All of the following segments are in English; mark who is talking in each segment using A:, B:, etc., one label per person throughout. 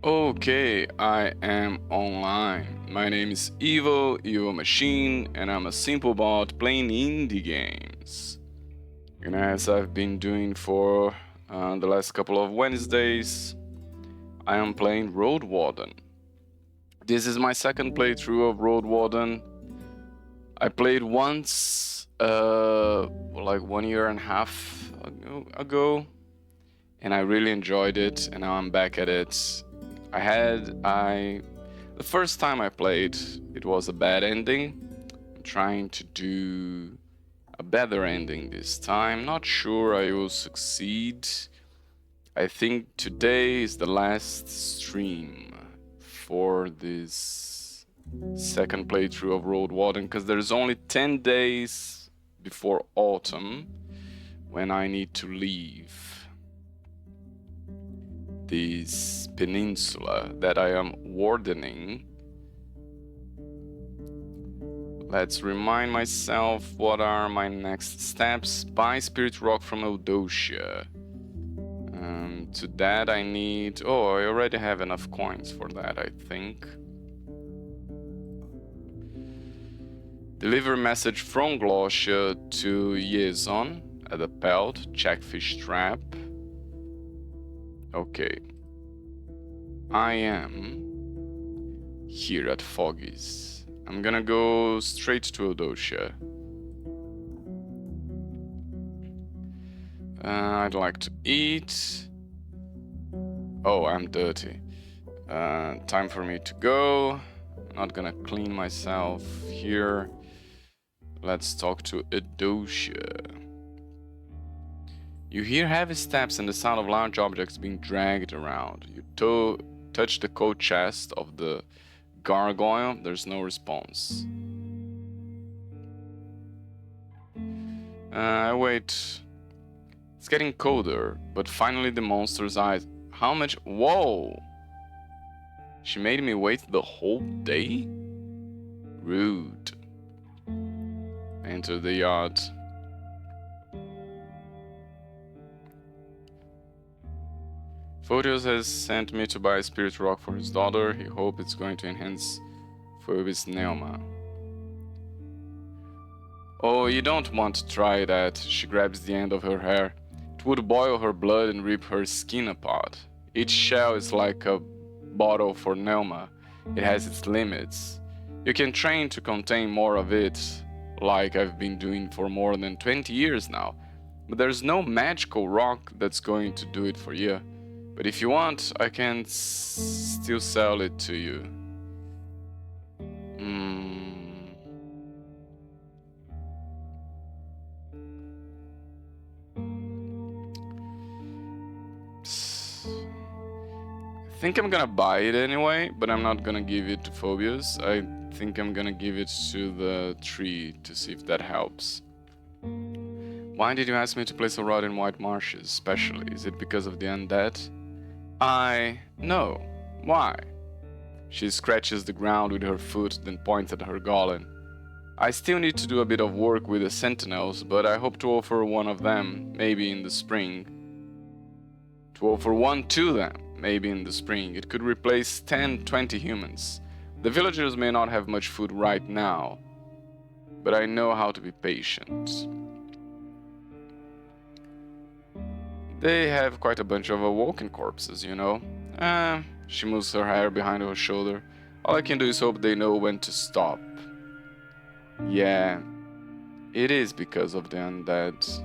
A: Okay, I am online. My name is Evil Machine, and I'm a simple bot playing indie games. And as I've been doing for the last couple of Wednesdays, I am playing Roadwarden. This is my second playthrough of Roadwarden. I played once, like 1 year and a half ago, and I really enjoyed it, and now I'm back at it. The first time I played, it was a bad ending. I'm trying to do a better ending this time. Not sure I will succeed. I think today is the last stream for this second playthrough of Roadwarden because there's only 10 days before autumn when I need to leave this peninsula that I am wardening. Let's remind myself what are my next steps. Buy Spirit Rock from Eudocia. To that I need... Oh, I already have enough coins for that, I think. Deliver message from Glossia to Yezon at the Pelt. Check fish trap. Okay. I am here at Foggy's. I'm gonna go straight to Eudocia. I'd like to eat. Oh, I'm dirty. Time for me to go. Not gonna clean myself here. Let's talk to Eudocia. You hear heavy steps and the sound of large objects being dragged around. You touch the coat chest of the gargoyle. There's no response. I wait. It's getting colder, but finally the monster's eyes. How much? Whoa! She made me wait the whole day? Rude. Enter the yard. Photios has sent me to buy a spirit rock for his daughter. He hopes it's going to enhance Phoebe's Neoma. Oh, you don't want to try that. She grabs the end of her hair. It would boil her blood and rip her skin apart. Each shell is like a bottle for Neoma. It has its limits. You can train to contain more of it, like I've been doing for more than 20 years now. But there's no magical rock that's going to do it for you. But if you want, I can still sell it to you. I think I'm gonna buy it anyway, but I'm not gonna give it to Phobius. I think I'm gonna give it to the tree to see if that helps. Why did you ask me to place a rod in White Marshes, especially? Is it because of the undead? I know. Why? She scratches the ground with her foot, then points at her golem. I still need to do a bit of work with the sentinels, but I hope to offer one of them, maybe in the spring. To offer one to them, maybe in the spring. It could replace 10-20 humans. The villagers may not have much food right now, but I know how to be patient. They have quite a bunch of awoken corpses, you know. She moves her hair behind her shoulder. All I can do is hope they know when to stop. Yeah, it is because of the undead.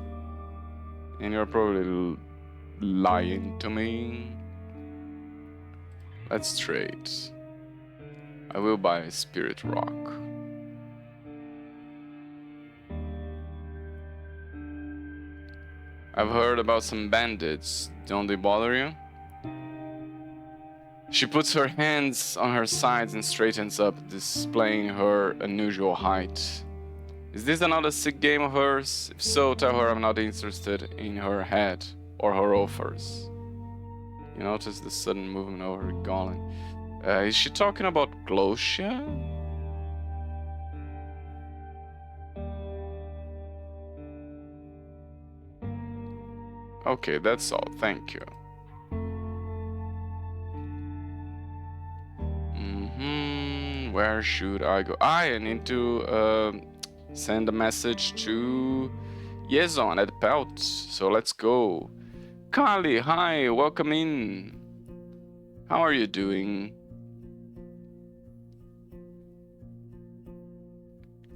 A: And you're probably lying to me. Let's trade. I will buy a spirit rock. I've heard about some bandits. Don't they bother you? She puts her hands on her sides and straightens up, displaying her unusual height. Is this another sick game of hers? If so, tell her I'm not interested in her head or her offers. You notice the sudden movement over her golem. Is she talking about Glossia? Okay, that's all. Thank you. Where should I go? I need to send a message to Yezon at Pelt. So let's go. Kali, hi, welcome in. How are you doing?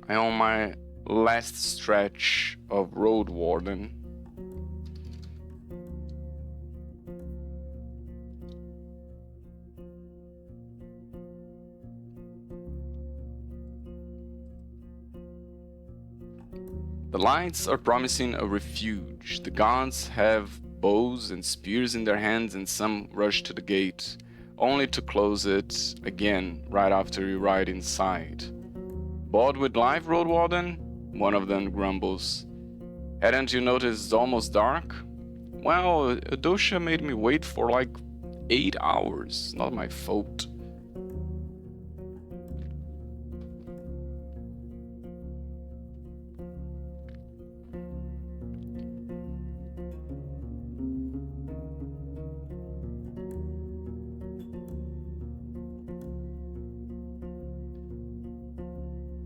A: I'm on my last stretch of Roadwarden. The lights are promising a refuge. The guards have bows and spears in their hands, and some rush to the gate, only to close it again right after you ride inside. Bored with life, Roadwarden? One of them grumbles. Hadn't you noticed it's almost dark? Well, Adosha made me wait for like 8 hours. Not my fault.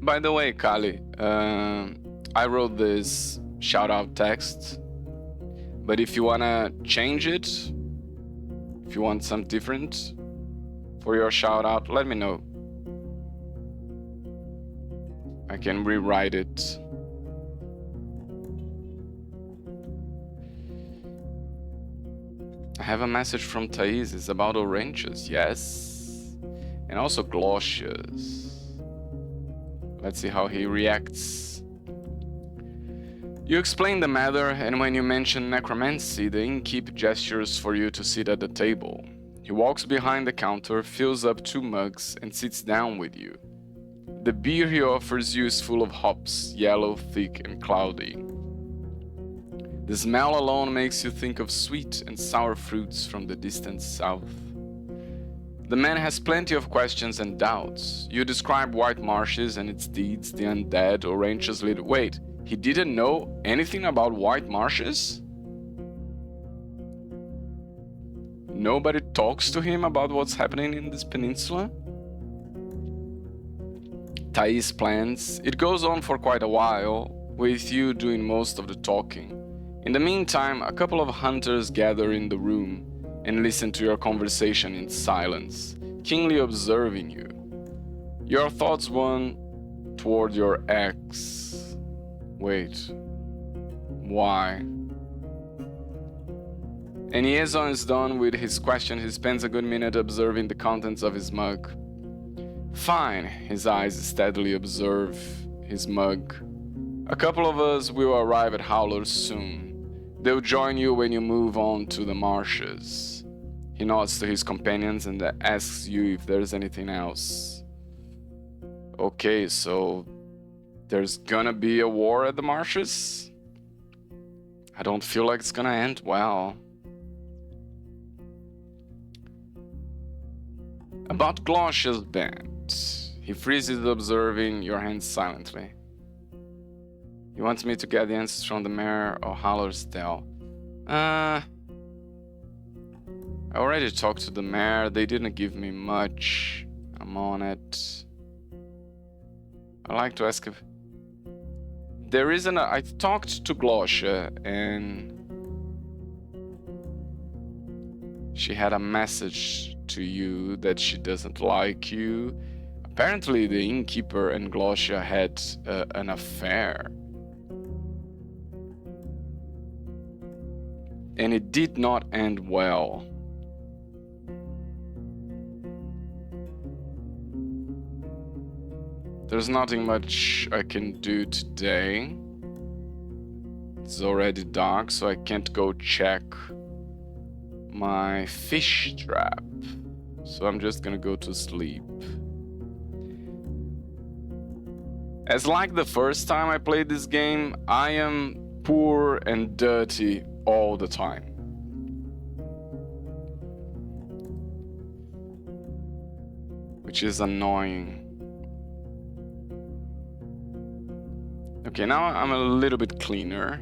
A: By the way, Kali, I wrote this shout-out text, but if you wanna change it, if you want something different for your shout-out, let me know. I can rewrite it. I have a message from Thais. It's about oranges, yes, and also Glossias. Let's see how he reacts. You explain the matter, and when you mention necromancy, the innkeep gestures for you to sit at the table. He walks behind the counter, fills up 2 mugs, and sits down with you. The beer he offers you is full of hops, yellow, thick, and cloudy. The smell alone makes you think of sweet and sour fruits from the distant south. The man has plenty of questions and doubts. You describe White Marshes and its deeds, the undead, Orange's little... Wait, he didn't know anything about White Marshes? Nobody talks to him about what's happening in this peninsula? Thais plans. It goes on for quite a while, with you doing most of the talking. In the meantime, a couple of hunters gather in the room and listen to your conversation in silence, keenly observing you. Your thoughts run toward your ex. Wait, why? And Yezon is done with his question. He spends a good minute observing the contents of his mug. Fine, his eyes steadily observe his mug. A couple of us will arrive at Howlers soon. They'll join you when you move on to the marshes. He nods to his companions and asks you if there's anything else. Okay, so there's gonna be a war at the marshes? I don't feel like it's gonna end well. About Glossia's band. He freezes observing your hands silently. He wants me to get the answers from the mayor or Hallersdale. I already talked to the mayor. They didn't give me much. I'm on it. I'd like to ask if... There isn't a... I talked to Glossia and... She had a message to you that she doesn't like you. Apparently the innkeeper and Glossia had an affair. And it did not end well. There's nothing much I can do today. It's already dark, so I can't go check my fish trap. So I'm just gonna go to sleep. As like the first time I played this game, I am poor and dirty all the time. Which is annoying. Okay, now I'm a little bit cleaner.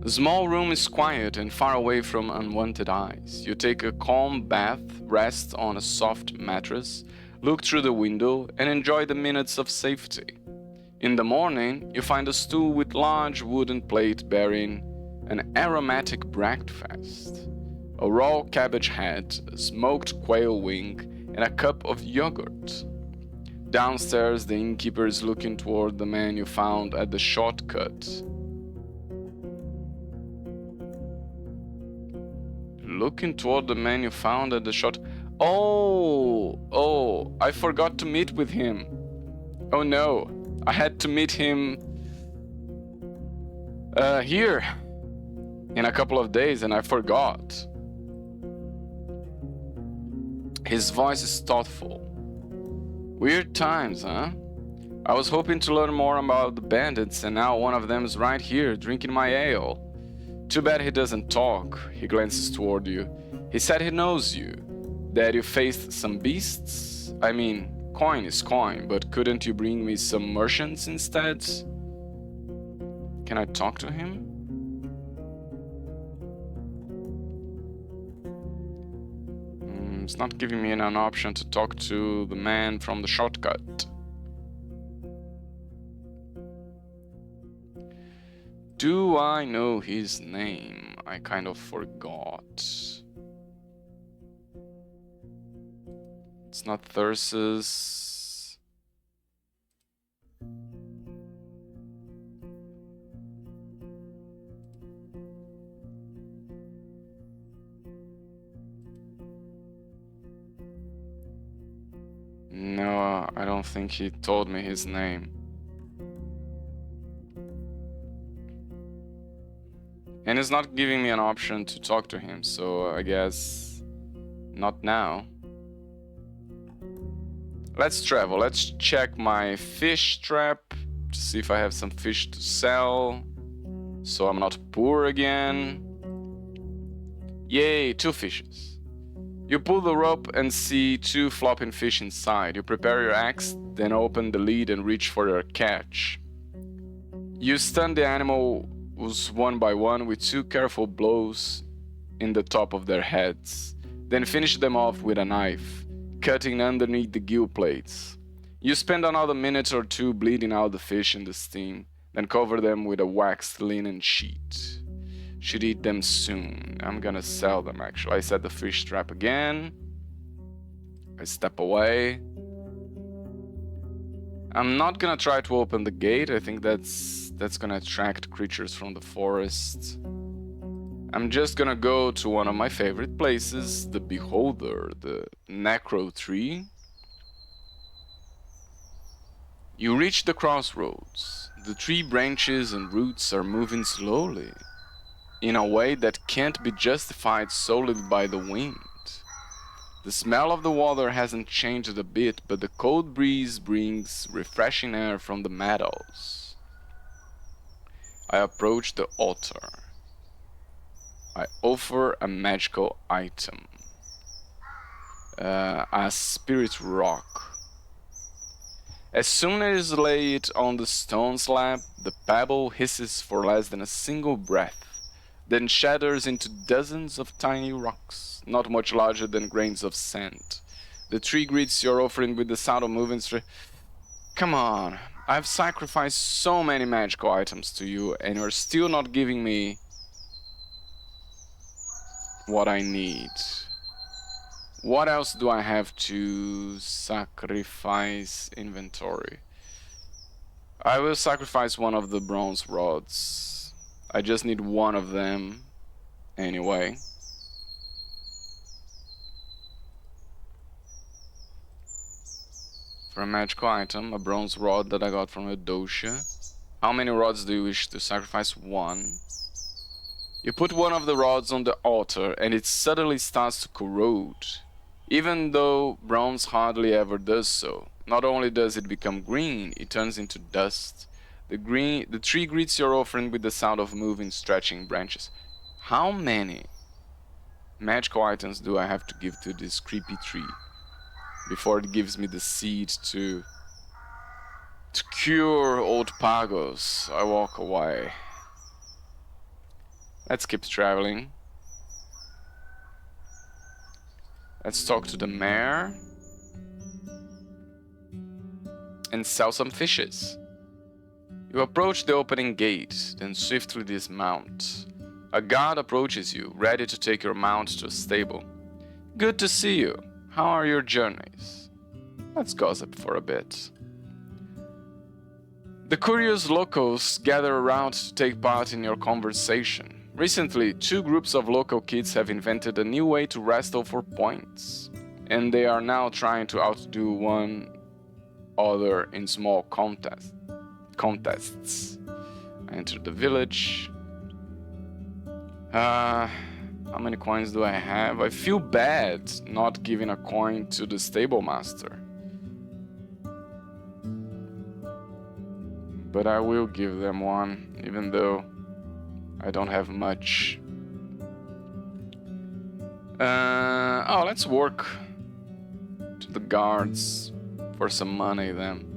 A: The small room is quiet and far away from unwanted eyes. You take a calm bath, rest on a soft mattress, look through the window, and enjoy the minutes of safety. In the morning, you find a stool with large wooden plate bearing an aromatic breakfast, a raw cabbage head, a smoked quail wing, and a cup of yogurt. Downstairs, the innkeeper is looking toward the man you found at the shortcut. Looking toward the man you found at the short... Oh, I forgot to meet with him. Oh no, I had to meet him here in a couple of days and I forgot. His voice is thoughtful. Weird times, huh? I was hoping to learn more about the bandits and now one of them is right here drinking my ale. Too bad he doesn't talk. He glances toward you. He said he knows you, that you faced some beasts. I mean, coin is coin, but couldn't you bring me some merchants instead? Can I talk to him? It's not giving me an option to talk to the man from the shortcut. Do I know his name? I kind of forgot. It's not Thyrsus. No, I don't think he told me his name. And it's not giving me an option to talk to him, so I guess not now. Let's travel. Let's check my fish trap to see if I have some fish to sell, so I'm not poor again. Yay, 2 fishes. You pull the rope and see 2 flopping fish inside. You prepare your axe, then open the lid and reach for your catch. You stun the animals one by one with 2 careful blows in the top of their heads, then finish them off with a knife, cutting underneath the gill plates. You spend another minute or 2 bleeding out the fish in the steam, then cover them with a waxed linen sheet. Should eat them soon. I'm gonna sell them actually. I set the fish trap again. I step away. I'm not gonna try to open the gate. I think that's gonna attract creatures from the forest. I'm just gonna go to one of my favorite places, the Beholder, the Necro Tree. You reach the crossroads. The tree branches and roots are moving slowly, in a way that can't be justified solely by the wind. The smell of the water hasn't changed a bit, but the cold breeze brings refreshing air from the meadows. I approach the altar. I offer a magical item. A spirit rock. As soon as I lay it on the stone slab, the pebble hisses for less than a single breath, then shatters into dozens of tiny rocks, not much larger than grains of sand. The tree greets your offering with the sound of moving straight. Come on, I've sacrificed so many magical items to you, and you're still not giving me what I need. What else do I have to sacrifice? Inventory. I will sacrifice one of the bronze rods. I just need one of them anyway. For a magical item, a bronze rod that I got from a dosha. How many rods do you wish to sacrifice? 1. You put one of the rods on the altar and it suddenly starts to corrode. Even though bronze hardly ever does so. Not only does it become green, it turns into dust. The tree greets your offering with the sound of moving, stretching branches. How many magical items do I have to give to this creepy tree before it gives me the seed to cure old Pagos? I walk away. Let's keep traveling. Let's talk to the mayor. And sell some fishes. You approach the opening gate, then swiftly dismount. A guard approaches you, ready to take your mount to a stable. Good to see you. How are your journeys? Let's gossip for a bit. The curious locals gather around to take part in your conversation. Recently, 2 groups of local kids have invented a new way to wrestle for points, and they are now trying to outdo one other in small contests. I enter the village. How many coins do I have? I feel bad not giving a coin to the stable master, but I will give them one, even though I don't have much. Oh, let's work to the guards for some money then.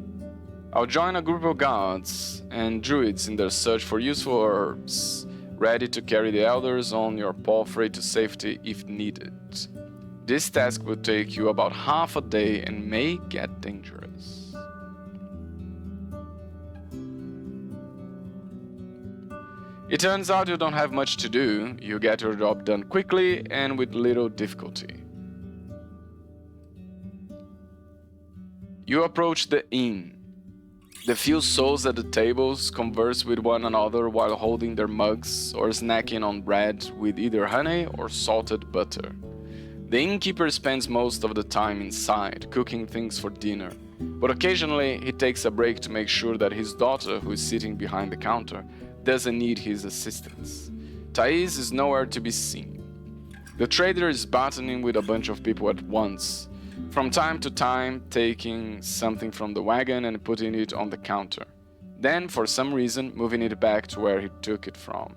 A: I'll join a group of guards and druids in their search for useful herbs, ready to carry the elders on your palfrey to safety if needed. This task will take you about half a day and may get dangerous. It turns out you don't have much to do. You get your job done quickly and with little difficulty. You approach the inn. The few souls at the tables converse with one another while holding their mugs or snacking on bread with either honey or salted butter. The innkeeper spends most of the time inside, cooking things for dinner, but occasionally he takes a break to make sure that his daughter, who is sitting behind the counter, doesn't need his assistance. Thais is nowhere to be seen. The trader is battling with a bunch of people at once, from time to time taking something from the wagon and putting it on the counter, then for some reason moving it back to where he took it from.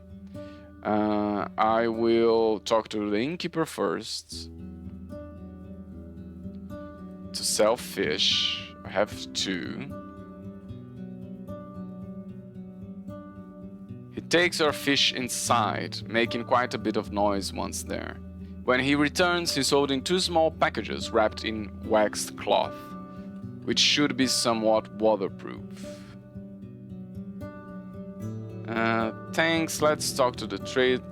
A: I will talk to the innkeeper first to sell fish. I have 2. He takes our fish inside, making quite a bit of noise once there. When he returns, he's holding 2 small packages wrapped in waxed cloth, which should be somewhat waterproof. Thanks, let's talk to the trader.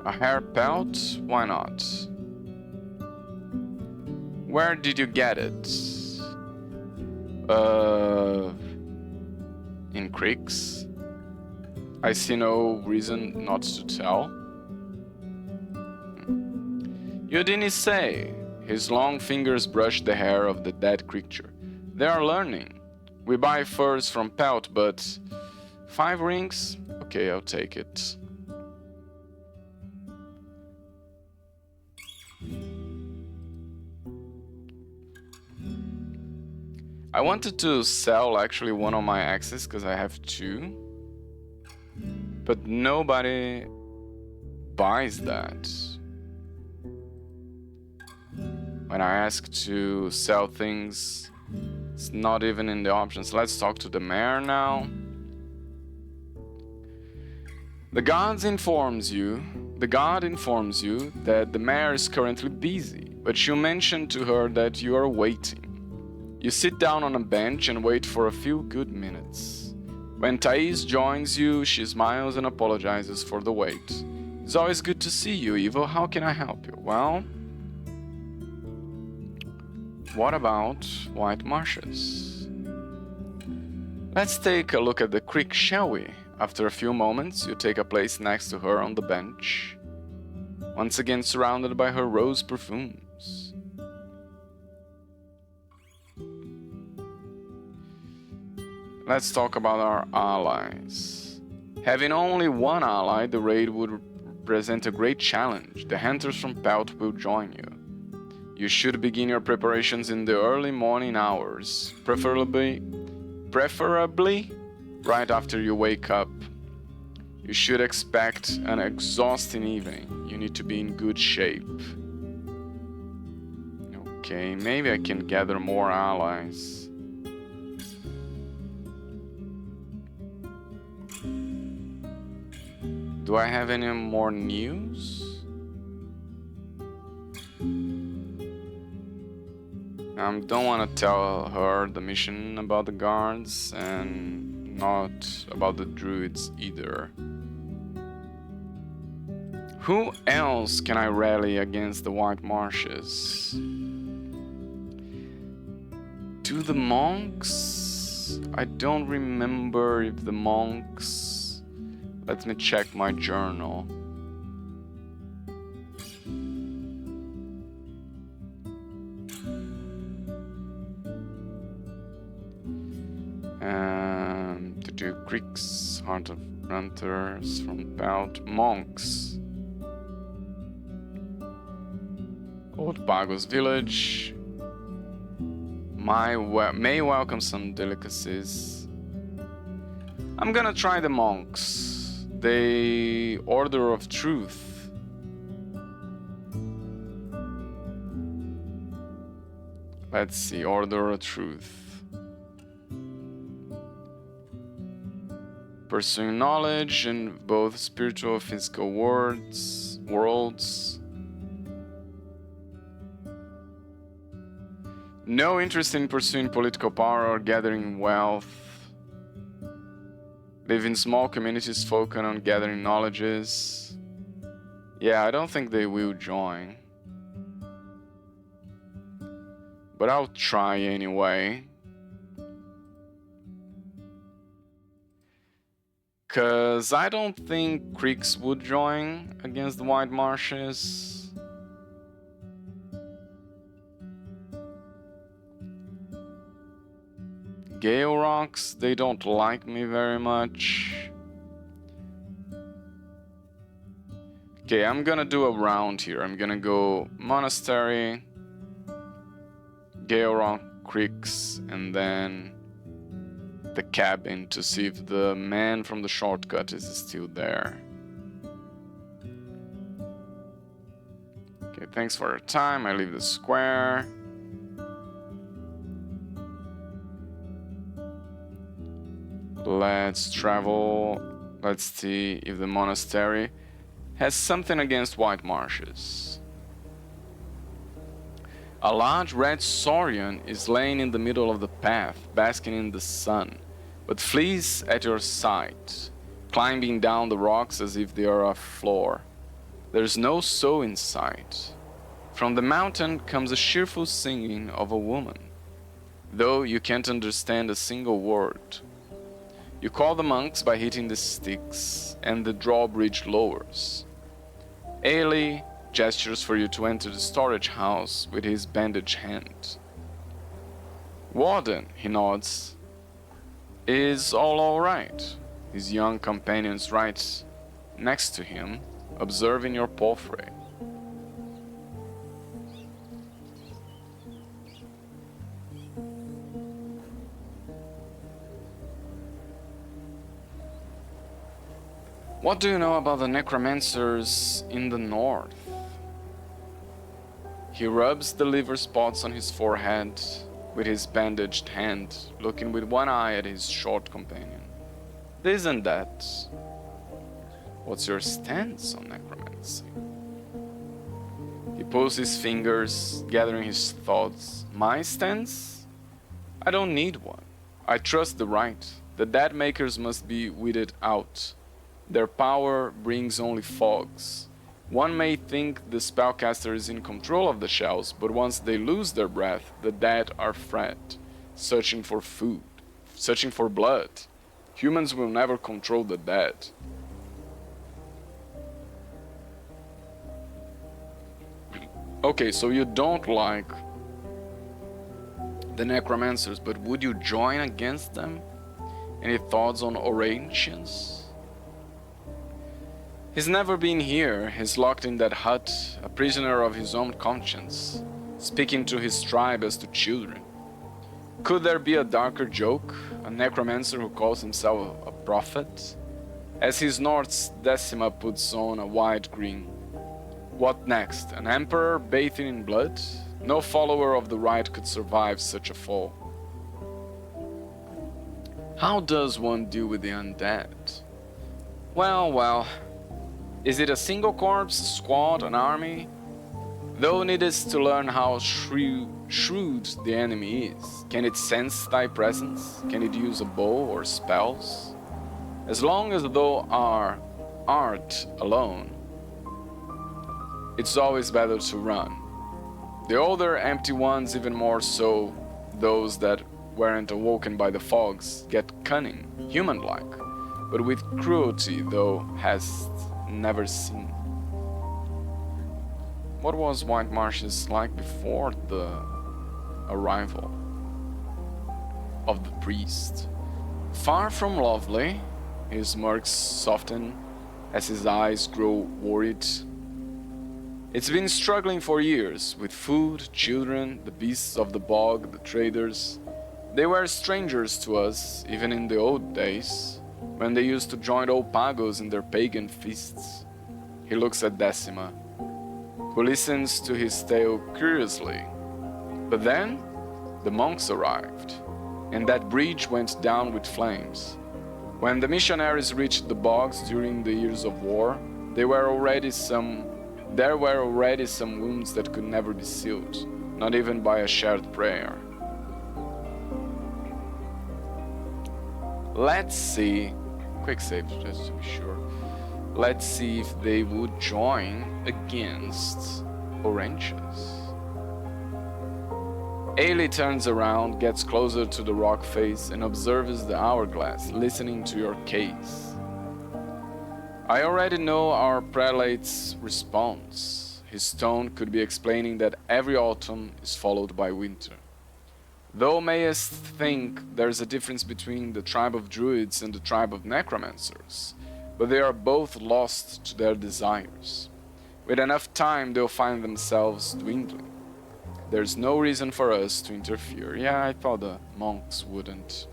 A: A hair pelt? Why not? Where did you get it? In creeks? I see no reason not to tell. You didn't say. His long fingers brush the hair of the dead creature. They are learning. We buy furs from pelt, but 5 rings? Okay, I'll take it. I wanted to sell actually one of my axes because I have 2. But nobody buys that. When I ask to sell things, it's not even in the options. Let's talk to the mayor now. The guard informs you that the mayor is currently busy, but you mention to her that you are waiting. You sit down on a bench and wait for a few good minutes. When Thais joins you, she smiles and apologizes for the wait. It's always good to see you, Evo. How can I help you? Well, what about White Marshes? Let's take a look at the creek, shall we? After a few moments, you take a place next to her on the bench, once again surrounded by her rose perfumes. Let's talk about our allies. Having only one ally, the raid would present a great challenge. The hunters from Pelt will join you. You should begin your preparations in the early morning hours, preferably right after you wake up. You should expect an exhausting evening. You need to be in good shape. Okay, maybe I can gather more allies. Do I have any more news? I don't want to tell her the mission about the guards and not about the druids either. Who else can I rally against the White Marshes? Do the monks? I don't remember if the monks... Let me check my journal. To do Greeks, Heart of Hunters from Bout, monks. Old Pagos village. May welcome some delicacies. I'm gonna try the monks. The Order of Truth. Let's see, Order of Truth. Pursuing knowledge in both spiritual and physical worlds. No interest in pursuing political power or gathering wealth. Live in small communities focused on gathering knowledges. Yeah, I don't think they will join. But I'll try anyway. Cause I don't think Creeks would join against the White Marshes. Gale Rocks, they don't like me very much. Okay, I'm gonna do a round here. I'm gonna go Monastery, Gale Rock, Creeks, and then the cabin to see if the man from the shortcut is still there. Okay, thanks for your time. I leave the square. Let's travel. Let's see if the monastery has something against White Marshes. A large red saurian is laying in the middle of the path, basking in the sun, but flees at your sight, climbing down the rocks as if they are a floor. There's no soul in sight. From the mountain comes a cheerful singing of a woman, though you can't understand a single word. You call the monks by hitting the sticks, and the drawbridge lowers. Ailey gestures for you to enter the storage house with his bandaged hand. Warden, he nods, is all right. His young companion's right next to him, observing your palfrey. What do you know about the necromancers in the north? He rubs the liver spots on his forehead with his bandaged hand, looking with one eye at his short companion. Isn't that? What's your stance on necromancy? He pulls his fingers, gathering his thoughts. My stance? I don't need one. I trust the right. The dead makers must be weeded out. Their power brings only fogs. One may think the spellcaster is in control of the shells, but once they lose their breath, the dead are fed, searching for food, searching for blood. Humans will never control the dead. Okay, so you don't like the necromancers, but would you join against them? Any thoughts on Orantians? He's never been here. He's locked in that hut, a prisoner of his own conscience, speaking to his tribe as to children. Could there be a darker joke? A necromancer who calls himself a prophet? As he snorts, Decima puts on a wide grin. What next? An emperor bathing in blood? No follower of the right could survive such a fall. How does one deal with the undead? Well, Is it a single corpse, a squad, an army? Thou needest to learn how shrewd the enemy is. Can it sense thy presence? Can it use a bow or spells? As long as thou art alone, it's always better to run. The older, empty ones, even more so, those that weren't awoken by the fogs, get cunning, human-like, but with cruelty thou hast never seen. What was White Marshes like before the arrival of the priest? Far from lovely, his smirks soften as his eyes grow worried. It's been struggling for years with food, children, the beasts of the bog, the traders. They were strangers to us, even in the old days, when they used to join old pagos in their pagan feasts. He looks at Decima, who listens to his tale curiously. But then, the monks arrived, and that bridge went down with flames. When the missionaries reached the bogs during the years of war, there were already some wounds that could never be sealed, not even by a shared prayer. Let's see, quick save just to be sure. Let's see if they would join against Oranges. Ailey turns around, gets closer to the rock face, and observes the hourglass, listening to your case. I already know our prelate's response. His tone could be explaining that every autumn is followed by winter. Thou mayest think there's a difference between the tribe of druids and the tribe of necromancers, but they are both lost to their desires. With enough time, they'll find themselves dwindling. There's no reason for us to interfere. Yeah, I thought the monks wouldn't.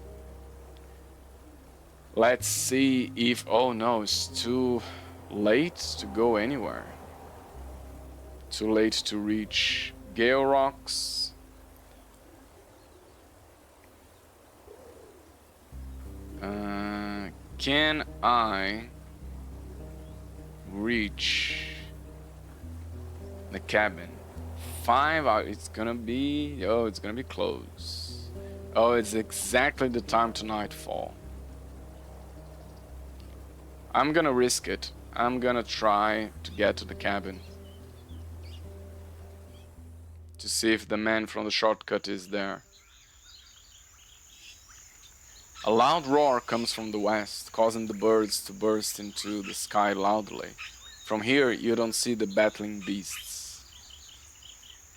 A: Let's see if... Oh no, it's too late to go anywhere. Too late to reach Gale Rocks. Can I reach the cabin? 5 hours. It's gonna be... Oh, it's gonna be close. Oh, it's exactly the time to nightfall. I'm gonna risk it. I'm gonna try to get to the cabin. To see if the man from the shortcut is there. A loud roar comes from the west, causing the birds to burst into the sky loudly. From here, you don't see the battling beasts.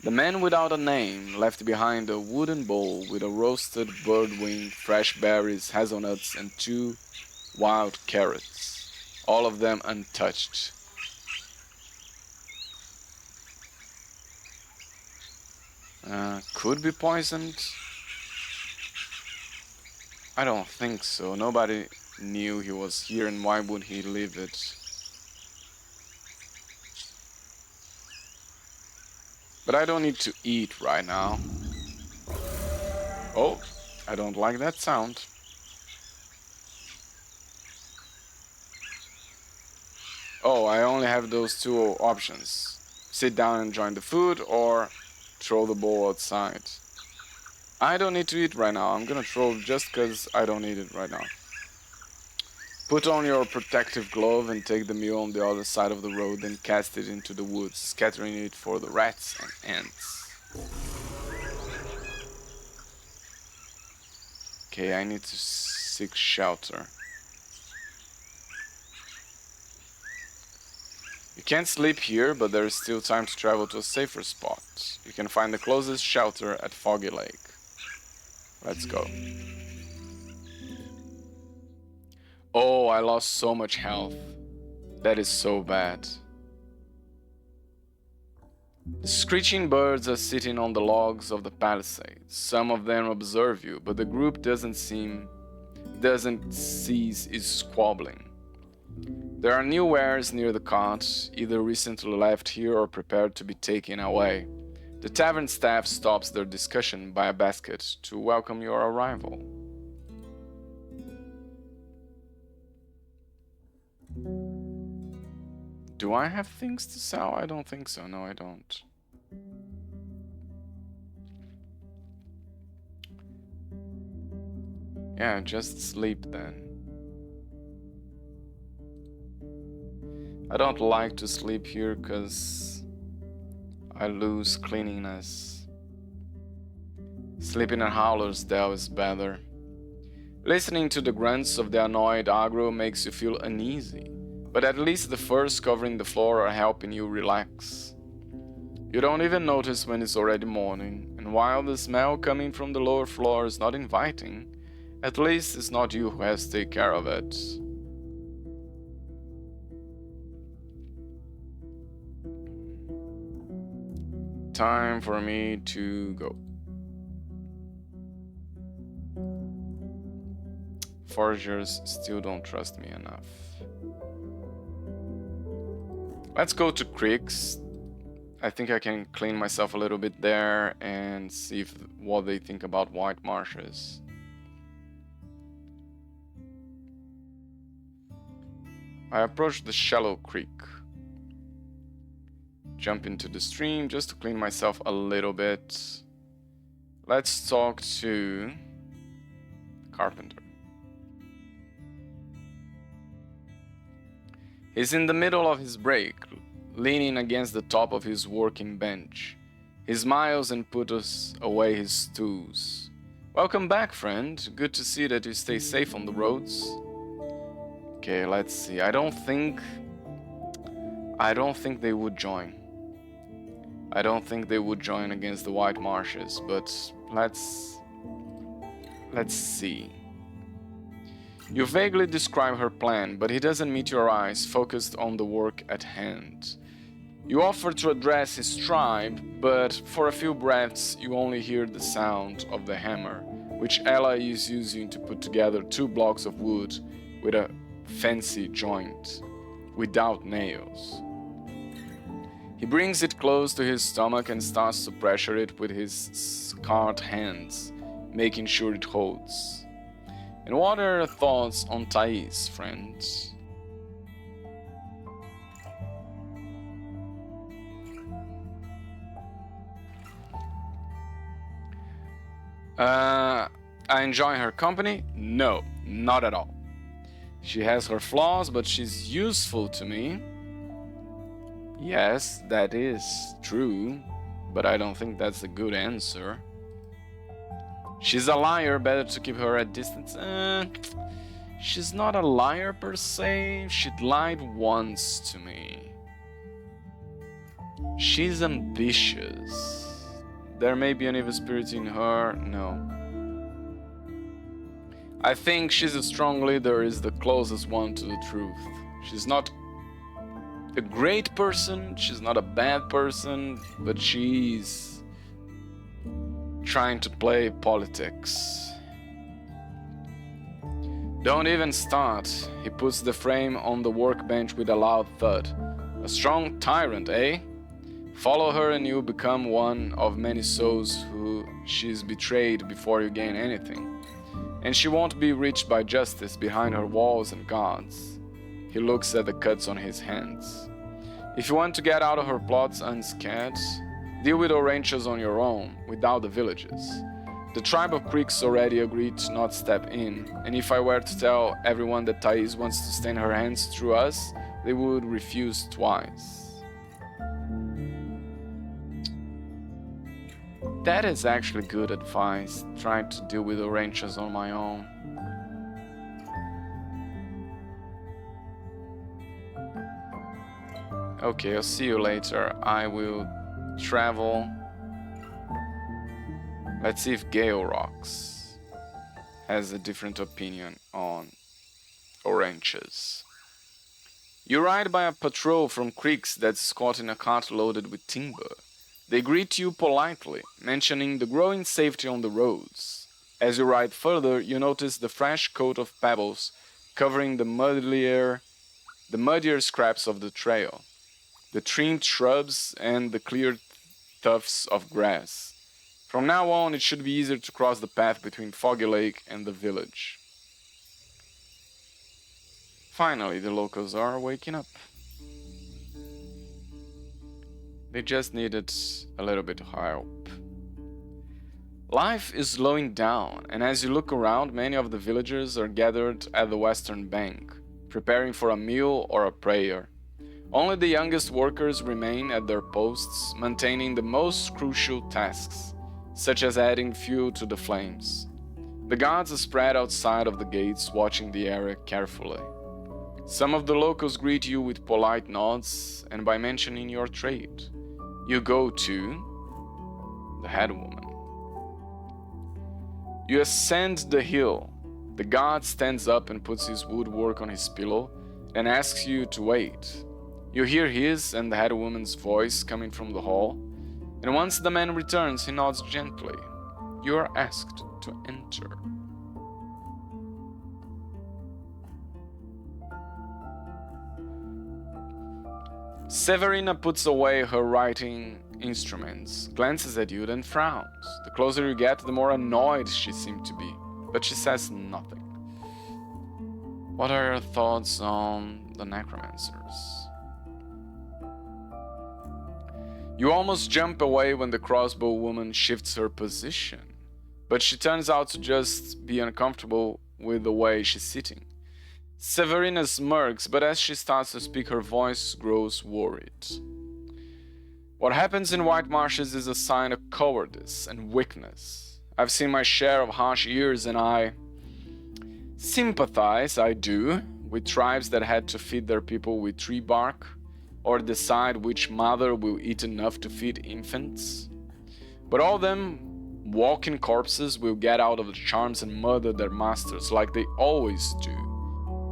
A: The man without a name left behind a wooden bowl with a roasted birdwing, fresh berries, hazelnuts, and 2 wild carrots, all of them untouched. Could be poisoned. I don't think so. Nobody knew he was here, and why would he leave it? But I don't need to eat right now. Oh, I don't like that sound. Oh, I only have those 2 options. Sit down and join the food, or throw the bowl outside. I don't need to eat right now. I'm gonna throw just because I don't need it right now. Put on your protective glove and take the meal on the other side of the road, then cast it into the woods, scattering it for the rats and ants. Okay, I need to seek shelter. You can't sleep here, but there is still time to travel to a safer spot. You can find the closest shelter at Foggy Lake. Let's go. Oh, I lost so much health. That is so bad. The screeching birds are sitting on the logs of the palisade. Some of them observe you, but the group doesn't cease its squabbling. There are new wares near the cart, either recently left here or prepared to be taken away. The tavern staff stops their discussion by a basket to welcome your arrival. Do I have things to sell? I don't think so. No, I don't. Yeah, just sleep then. I don't like to sleep here because I lose cleanliness. Sleeping in Howler's Dell is better. Listening to the grunts of the annoyed aggro makes you feel uneasy, but at least the furs covering the floor are helping you relax. You don't even notice when it's already morning, and while the smell coming from the lower floor is not inviting, at least it's not you who has to take care of it. Time for me to go. Foragers still don't trust me enough. Let's go to Creeks. I think I can clean myself a little bit there and see what they think about white marshes. I approach the shallow creek. Jump into the stream just to clean myself a little bit. Let's talk to Carpenter. He's in the middle of his break, leaning against the top of his working bench. He smiles and puts away his tools. Welcome back, friend. Good to see that you stay safe on the roads. Okay, let's see. I don't think they would join. I don't think they would join against the White Marshes, but let's see. You vaguely describe her plan, but he doesn't meet your eyes, focused on the work at hand. You offer to address his tribe, but for a few breaths you only hear the sound of the hammer, which Ella is using to put together 2 blocks of wood with a fancy joint, without nails. He brings it close to his stomach and starts to pressure it with his scarred hands, making sure it holds. And what are your thoughts on Thais, friends? I enjoy her company? No, not at all. She has her flaws, but she's useful to me. Yes, that is true, but I don't think that's a good answer. She's a liar, better to keep her at distance. She's not a liar per se, she lied once to me. She's ambitious. There may be an evil spirit in her, no. I think she's a strong leader, is the closest one to the truth. She's not a great person, she's not a bad person, but she's trying to play politics. Don't even start. He puts the frame on the workbench with a loud thud. A strong tyrant, eh? Follow her and you'll become one of many souls who she's betrayed before you gain anything. And she won't be reached by justice behind her walls and guards. He looks at the cuts on his hands. If you want to get out of her plots unscared, deal with Oranchers on your own, without the villages. The tribe of Creeks already agreed to not step in, and if I were to tell everyone that Thais wants to stain her hands through us, they would refuse twice. That is actually good advice, trying to deal with Oranchers on my own. Okay, I'll see you later. I will travel. Let's see if Gale Rocks has a different opinion on Oranges. You ride by a patrol from Creeks that's caught in a cart loaded with timber. They greet you politely, mentioning the growing safety on the roads. As you ride further, you notice the fresh coat of pebbles covering the muddier scraps of the trail, the trimmed shrubs and the cleared tufts of grass. From now on, it should be easier to cross the path between Foggy Lake and the village. Finally, the locals are waking up. They just needed a little bit of help. Life is slowing down, and as you look around, many of the villagers are gathered at the western bank, preparing for a meal or a prayer. Only the youngest workers remain at their posts, maintaining the most crucial tasks, such as adding fuel to the flames. The guards are spread outside of the gates, watching the area carefully. Some of the locals greet you with polite nods and by mentioning your trade. You go to the head woman. You ascend the hill. The guard stands up and puts his woodwork on his pillow and asks you to wait. You hear his and the head woman's voice coming from the hall, and once the man returns, he nods gently. You are asked to enter. Severina puts away her writing instruments, glances at you, then frowns. The closer you get, the more annoyed she seems to be, but she says nothing. What are your thoughts on the necromancers? You almost jump away when the crossbow woman shifts her position, but she turns out to just be uncomfortable with the way she's sitting. Severina smirks, but as she starts to speak, her voice grows worried. What happens in White Marshes is a sign of cowardice and weakness. I've seen my share of harsh years, and I sympathize, I do, with tribes that had to feed their people with tree bark, or decide which mother will eat enough to feed infants. But all them walking corpses will get out of the charms and murder their masters like they always do.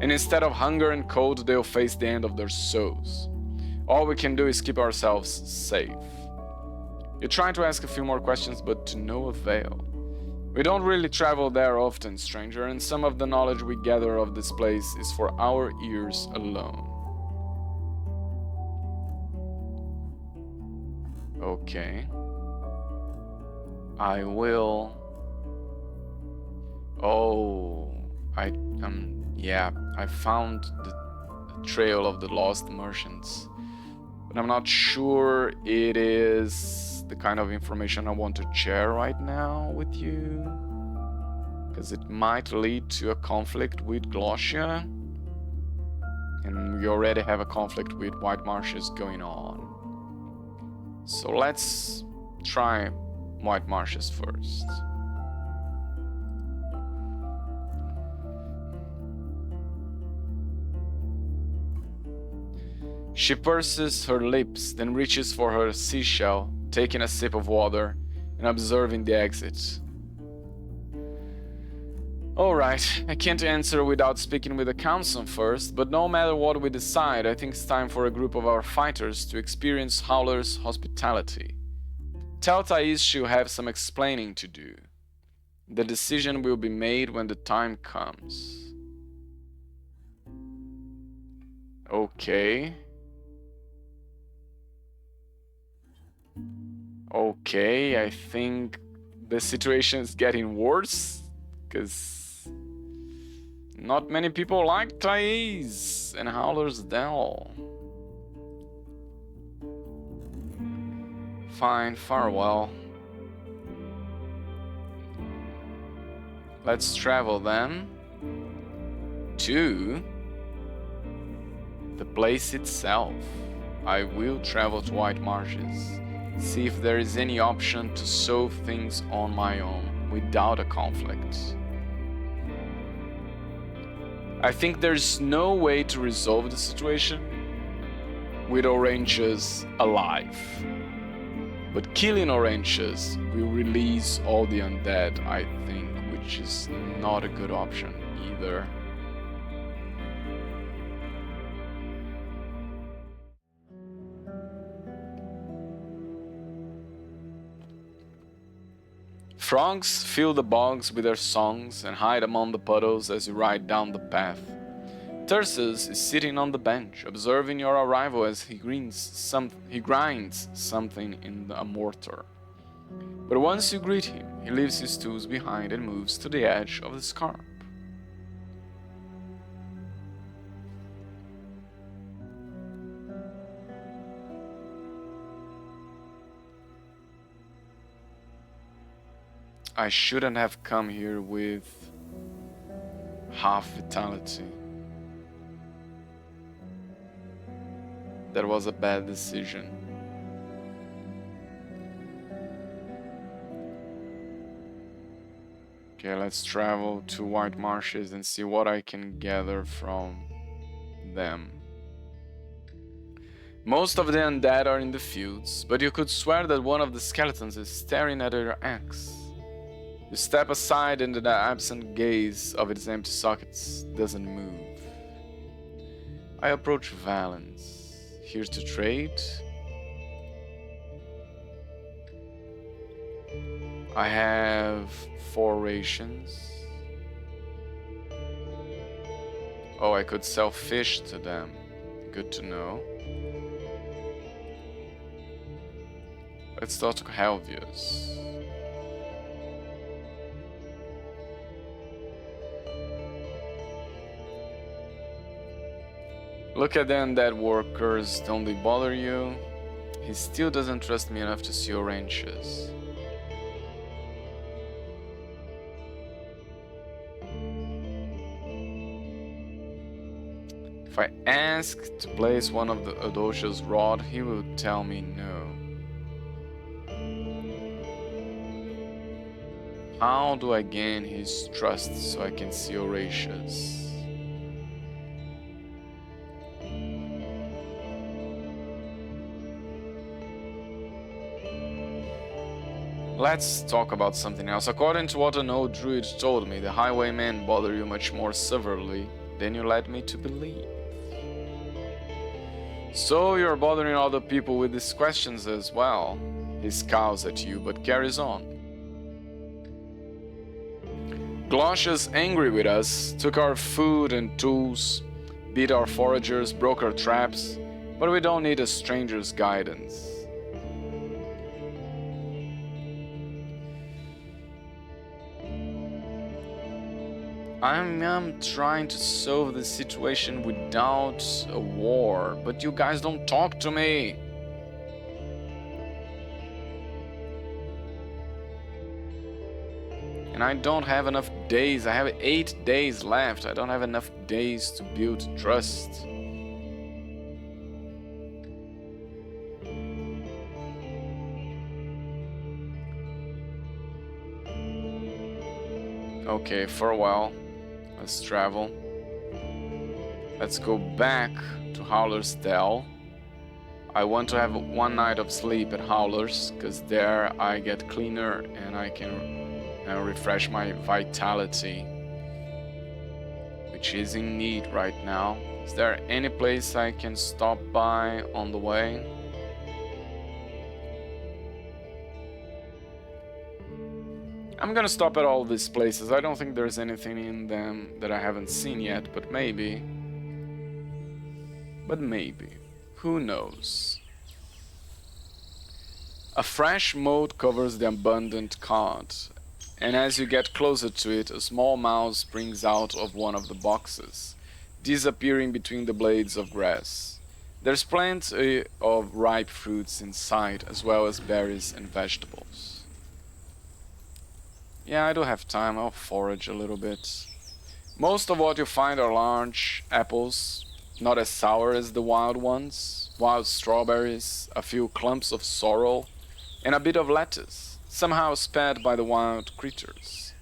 A: And instead of hunger and cold, they'll face the end of their souls. All we can do is keep ourselves safe. You try to ask a few more questions, but to no avail. We don't really travel there often, stranger, and some of the knowledge we gather of this place is for our ears alone. Okay. I will... Oh... Yeah, I found the trail of the lost merchants, but I'm not sure it is the kind of information I want to share right now with you, because it might lead to a conflict with Glossia, and we already have a conflict with White Marshes going on. So let's try White Marshes first. She purses her lips, then reaches for her seashell, taking a sip of water and observing the exit. Alright, I can't answer without speaking with the council first, but no matter what we decide, I think it's time for a group of our fighters to experience Howler's hospitality. Tell Thais she'll have some explaining to do. The decision will be made when the time comes. Okay. Okay, I think the situation is getting worse, because not many people like Thais and Howler's Dell. Fine, farewell. Let's travel then to the place itself. I will travel to White Marshes. See if there is any option to solve things on my own without a conflict. I think there's no way to resolve the situation with Oranges alive. But killing Oranges will release all the undead, I think, which is not a good option either. Frogs fill the bogs with their songs and hide among the puddles as you ride down the path. Tursus is sitting on the bench, observing your arrival as he grinds something in a mortar. But once you greet him, he leaves his tools behind and moves to the edge of the scarp. I shouldn't have come here with half vitality. That was a bad decision. Okay, let's travel to White Marshes and see what I can gather from them. Most of the undead are in the fields, but you could swear that one of the skeletons is staring at your axe. You step aside and the absent gaze of its empty sockets doesn't move. I approach Valence, here to trade. I have 4 rations. Oh, I could sell fish to them. Good to know. Let's talk to Helvius. Look at the undead workers, don't they bother you? He still doesn't trust me enough to see oranges. If I ask to place one of the Adosia's rod, he will tell me no. How do I gain his trust so I can see Horatius? Let's talk about something else. According to what an old druid told me, the highwaymen bother you much more severely than you led me to believe. So you're bothering other people with these questions as well. He scowls at you but carries on. Glaucia's angry with us, took our food and tools, beat our foragers, broke our traps, but we don't need a stranger's guidance. I'm trying to solve the situation without a war, but you guys don't talk to me. And I don't have enough days. I have 8 days left. I don't have enough days to build trust. Okay, farewell. Let's travel. Let's go back to Howler's Dell. I want to have 1 night of sleep at Howler's, because there I get cleaner and I can refresh my vitality, which is in need right now. Is there any place I can stop by on the way? I'm gonna stop at all these places. I don't think there's anything in them that I haven't seen yet, but maybe. But maybe. Who knows? A fresh moat covers the abundant cart, and as you get closer to it, a small mouse springs out of one of the boxes, disappearing between the blades of grass. There's plenty of ripe fruits inside, as well as berries and vegetables. Yeah, I do have time. I'll forage a little bit. Most of what you find are large apples, not as sour as the wild ones, wild strawberries, a few clumps of sorrel, and a bit of lettuce, somehow spared by the wild creatures.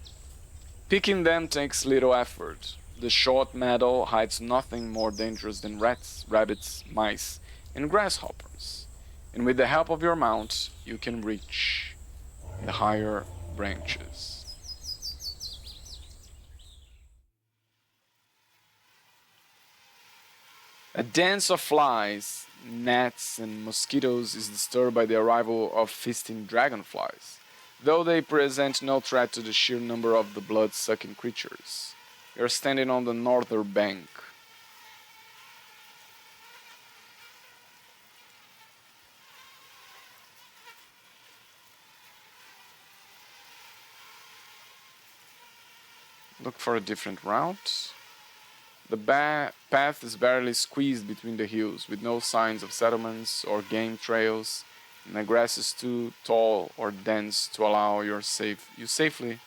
A: Picking them takes little effort. The short meadow hides nothing more dangerous than rats, rabbits, mice, and grasshoppers, and with the help of your mount, you can reach the higher branches. A dance of flies, gnats, and mosquitoes is disturbed by the arrival of feasting dragonflies, though they present no threat to the sheer number of the blood-sucking creatures. You're standing on the northern bank. Look for a different route. The path is barely squeezed between the hills, with no signs of settlements or game trails, and the grass is too tall or dense to allow you safely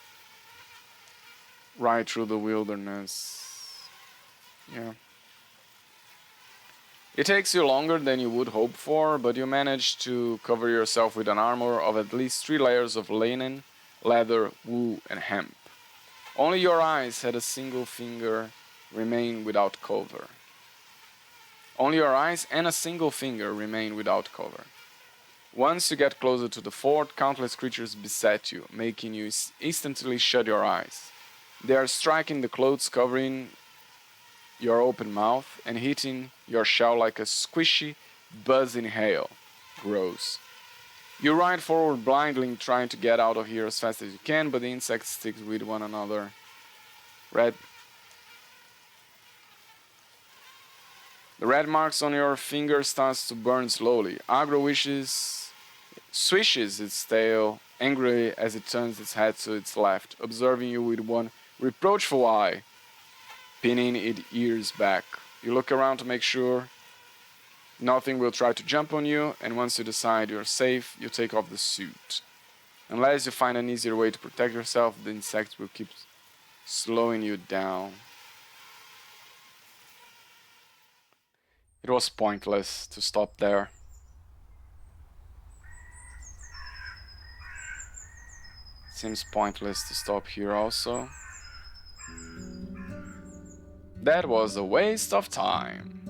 A: ride through the wilderness. Yeah. It takes you longer than you would hope for, but you manage to cover yourself with an armor of at least 3 layers of linen, leather, wool, and hemp. Only your eyes had a single finger remain without cover. Only your eyes and a single finger remain without cover. Once you get closer to the fort, countless creatures beset you, making you instantly shut your eyes. They are striking the clothes covering your open mouth and hitting your shell like a squishy, buzzing hail. Gross. You ride forward blindly, trying to get out of here as fast as you can, but the insects stick with one another. The red marks on your finger starts to burn slowly. Agro swishes its tail angrily as it turns its head to its left, observing you with one reproachful eye, pinning its ears back. You look around to make sure nothing will try to jump on you, and once you decide you're safe, you take off the suit. Unless you find an easier way to protect yourself, the insects will keep slowing you down. It was pointless to stop there. Seems pointless to stop here also. That was a waste of time.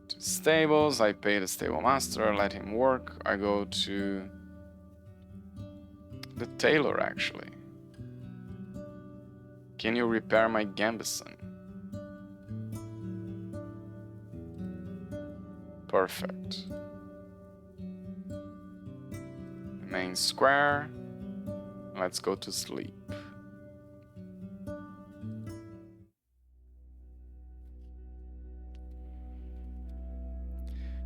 A: To stables, I pay the stable master, let him work. I go to the tailor actually. Can you repair my gambeson? Perfect. Main square. Let's go to sleep.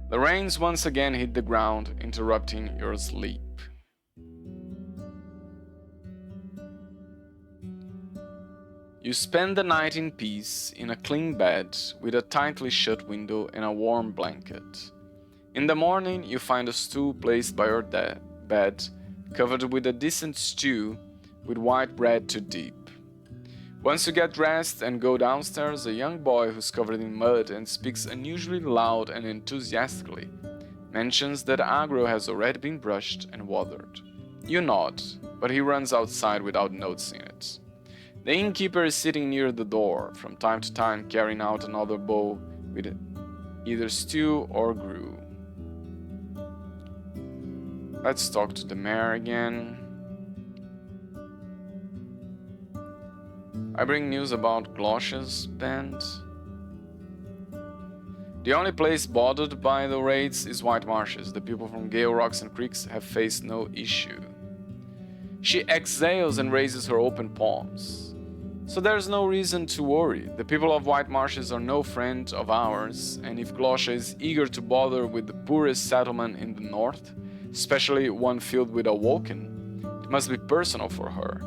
A: The rains once again hit the ground, interrupting your sleep. You spend the night in peace in a clean bed with a tightly shut window and a warm blanket. In the morning, you find a stool placed by your bed, covered with a decent stew with white bread to dip. Once you get dressed and go downstairs, a young boy who's covered in mud and speaks unusually loud and enthusiastically mentions that Agro has already been brushed and watered. You nod, but he runs outside without noticing it. The innkeeper is sitting near the door, from time to time carrying out another bowl with either stew or gruel. Let's talk to the mayor again. I bring news about Glosh's band. The only place bothered by the raids is White Marshes. The people from Gale Rocks and Creeks have faced no issue. She exhales and raises her open palms. So there's no reason to worry. The people of White Marshes are no friend of ours, and if Glosha is eager to bother with the poorest settlement in the north, especially one filled with Awoken, it must be personal for her.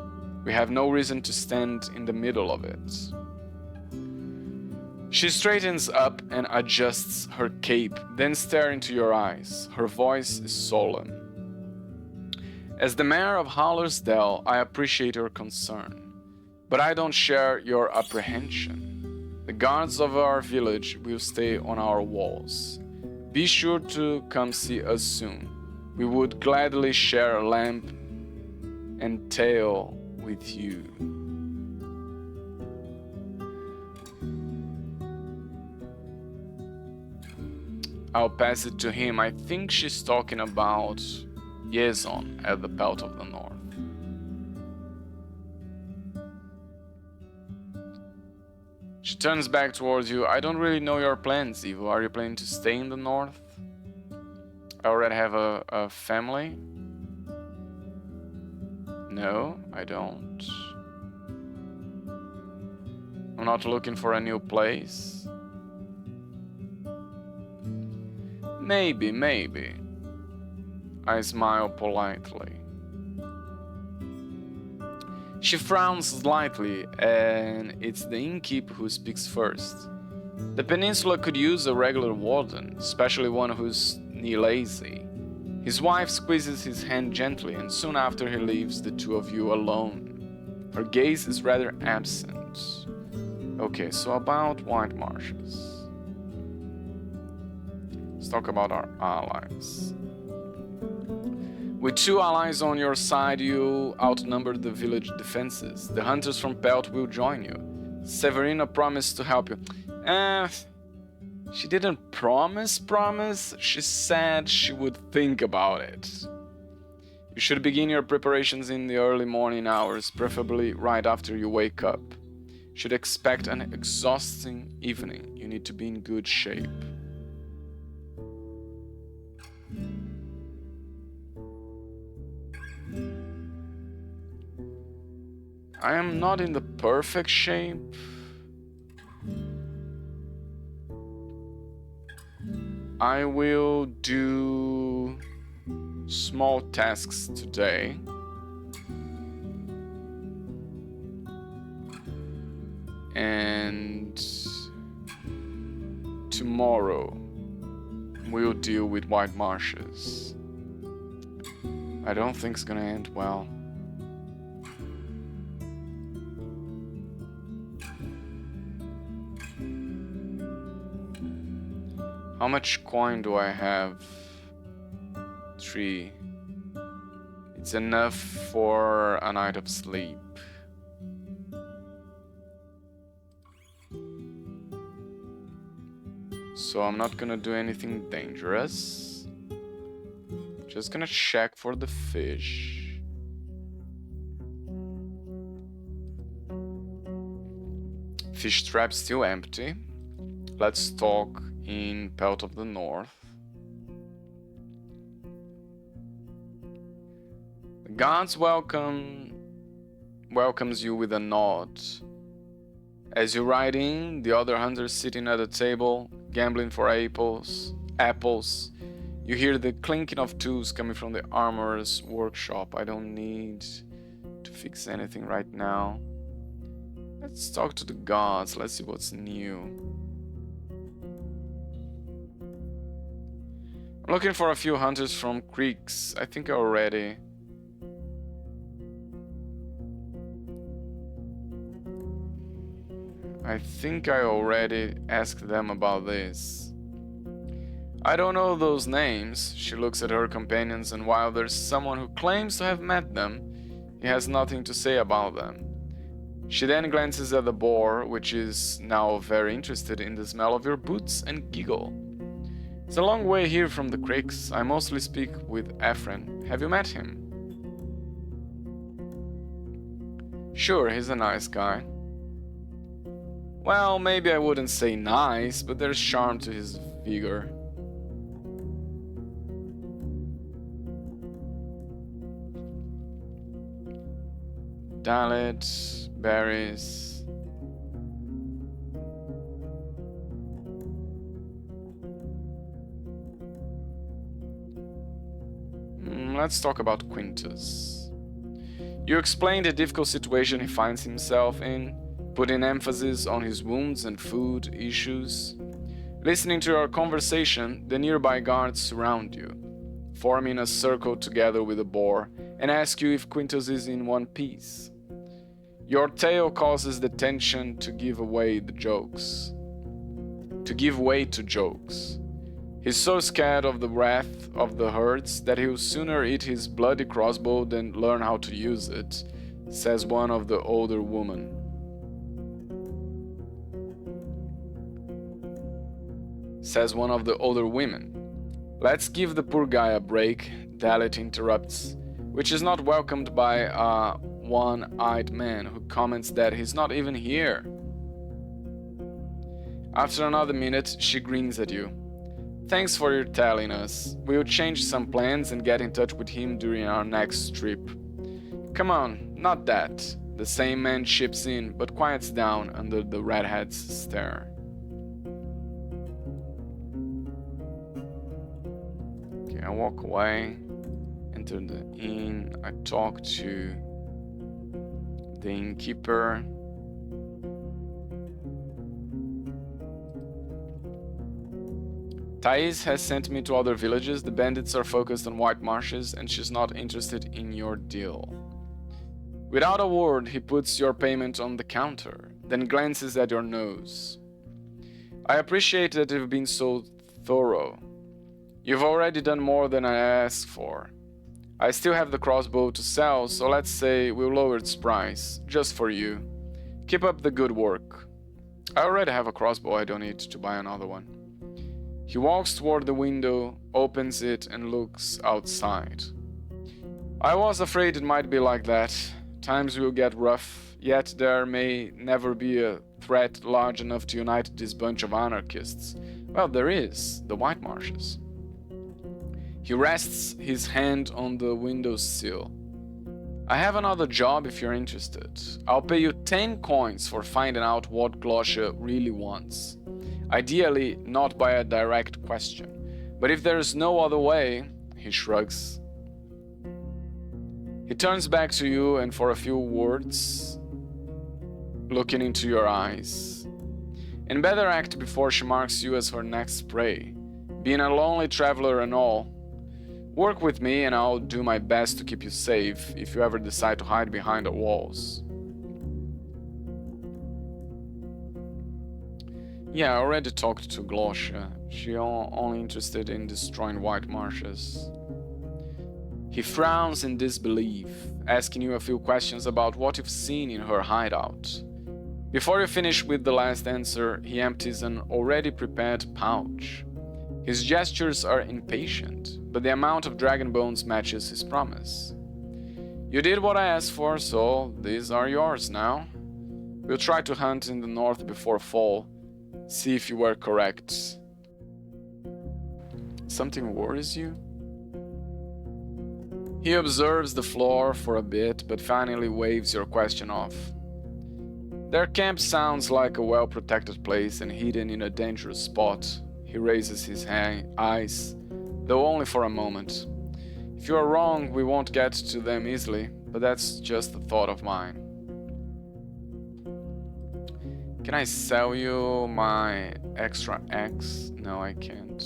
A: We have no reason to stand in the middle of it. She straightens up and adjusts her cape, then stares into your eyes. Her voice is solemn. As the mayor of Howler's Dell, I appreciate your concern. But I don't share your apprehension. The guards of our village will stay on our walls. Be sure to come see us soon. We would gladly share a lamp and tail with you. I'll pass it to him. I think she's talking about Yezon at the Belt of the North. She turns back towards you. I don't really know your plans, Evo. Are you planning to stay in the north? I already have a family. No, I don't. I'm not looking for a new place. Maybe. I smile politely. She frowns slightly, and it's the innkeeper who speaks first. The peninsula could use a regular warden, especially one who's knee-lazy. His wife squeezes his hand gently, and soon after he leaves the two of you alone. Her gaze is rather absent. Okay, so about White Marshes. Let's talk about our allies. With 2 allies on your side, you outnumber the village defenses. The hunters from Pelt will join you. Severina promised to help you. She didn't promise. She said she would think about it. You should begin your preparations in the early morning hours, preferably right after you wake up. You should expect an exhausting evening. You need to be in good shape. I am not in the perfect shape. I will do small tasks today. And tomorrow we'll deal with White Marshes. I don't think it's gonna end well. How much coin do I have? 3. It's enough for a night of sleep. So I'm not gonna do anything dangerous. Just gonna check for the fish. Fish trap still empty. Let's talk in Pelt of the North. The gods welcomes you with a nod. As you ride in, the other hunters sitting at a table, gambling for apples. You hear the clinking of tools coming from the armorer's workshop. I don't need to fix anything right now. Let's talk to the gods. Let's see what's new. I'm looking for a few hunters from creeks. I think I already asked them about this. I don't know those names. She looks at her companions, and while there's someone who claims to have met them, he has nothing to say about them. She then glances at the boar, which is now very interested in the smell of your boots, and giggle. It's a long way here from the creeks. I mostly speak with Ephraim. Have you met him? Sure, he's a nice guy. Well, maybe I wouldn't say nice, but there's charm to his vigor. Dalit, berries. Let's talk about Quintus. You explain the difficult situation he finds himself in, putting emphasis on his wounds and food issues. Listening to your conversation, the nearby guards surround you, forming a circle together with the boar, and ask you if Quintus is in one piece. Your tale causes the tension to give way to jokes. He's so scared of the wrath of the herds that he'll sooner eat his bloody crossbow than learn how to use it, says one of the older women. Let's give the poor guy a break, Dalit interrupts, which is not welcomed by a one-eyed man who comments that he's not even here. After another minute, she grins at you. Thanks for your telling us. We'll change some plans and get in touch with him during our next trip. Come on, not that. The same man chips in, but quiets down under the redhead's stare. Okay, I walk away, enter the inn, I talk to The innkeeper. Thais has sent me to other villages. The bandits are focused on White Marshes and she's not interested in your deal. Without a word, he puts your payment on the counter, then glances at your nose. I appreciate that you've been so thorough. You've already done more than I asked for. I still have the crossbow to sell, so let's say we'll lower its price, just for you. Keep up the good work. I already have a crossbow, I don't need to buy another one. He walks toward the window, opens it, and looks outside. I was afraid it might be like that. Times will get rough, yet there may never be a threat large enough to unite this bunch of anarchists. Well, there is, the White Marshes. He rests his hand on the windowsill. I have another job if you're interested. I'll pay you 10 coins for finding out what Glosha really wants. Ideally, not by a direct question. But if there's no other way, he shrugs. He turns back to you and for a few words, looking into your eyes. And better act before she marks you as her next prey. Being a lonely traveler and all, work with me and I'll do my best to keep you safe if you ever decide to hide behind the walls. Yeah, I already talked to Glosha. She's only interested in destroying White Marshes. He frowns in disbelief, asking you a few questions about what you've seen in her hideout. Before you finish with the last answer, he empties an already prepared pouch. His gestures are impatient, but the amount of dragon bones matches his promise. You did what I asked for, so these are yours now. We'll try to hunt in the north before fall. See if you were correct. Something worries you? He observes the floor for a bit, but finally waves your question off. Their camp sounds like a well-protected place and hidden in a dangerous spot. He raises his eyes, though only for a moment. If you are wrong, we won't get to them easily, but that's just a thought of mine. Can I sell you my extra X? No, I can't.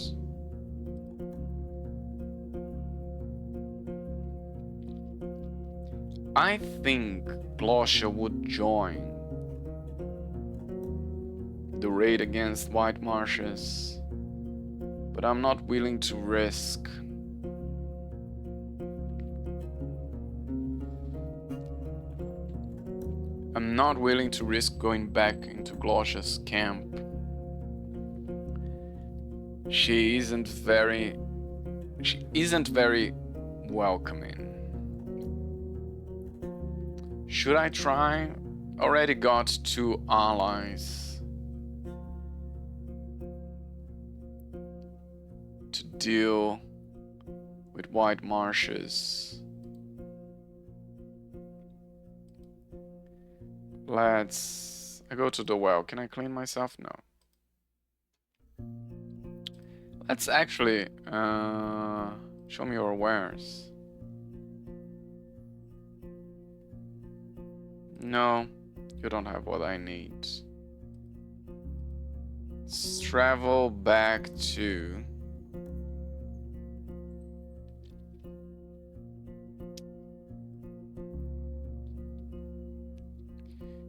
A: I think Glosha would join the raid against White Marshes, but I'm not willing to risk. I'm not willing to risk going back into Glosha's camp. She isn't very welcoming. Should I try? Already got 2 allies to deal with White Marshes. I go to the well. Can I clean myself? No. Let's actually show me your wares. No, you don't have what I need. Let's travel back to...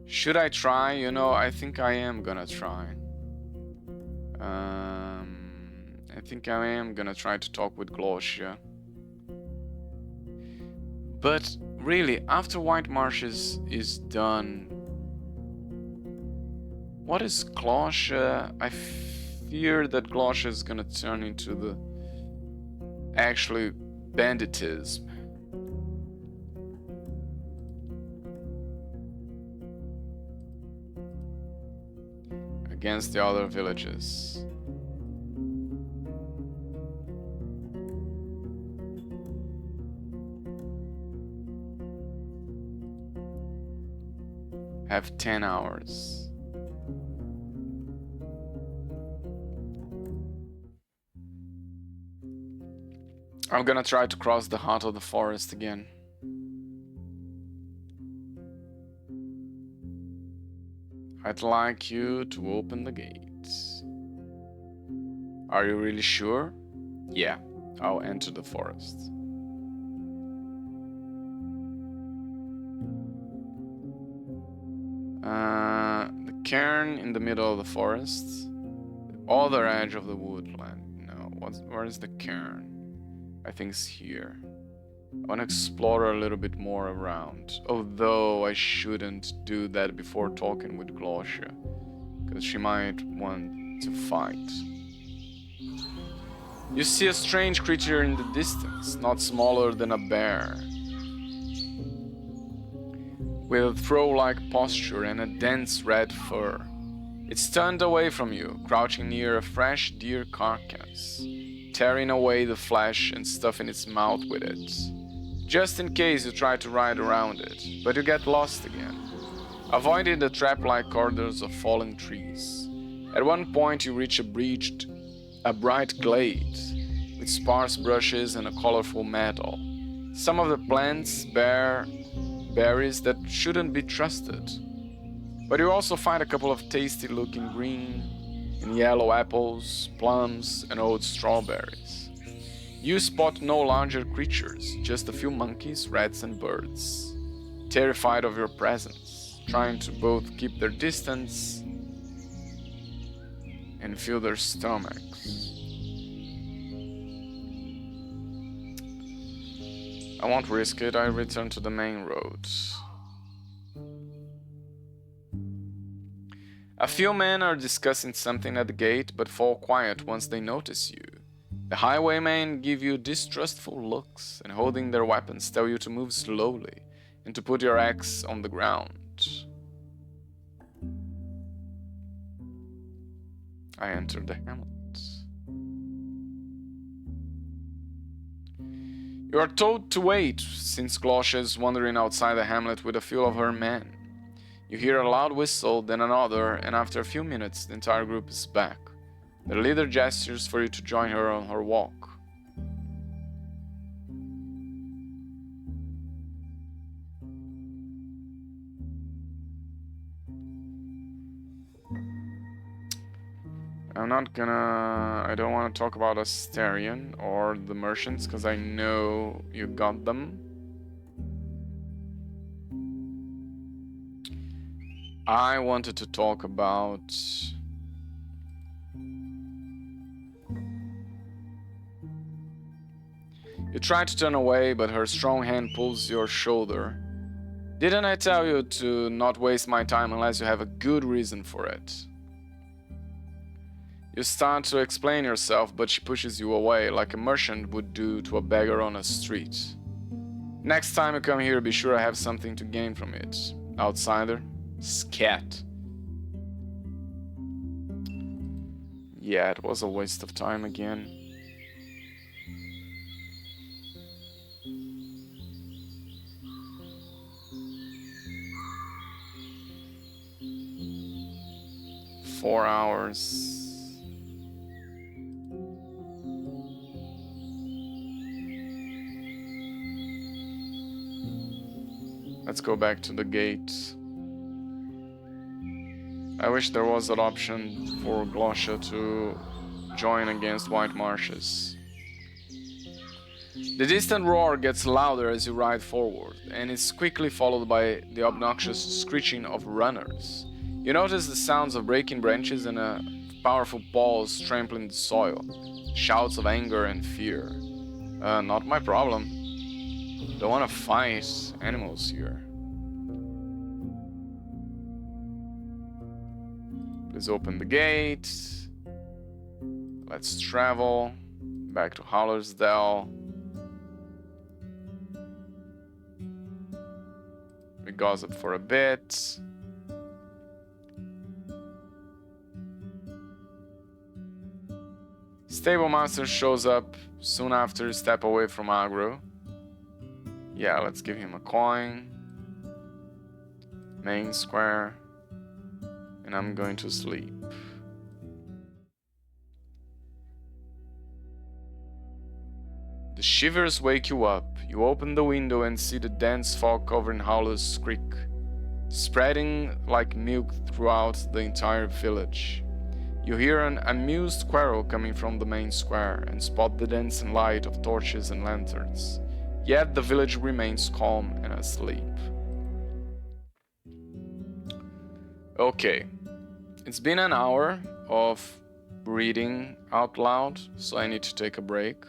A: Should I try? You know, I think I am gonna try. I think I am gonna try to talk with Glosha. But really, after White Marshes is done, what is Glosha? I fear that Glosha is gonna turn into the actually banditism. Against the other villages. Have 10 hours. I'm gonna try to cross the heart of the forest again. I'd like you to open the gates. Are you really sure? Yeah, I'll enter the forest. The cairn in the middle of the forest. The other edge of the woodland. No, where is the cairn? I think it's here. I want to explore a little bit more around. Although I shouldn't do that before talking with Glosia, because she might want to fight. You see a strange creature in the distance, not smaller than a bear, with a throw-like posture and a dense red fur. It's turned away from you, crouching near a fresh deer carcass, tearing away the flesh and stuffing its mouth with it, just in case you try to ride around it, but you get lost again, avoiding the trap-like corridors of fallen trees. At one point you reach a bright glade, with sparse brushes and a colorful meadow. Some of the plants bear berries that shouldn't be trusted, but you also find a couple of tasty-looking green and yellow apples, plums, and old strawberries. You spot no larger creatures, just a few monkeys, rats, and birds, terrified of your presence, trying to both keep their distance and fill their stomachs. I won't risk it, I return to the main road. A few men are discussing something at the gate, but fall quiet once they notice you. The highwaymen give you distrustful looks, and holding their weapons tell you to move slowly and to put your axe on the ground. I enter the hamlet. You are told to wait, since Glosia is wandering outside the hamlet with a few of her men. You hear a loud whistle, then another, and after a few minutes, the entire group is back. The leader gestures for you to join her on her walk. I don't want to talk about Astarion or the merchants, because I know you got them. I wanted to talk about you try to turn away, but her strong hand pulls your shoulder. Didn't I tell you to not waste my time unless you have a good reason for it? You start to explain yourself, but she pushes you away like a merchant would do to a beggar on a street. Next time you come here, be sure I have something to gain from it. Outsider? Scat. Yeah, it was a waste of time again. Four hours. Let's go back to the gate. I wish there was an option for Glosia to join against White Marshes. The distant roar gets louder as you ride forward, and is quickly followed by the obnoxious screeching of runners. You notice the sounds of breaking branches and powerful paws trampling the soil. Shouts of anger and fear. Not my problem. Don't want to fight animals here. Please open the gate. Let's travel back to Hallersdale. We gossip for a bit. Stable master shows up soon after you step away from Agro. Yeah, let's give him a coin. Main square. And I'm going to sleep. The shivers wake you up. You open the window and see the dense fog covering Howler's Creek. spreading like milk throughout the entire village. You hear an amused squirrel coming from the main square and spot the dancing light of torches and lanterns. Yet the village remains calm and asleep. Okay, it's been an hour of reading out loud, so I need to take a break.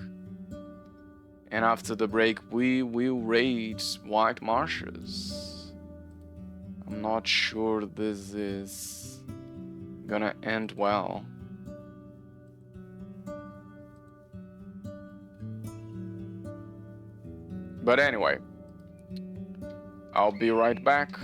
A: And after the break, we will raid White Marshes. I'm not sure this is gonna end well. But anyway, I'll be right back.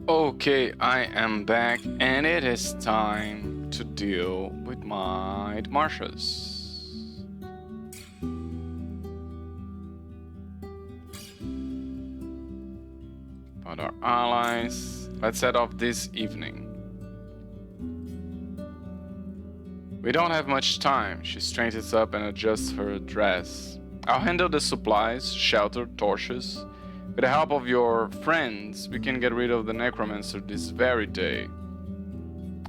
A: Okay, I am back, and it is time to deal with my marshes. About our allies. Let's head off this evening. We don't have much time. She straightens up and adjusts her dress. I'll handle the supplies, shelter, torches. With the help of your friends, we can get rid of the necromancer this very day.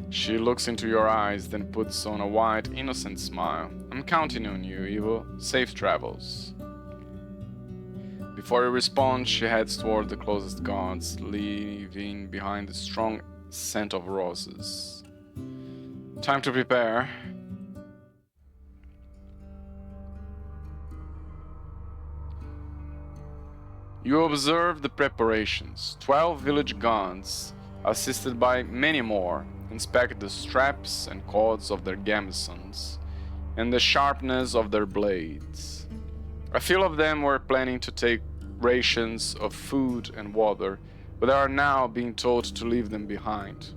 A: She looks into your eyes, then puts on a wide, innocent smile. I'm counting on you, Evo. Safe travels. Before you respond, she heads toward the closest guards, leaving behind the strong scent of roses. Time to prepare. You observe the preparations. 12 village guards, assisted by many more, inspect the straps and cords of their gambesons and the sharpness of their blades. A few of them were planning to take rations of food and water, but they are now being told to leave them behind.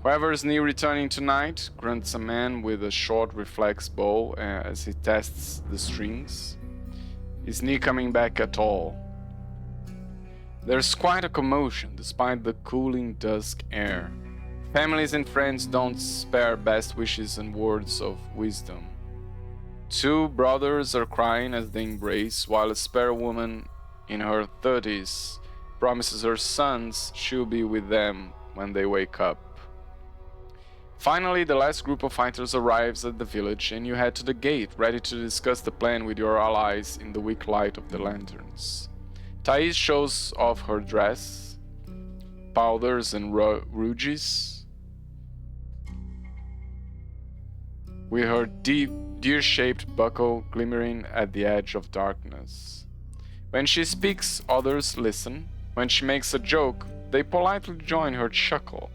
A: Whoever is near returning tonight, grunts a man with a short reflex bow as he tests the strings. Is Knee coming back at all? There's quite a commotion despite the cooling dusk air. Families and friends don't spare best wishes and words of wisdom. 2 brothers are crying as they embrace, while a spare woman in her 30s promises her sons she'll be with them when they wake up. Finally, the last group of fighters arrives at the village, and you head to the gate, ready to discuss the plan with your allies in the weak light of the lanterns. Thais shows off her dress, powders and rouges, with her deep, deer-shaped buckle glimmering at the edge of darkness. When she speaks, others listen. When she makes a joke, they politely join her chuckle.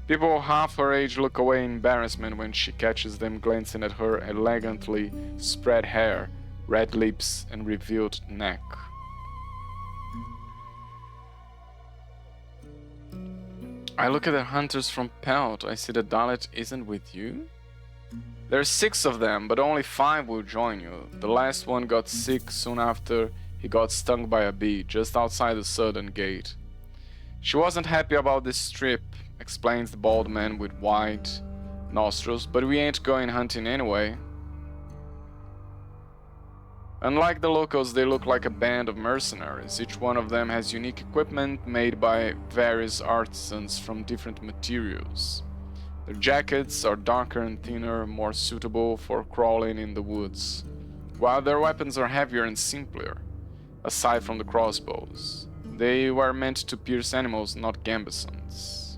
A: People half her age look away in embarrassment when she catches them glancing at her elegantly spread hair, red lips, and revealed neck. I look at the hunters from Pelt. I see the Dalit isn't with you. There are 6 of them, but only 5 will join you. The last one got sick soon after he got stung by a bee just outside the southern gate. She wasn't happy about this trip, explains the bald man with wide nostrils, but we ain't going hunting anyway. Unlike the locals, they look like a band of mercenaries. Each one of them has unique equipment made by various artisans from different materials. Their jackets are darker and thinner, more suitable for crawling in the woods, while their weapons are heavier and simpler, aside from the crossbows. They were meant to pierce animals, not gambesons.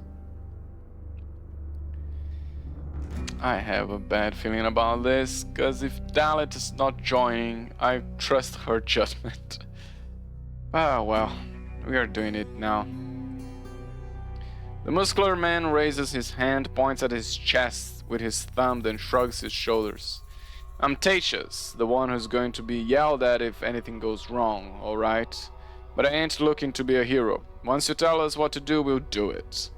A: I have a bad feeling about this, because if Dalit is not joining, I trust her judgment. Ah, well, we are doing it now. The muscular man raises his hand, points at his chest with his thumb, then shrugs his shoulders. I'm Tatius, the one who's going to be yelled at if anything goes wrong, alright? But I ain't looking to be a hero. Once you tell us what to do, we'll do it.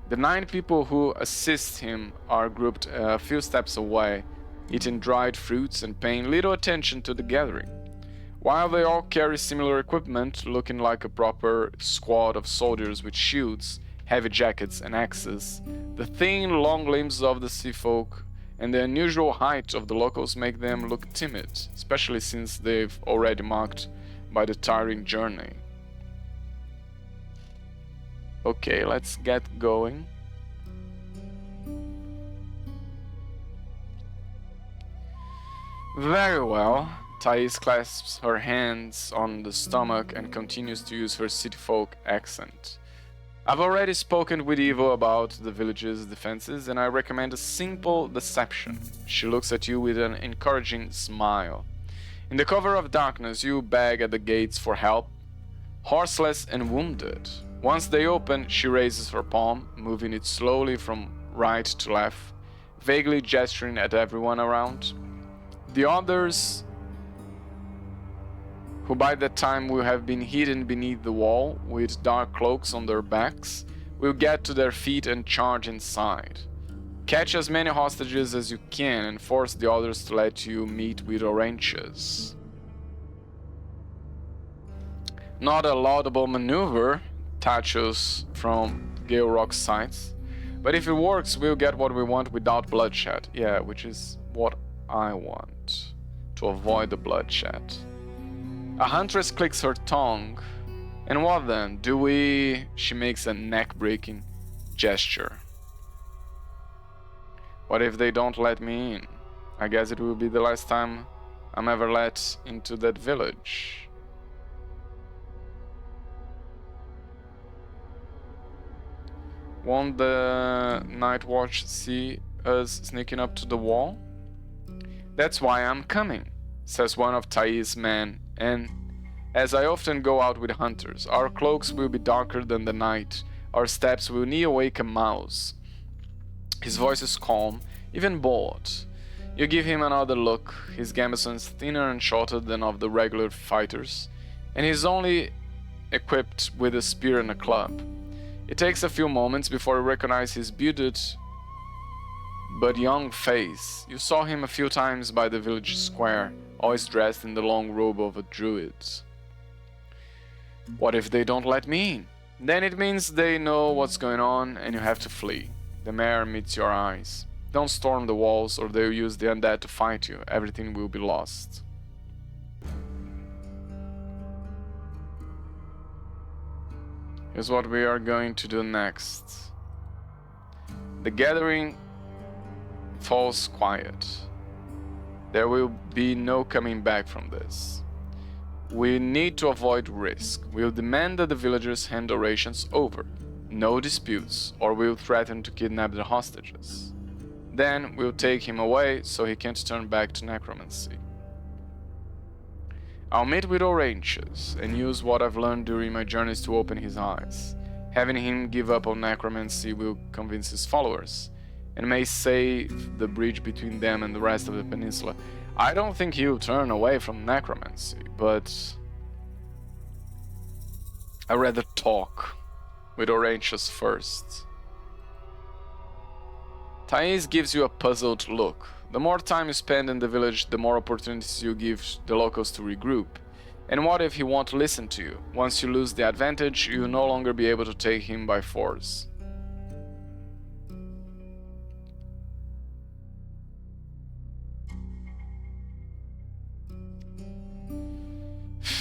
A: The 9 people who assist him are grouped a few steps away, eating dried fruits and paying little attention to the gathering. While they all carry similar equipment, looking like a proper squad of soldiers with shields, heavy jackets and axes, the thin, long limbs of the sea folk and the unusual height of the locals make them look timid, especially since they've already marked by the tiring journey. Okay, let's get going. Very well. Thais clasps her hands on the stomach and continues to use her city folk accent. I've already spoken with Evo about the village's defenses, and I recommend a simple deception. She looks at you with an encouraging smile. In the cover of darkness, you beg at the gates for help, horseless and wounded. Once they open, she raises her palm, moving it slowly from right to left, vaguely gesturing at everyone around. The others who by that time will have been hidden beneath the wall with dark cloaks on their backs, will get to their feet and charge inside. Catch as many hostages as you can and force the others to let you meet with oranges. Not a laudable maneuver, Tachos from Gale Rock's sights. But if it works, we'll get what we want without bloodshed. Yeah, which is what I want. To avoid the bloodshed. A huntress clicks her tongue. And what then? Do we... She makes a neck-breaking gesture. What if they don't let me in? I guess it will be the last time I'm ever let into that village. Won't the night watch see us sneaking up to the wall? That's why I'm coming, says one of Thais' men, and as I often go out with hunters, our cloaks will be darker than the night, our steps will near wake a mouse. His voice is calm, even bored. You give him another look, his gambeson is thinner and shorter than of the regular fighters, and he's only equipped with a spear and a club. It takes a few moments before you recognize his bearded but young face. You saw him a few times by the village square, always dressed in the long robe of a druid. What if they don't let me in? Then it means they know what's going on and you have to flee. The mayor meets your eyes. Don't storm the walls or they'll use the undead to fight you. Everything will be lost. Here's what we are going to do next. The gathering falls quiet. There will be no coming back from this. We need to avoid risk. We'll demand that the villagers hand the rations over. No disputes, or we'll threaten to kidnap the hostages. Then we'll take him away so he can't turn back to necromancy. I'll meet with Oranges and use what I've learned during my journeys to open his eyes. Having him give up on necromancy will convince his followers, and may save the bridge between them and the rest of the peninsula. I don't think he'll turn away from necromancy, but I'd rather talk with Oranges first. Thais gives you a puzzled look. The more time you spend in the village, the more opportunities you give the locals to regroup. And what if he won't listen to you? Once you lose the advantage, you'll no longer be able to take him by force.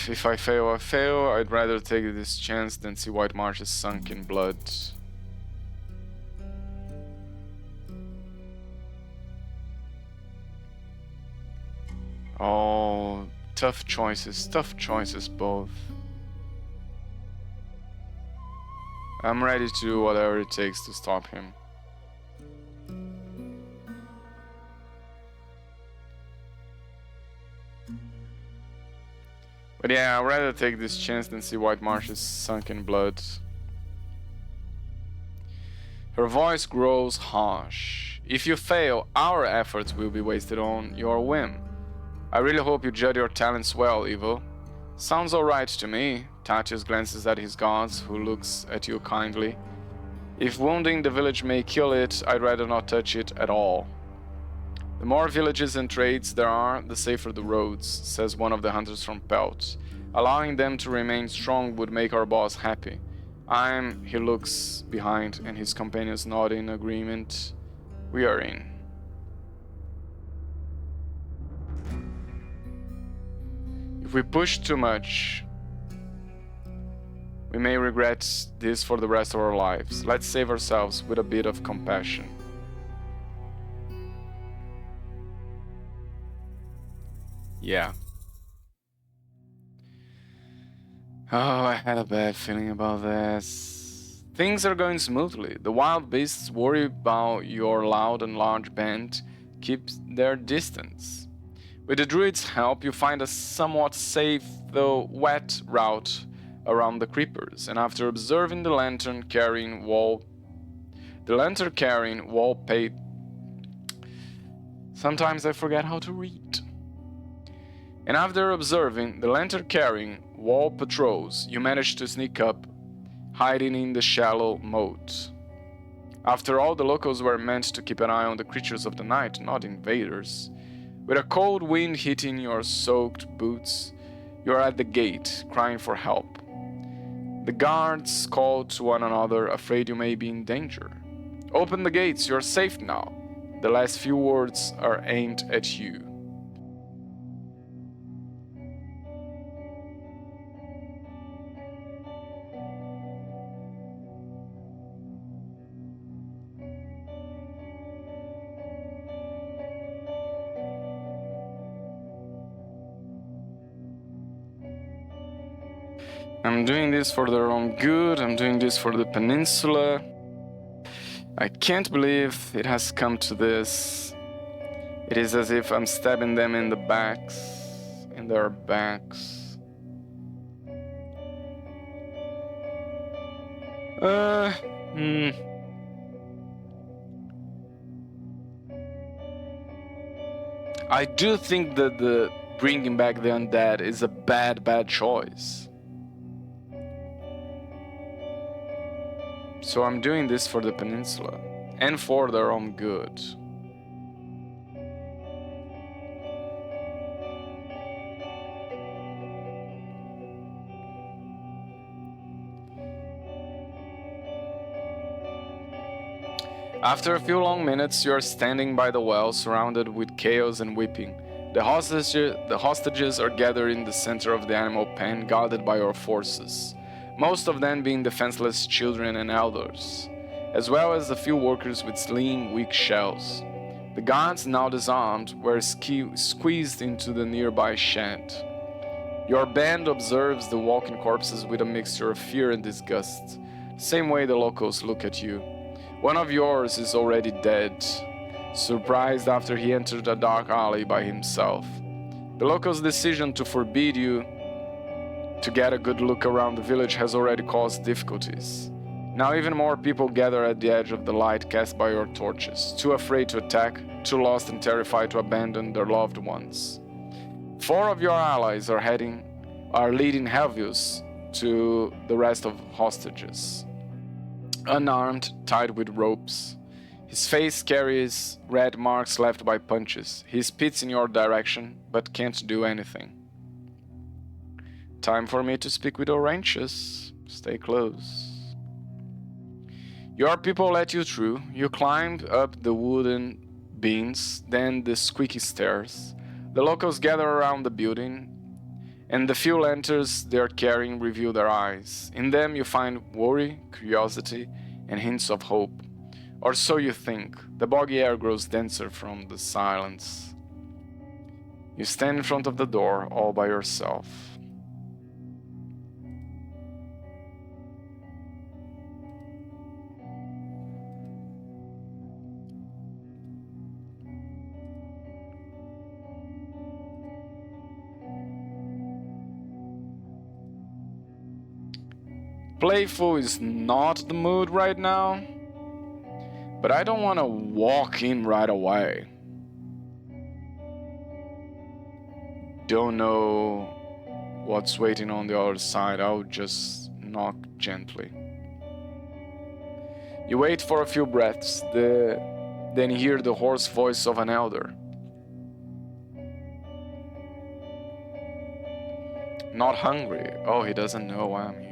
A: If I fail, I fail. I'd rather take this chance than see White Marshes sunk in blood. Oh, tough choices both. I'm ready to do whatever it takes to stop him. But yeah, I'd rather take this chance than see White Marshes sunk in blood. Her voice grows harsh. If you fail, our efforts will be wasted on your whim. I really hope you judge your talents well, Evil. Sounds alright to me. Tatius glances at his guards, who looks at you kindly. If wounding the village may kill it, I'd rather not touch it at all. The more villages and trades there are, the safer the roads, says one of the hunters from Pelt. Allowing them to remain strong would make our boss happy. He looks behind, and his companions nod in agreement. We are in. If we push too much, we may regret this for the rest of our lives. Let's save ourselves with a bit of compassion. Yeah. Oh, I had a bad feeling about this. Things are going smoothly. The wild beasts worry about your loud and large band, keep their distance. With the druid's help, you find a somewhat safe, though wet, route around the creepers, and after observing the lantern carrying wall paid. Sometimes I forget how to read. And after observing the lantern-carrying wall patrols, you manage to sneak up, hiding in the shallow moat. After all, the locals were meant to keep an eye on the creatures of the night, not invaders. With a cold wind hitting your soaked boots, you are at the gate, crying for help. The guards call to one another, afraid you may be in danger. Open the gates, you are safe now. The last few words are aimed at you. I'm doing this for their own good, I'm doing this for the peninsula. I can't believe it has come to this. It is as if I'm stabbing them in the backs, in their backs. I do think that the bringing back the undead is a bad choice. So I'm doing this for the peninsula, and for their own good. After a few long minutes, you are standing by the well, surrounded with chaos and weeping. The hostages are gathered in the center of the animal pen, guarded by your forces, most of them being defenseless children and elders, as well as a few workers with slim, weak shells. The guards, now disarmed, were squeezed into the nearby shed. Your band observes the walking corpses with a mixture of fear and disgust, the same way the locals look at you. One of yours is already dead, surprised after he entered a dark alley by himself. The locals' decision to forbid you to get a good look around the village has already caused difficulties. Now even more people gather at the edge of the light cast by your torches, too afraid to attack, too lost and terrified to abandon their loved ones. 4 of your allies are leading Helvius to the rest of hostages. Unarmed, tied with ropes. His face carries red marks left by punches. He spits in your direction, but can't do anything. Time for me to speak with Orantius. Stay close. Your people let you through. You climbed up the wooden beams, then the squeaky stairs. The locals gather around the building, and the few lanterns they are carrying reveal their eyes. In them you find worry, curiosity, and hints of hope. Or so you think. The boggy air grows denser from the silence. You stand in front of the door, all by yourself. Playful is not the mood right now, but I don't want to walk in right away. Don't know what's waiting on the other side. I'll just knock gently. You wait for a few breaths, then hear the hoarse voice of an elder. Not hungry. Oh, he doesn't know why I'm here.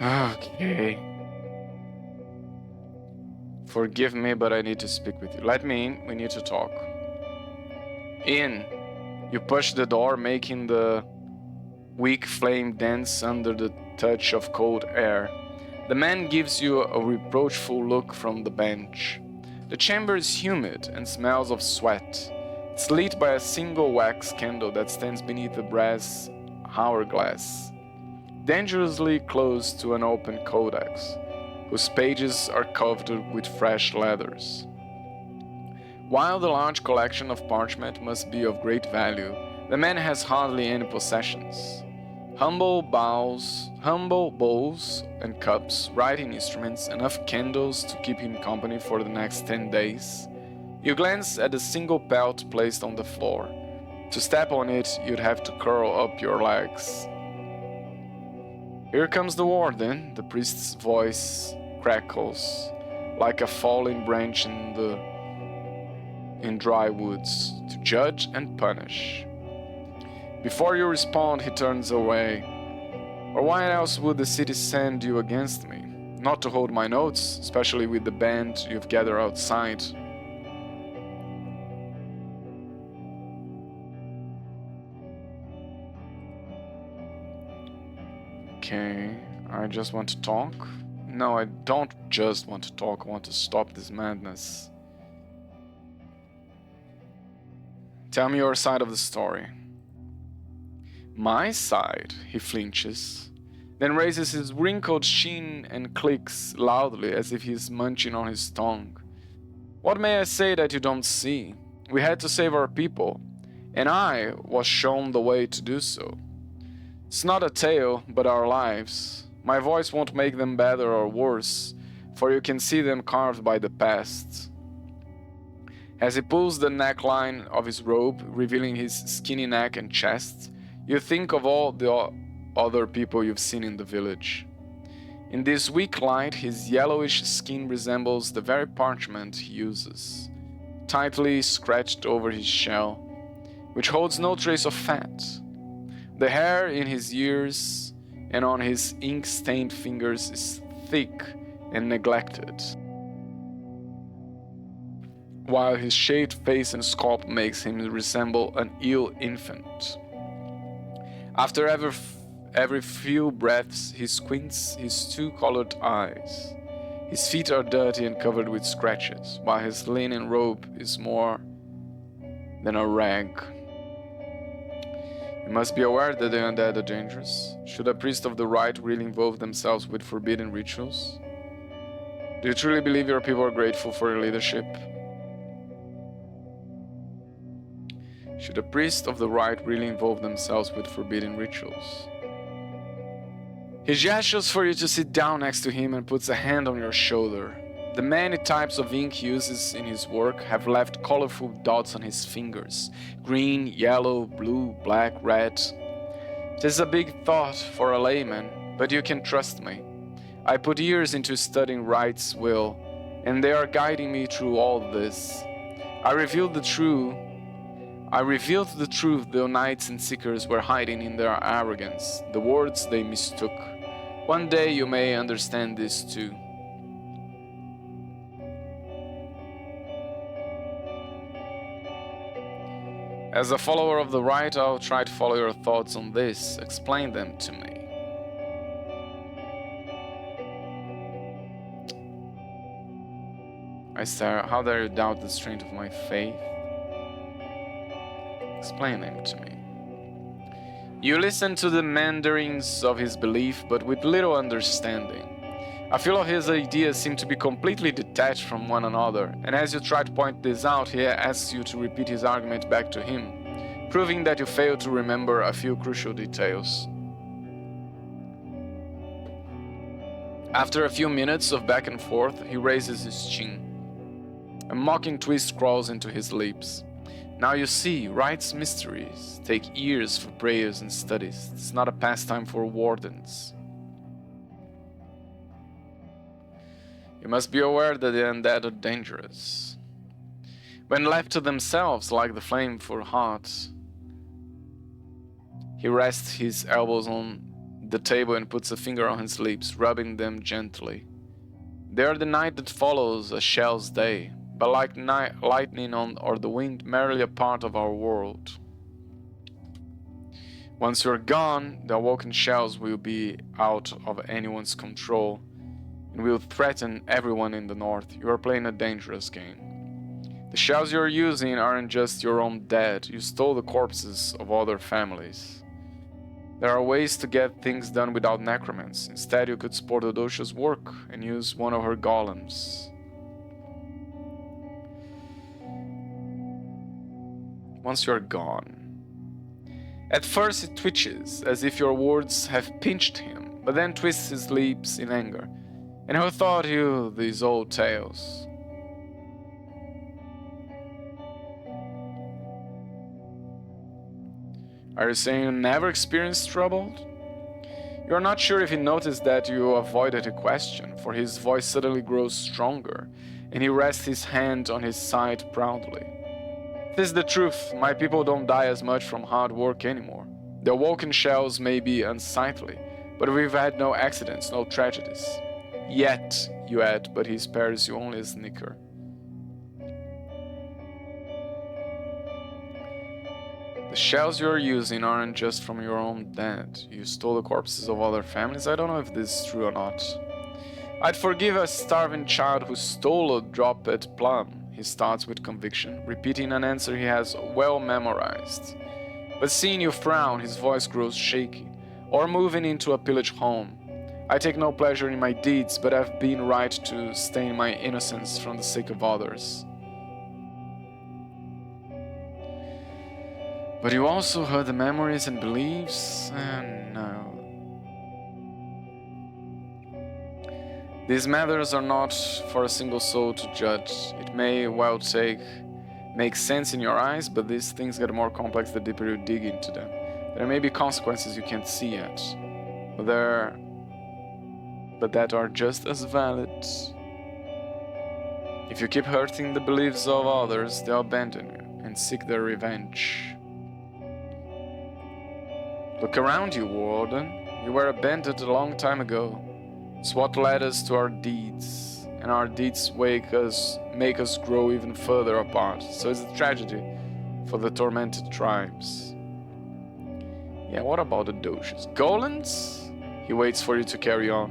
A: Okay. Forgive me, but I need to speak with you. Let me in. We need to talk. In. You push the door, making the weak flame dance under the touch of cold air. The man gives you a reproachful look from the bench. The chamber is humid and smells of sweat. It's lit by a single wax candle that stands beneath a brass hourglass, dangerously close to an open codex, whose pages are covered with fresh letters. While the large collection of parchment must be of great value, the man has hardly any possessions. humble bowls and cups, writing instruments, enough candles to keep him company for the next 10 days. You glance at a single pelt placed on the floor. To step on it, you'd have to curl up your legs. Here comes the warden, the priest's voice crackles like a falling branch in dry woods, to judge and punish. Before you respond, he turns away. Or why else would the city send you against me? Not to hold my notes, especially with the band you've gathered outside. Okay, I just want to talk. No, I don't just want to talk, I want to stop this madness. Tell me your side of the story. My side, he flinches, then raises his wrinkled chin and clicks loudly as if he's munching on his tongue. What may I say that you don't see? We had to save our people, and I was shown the way to do so. It's not a tale, but our lives. My voice won't make them better or worse, for you can see them carved by the past. As he pulls the neckline of his robe, revealing his skinny neck and chest, you think of all the other people you've seen in the village. In this weak light, his yellowish skin resembles the very parchment he uses, tightly scratched over his shell, which holds no trace of fat. The hair in his ears and on his ink-stained fingers is thick and neglected, while his shaved face and scalp makes him resemble an ill infant. After every few breaths, he squints his two colored eyes. His feet are dirty and covered with scratches, while his linen robe is more than a rag. You must be aware that the undead are dangerous. Should a priest of the right really involve themselves with forbidden rituals? Do you truly believe your people are grateful for your leadership? Should a priest of the right really involve themselves with forbidden rituals? He gestures for you to sit down next to him and puts a hand on your shoulder. The many types of ink he uses in his work have left colorful dots on his fingers. Green, yellow, blue, black, red. It is a big thought for a layman, but you can trust me. I put years into studying Wright's will, and they are guiding me through all this. I revealed the truth the knights and seekers were hiding in their arrogance, the words they mistook. One day you may understand this too. As a follower of the right, I'll try to follow your thoughts on this. Explain them to me. I stare. How dare you doubt the strength of my faith? Explain them to me. You listen to the meanderings of his belief, but with little understanding. A few of his ideas seem to be completely detached from one another, and as you try to point this out, he asks you to repeat his argument back to him, proving that you fail to remember a few crucial details. After a few minutes of back and forth, he raises his chin. A mocking twist crawls into his lips. Now you see, Wright's mysteries take years for prayers and studies. It's not a pastime for wardens. You must be aware that the undead are dangerous. When left to themselves, like the flame for hearts, he rests his elbows on the table and puts a finger on his lips, rubbing them gently. They are the night that follows a shell's day, but like lightning or the wind, merely a part of our world. Once you're gone, the awoken shells will be out of anyone's control and will threaten everyone in the north. You are playing a dangerous game. The shells you're using aren't just your own dead. You stole the corpses of other families. There are ways to get things done without necromants. Instead, you could support Odosha's work and use one of her golems. Once you're gone. At first it twitches, as if your words have pinched him, but then twists his lips in anger. And who taught you these old tales? Are you saying you never experienced trouble? You are not sure if he noticed that you avoided a question, for his voice suddenly grows stronger, and he rests his hand on his side proudly. This is the truth, my people don't die as much from hard work anymore. Their walking shells may be unsightly, but we've had no accidents, no tragedies. Yet, you add, but he spares you only a snicker. The shells you're using aren't just from your own dead. You stole the corpses of other families. I don't know if this is true or not. I'd forgive a starving child who stole a dropped plum. He starts with conviction, repeating an answer he has well memorized. But seeing you frown, his voice grows shaky. Or moving into a pillaged home. I take no pleasure in my deeds, but I've been right to stain my innocence from the sake of others. But you also hurt the memories and beliefs, and no. These matters are not for a single soul to judge. It may well make sense in your eyes, but these things get more complex the deeper you dig into them. There may be consequences you can't see yet, but that are just as valid. If you keep hurting the beliefs of others, they'll abandon you and seek their revenge. Look around you, Warden. You were abandoned a long time ago. It's what led us to our deeds, and our deeds make us grow even further apart. So it's a tragedy for the tormented tribes. Yeah, what about the Doges? Golems? He waits for you to carry on,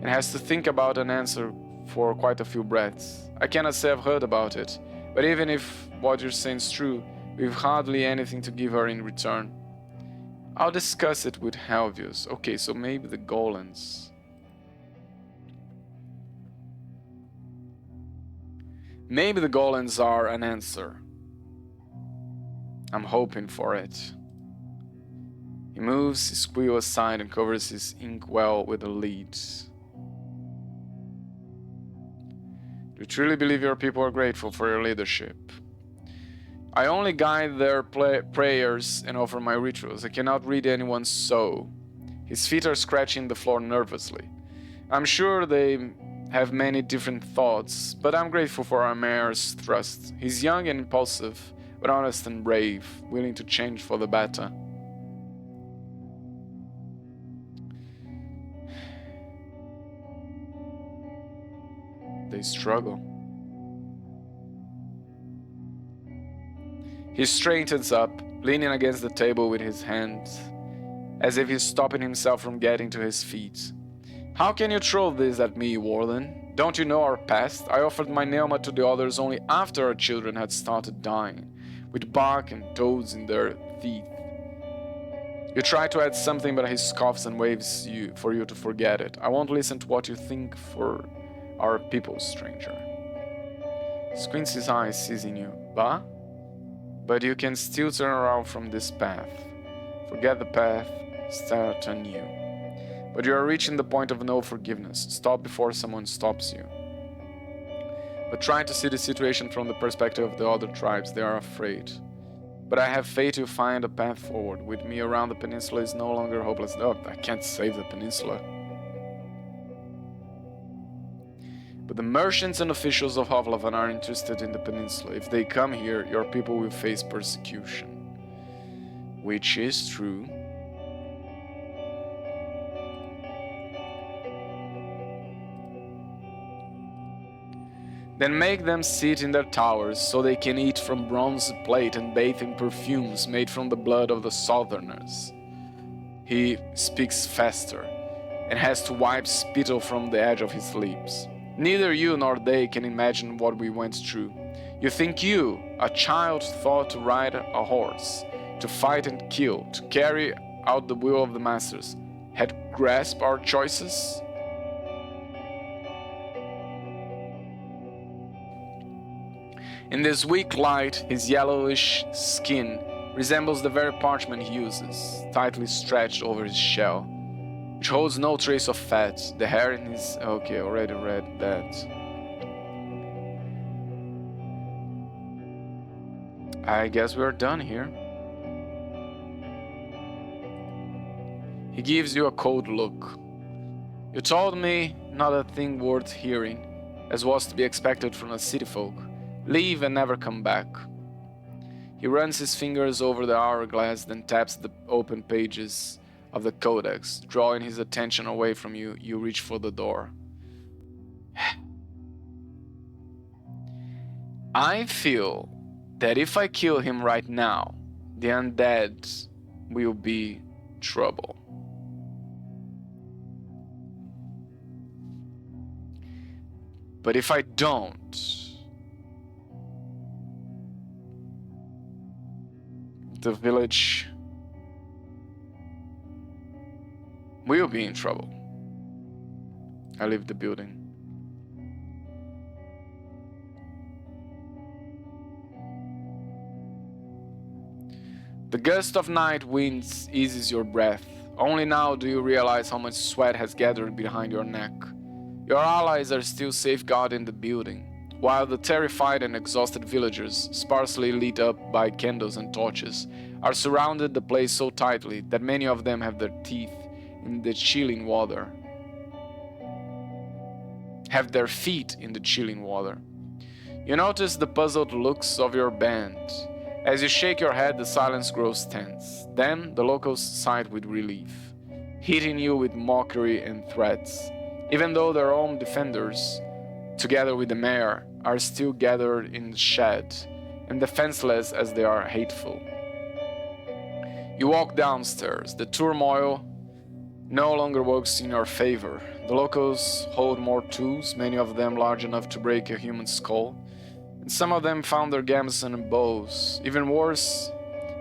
A: and has to think about an answer for quite a few breaths. I cannot say I've heard about it, but even if what you're saying is true, we've hardly anything to give her in return. I'll discuss it with Helvius. Okay, so maybe the golems. Maybe the golems are an answer. I'm hoping for it. He moves his quill aside and covers his inkwell with a lid. Do you truly believe your people are grateful for your leadership? I only guide their prayers and offer my rituals. I cannot read anyone's soul. His feet are scratching the floor nervously. I'm sure they have many different thoughts, but I'm grateful for our mayor's trust. He's young and impulsive, but honest and brave, willing to change for the better. They struggle. He straightens up, leaning against the table with his hands, as if he's stopping himself from getting to his feet. How can you throw this at me, Warden? Don't you know our past? I offered my Nelma to the others only after our children had started dying, with bark and toads in their teeth. You try to add something, but he scoffs and waves for you to forget it. I won't listen to what you think for our people, stranger. Squints his eyes, seizing you. Bah? But you can still turn around from this path. Forget the path, start anew. But you are reaching the point of no forgiveness. Stop before someone stops you. But try to see the situation from the perspective of the other tribes. They are afraid. But I have faith you'll find a path forward. With me around, the peninsula is no longer hopeless. Oh, I can't save the peninsula. But the merchants and officials of Hovlavan are interested in the peninsula. If they come here, your people will face persecution. Which is true. Then make them sit in their towers, so they can eat from bronze plate and bathe in perfumes made from the blood of the southerners. He speaks faster, and has to wipe spittle from the edge of his lips. Neither you nor they can imagine what we went through. You think you, a child thought to ride a horse, to fight and kill, to carry out the will of the masters, had grasped our choices? In this weak light, his yellowish skin resembles the very parchment he uses, tightly stretched over his shell, which holds no trace of fat. The hair in his... Okay, already read that. I guess we're done here. He gives you a cold look. You told me not a thing worth hearing, as was to be expected from a city folk. Leave and never come back. He runs his fingers over the hourglass, then taps the open pages of the codex. Drawing his attention away from you, you reach for the door. I feel that if I kill him right now, the undead will be trouble. But if I don't, the village will be in trouble. I leave the building. The gust of night winds eases your breath. Only now do you realize how much sweat has gathered behind your neck. Your allies are still safeguarding the building, while the terrified and exhausted villagers, sparsely lit up by candles and torches, are surrounded the place so tightly that many of them have their teeth in the chilling water. Have their feet in the chilling water. You notice the puzzled looks of your band. As you shake your head, the silence grows tense. Then the locals sigh with relief, hitting you with mockery and threats, even though their own defenders, together with the mayor, are still gathered in the shed, and defenseless as they are hateful. You walk downstairs. The turmoil no longer works in your favor. The locals hold more tools, many of them large enough to break a human skull, and some of them found their gambeson and bows. Even worse,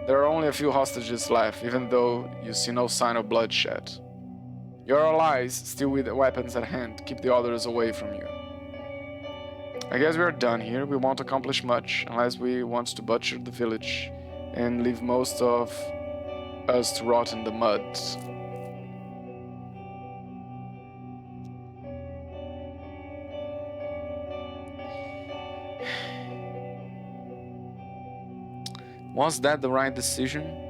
A: there are only a few hostages left, even though you see no sign of bloodshed. Your allies, still with weapons at hand, keep the others away from you. I guess we're done here. We won't accomplish much unless we want to butcher the village and leave most of us to rot in the mud. Was that the right decision?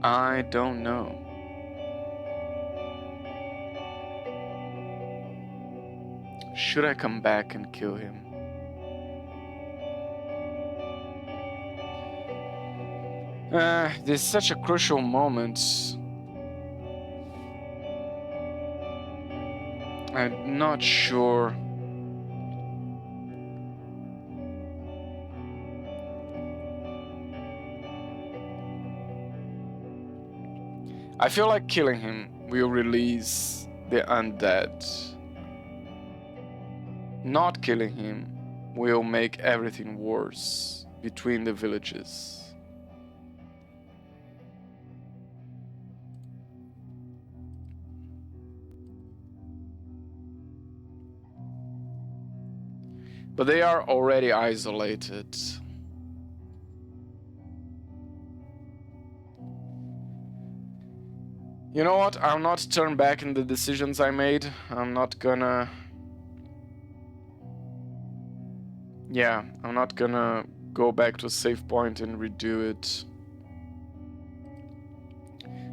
A: I don't know. Should I come back and kill him? This is such a crucial moment. I'm not sure. I feel like killing him will release the undead. Not killing him will make everything worse between the villages. But they are already isolated. You know what? I'll not turn back in the decisions I made. I'm not gonna... Yeah, I'm not gonna go back to a save point and redo it.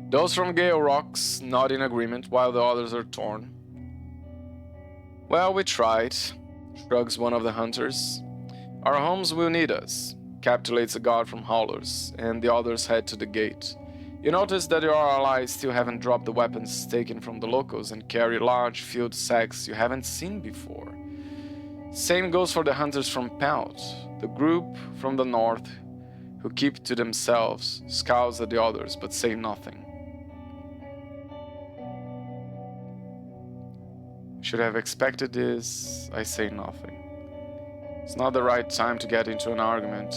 A: Those from Gale Rocks nod in agreement while the others are torn. Well, we tried, shrugs one of the hunters. Our homes will need us, capitulates a guard from Howlers, and the others head to the gate. You notice that your allies still haven't dropped the weapons taken from the locals and carry large filled sacks you haven't seen before. Same goes for the hunters from Pout, the group from the north who keep to themselves, scowls at the others but say nothing. Should have expected this, I say nothing. It's not the right time to get into an argument.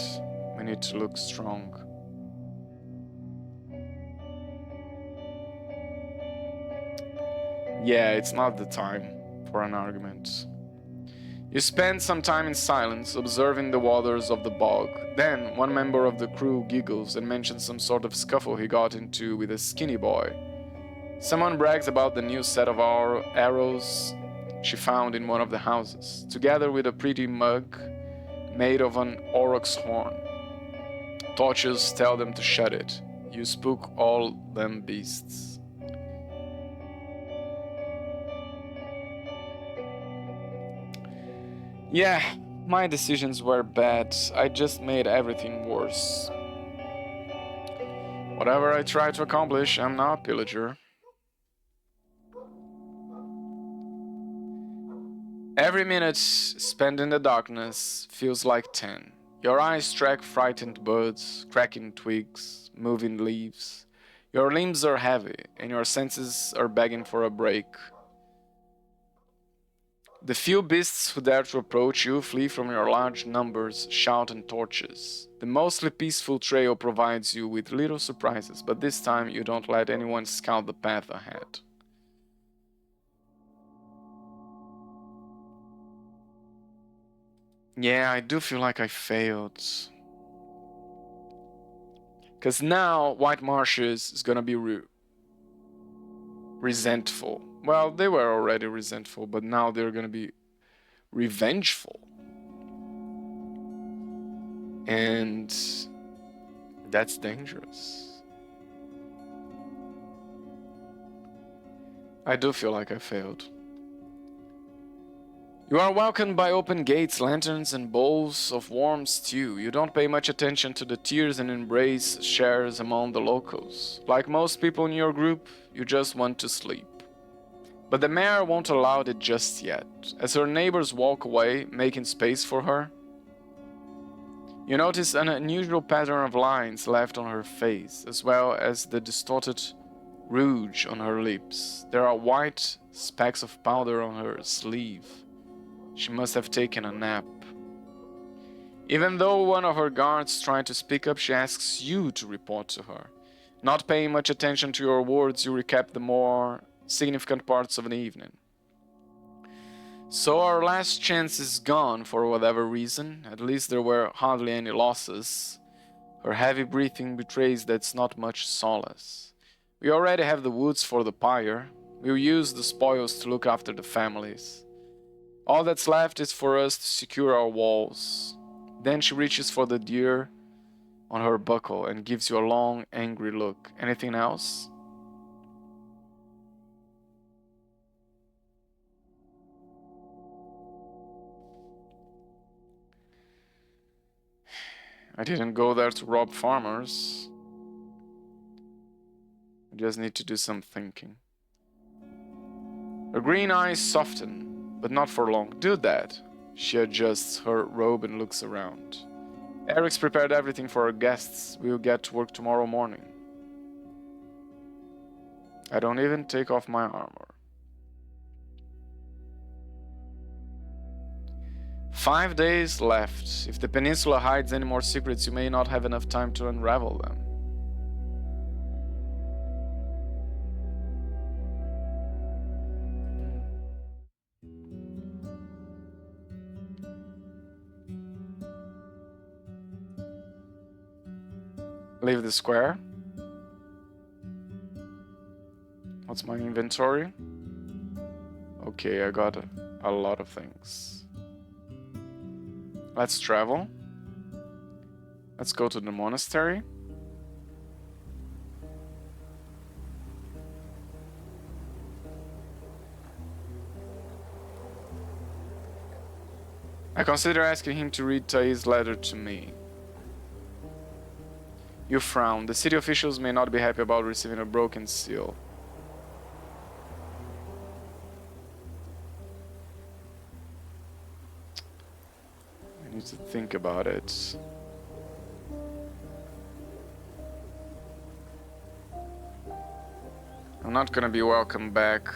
A: We need to look strong. Yeah, it's not the time for an argument. You spend some time in silence, observing the waters of the bog. Then, one member of the crew giggles and mentions some sort of scuffle he got into with a skinny boy. Someone brags about the new set of arrows she found in one of the houses, together with a pretty mug made of an aurochs horn. Torches tell them to shut it. You spook all them beasts. Yeah, my decisions were bad. I just made everything worse. Whatever I try to accomplish, I'm now a pillager. Every minute spent in the darkness feels like 10. Your eyes track frightened birds, cracking twigs, moving leaves. Your limbs are heavy, and your senses are begging for a break. The few beasts who dare to approach you flee from your large numbers, shout and torches. The mostly peaceful trail provides you with little surprises, but this time you don't let anyone scout the path ahead. Yeah, I do feel like I failed. Because now White Marshes is gonna be resentful. Well, they were already resentful, but now they're gonna be revengeful. And that's dangerous. I do feel like I failed. You are welcomed by open gates, lanterns, and bowls of warm stew. You don't pay much attention to the tears and embrace shares among the locals. Like most people in your group, you just want to sleep. But the mayor won't allow it just yet. As her neighbors walk away, making space for her, you notice an unusual pattern of lines left on her face, as well as the distorted rouge on her lips. There are white specks of powder on her sleeve. She must have taken a nap. Even though one of her guards tries to speak up, she asks you to report to her. Not paying much attention to your words, you recap the more significant parts of the evening. So our last chance is gone for whatever reason. At least there were hardly any losses. Her heavy breathing betrays that's not much solace. We already have the woods for the pyre. We'll use the spoils to look after the families. All that's left is for us to secure our walls. Then she reaches for the deer on her buckle and gives you a long, angry look. Anything else? I didn't go there to rob farmers. I just need to do some thinking. Her green eyes soften, but not for long. Do that. She adjusts her robe and looks around. Eric's prepared everything for our guests. We'll get to work tomorrow morning. I don't even take off my armor. 5 days left. If the peninsula hides any more secrets, you may not have enough time to unravel them. Leave the square. What's my inventory? Okay, I got a lot of things. Let's travel. Let's go to the monastery. I consider asking him to read Thais' letter to me. You frown. The city officials may not be happy about receiving a broken seal. I need to think about it. I'm not gonna be welcome back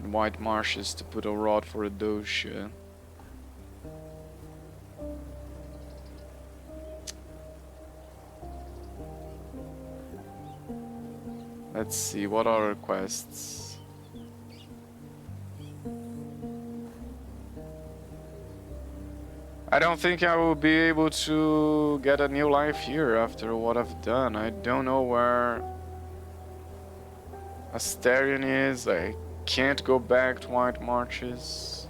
A: in White Marshes to put a rod for a dosha. Let's see, what are quests? I don't think I will be able to get a new life here after what I've done. I don't know where Asterion is. I can't go back to White Marches.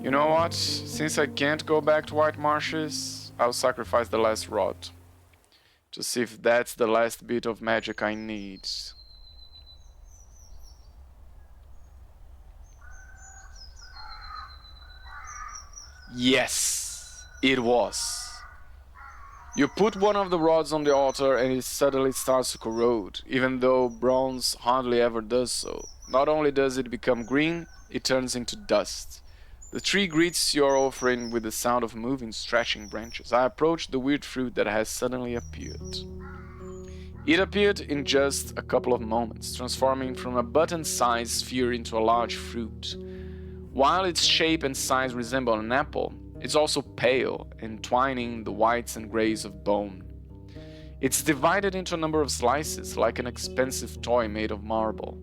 A: You know what? Since I can't go back to White Marshes, I'll sacrifice the last rod. To see if that's the last bit of magic I need. Yes, it was. You put one of the rods on the altar and it suddenly starts to corrode, even though bronze hardly ever does so. Not only does it become green, it turns into dust. The tree greets your offering with the sound of moving, stretching branches. I approach the weird fruit that has suddenly appeared. It appeared in just a couple of moments, transforming from a button-sized sphere into a large fruit. While its shape and size resemble an apple, it's also pale, entwining the whites and grays of bone. It's divided into a number of slices, like an expensive toy made of marble.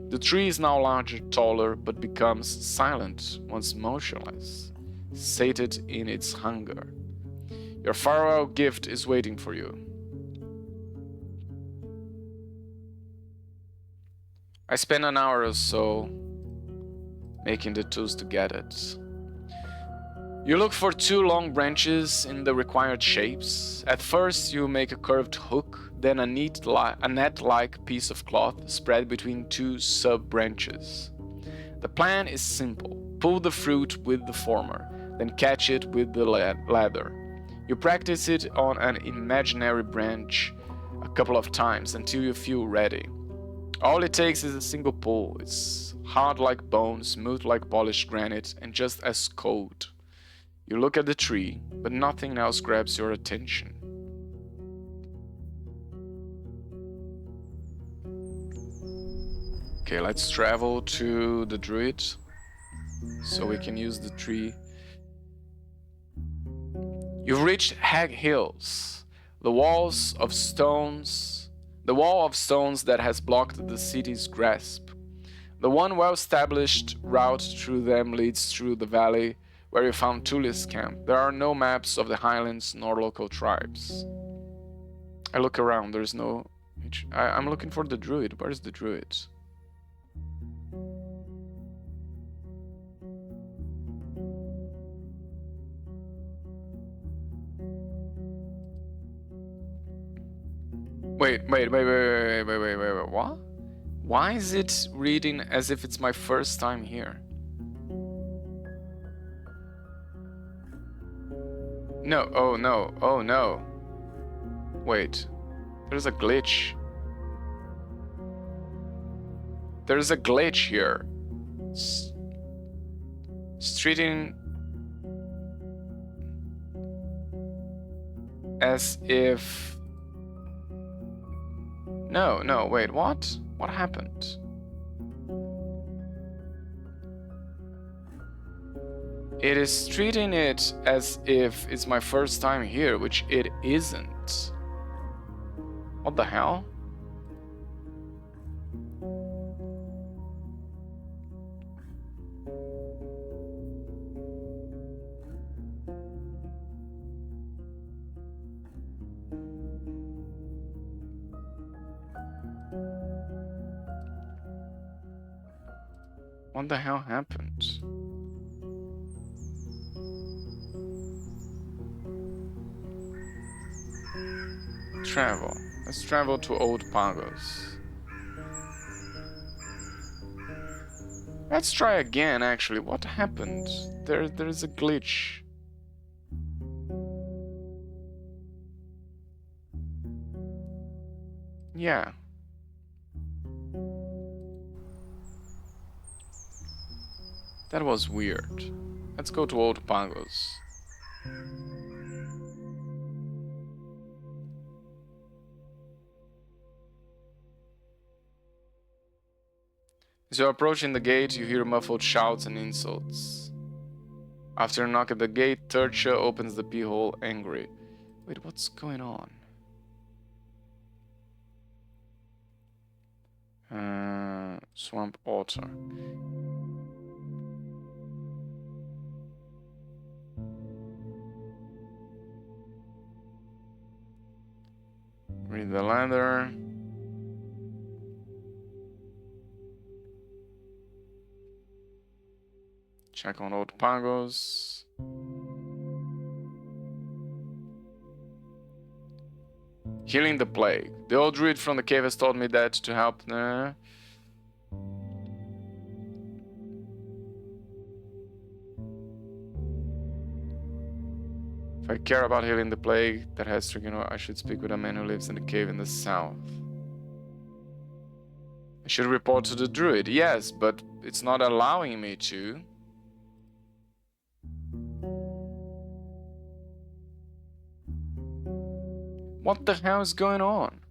A: The tree is now larger, taller, but becomes silent once motionless, sated in its hunger. Your farewell gift is waiting for you. I spent an hour or so making the tools to get it. You look for two long branches in the required shapes. At first, you make a curved hook, then a net-like piece of cloth spread between two sub-branches. The plan is simple. Pull the fruit with the former, then catch it with the latter. You practice it on an imaginary branch a couple of times until you feel ready. All it takes is a single pull. It's hard like bone, smooth like polished granite, and just as cold. You look at the tree, but nothing else grabs your attention. Okay, let's travel to the druid so we can use the tree. You've reached Hag Hills, the wall of stones that has blocked the city's grasp. The one well-established route through them leads through the valley where you found Tullius' camp. There are no maps of the highlands nor local tribes. I look around, there's no... I'm looking for the druid. Where's the druid? Wait, what? Why is it reading as if it's my first time here? No, oh no. Wait, there's a glitch. There's a glitch here. Streeting as if... No, wait, what? What happened? It is treating it as if it's my first time here, which it isn't. What the hell? What the hell happened? Travel. Let's travel to Old Pagos. Let's try again, actually. What happened? There's a glitch. Yeah. That was weird. Let's go to Old Pagos. As you're approaching the gate, you hear muffled shouts and insults. After a knock at the gate, Tertia opens the pee-hole angry. Wait, what's going on? Swamp Otter. Read the letter. Check on old Pagos. Healing the plague. The old druid from the cave has told me that to help. If I care about healing the plague that has stricken, I should speak with a man who lives in the cave in the south. I should report to the druid, yes, but it's not allowing me to. What the hell is going on?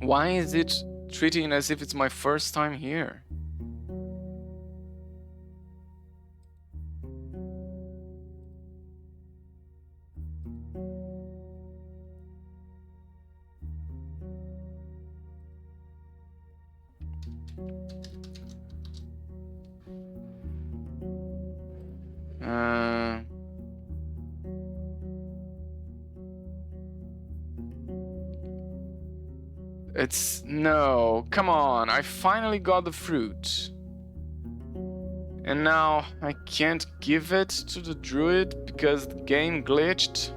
A: Why is it treating as if it's my first time here? No, come on, I finally got the fruit. And now I can't give it to the druid because the game glitched.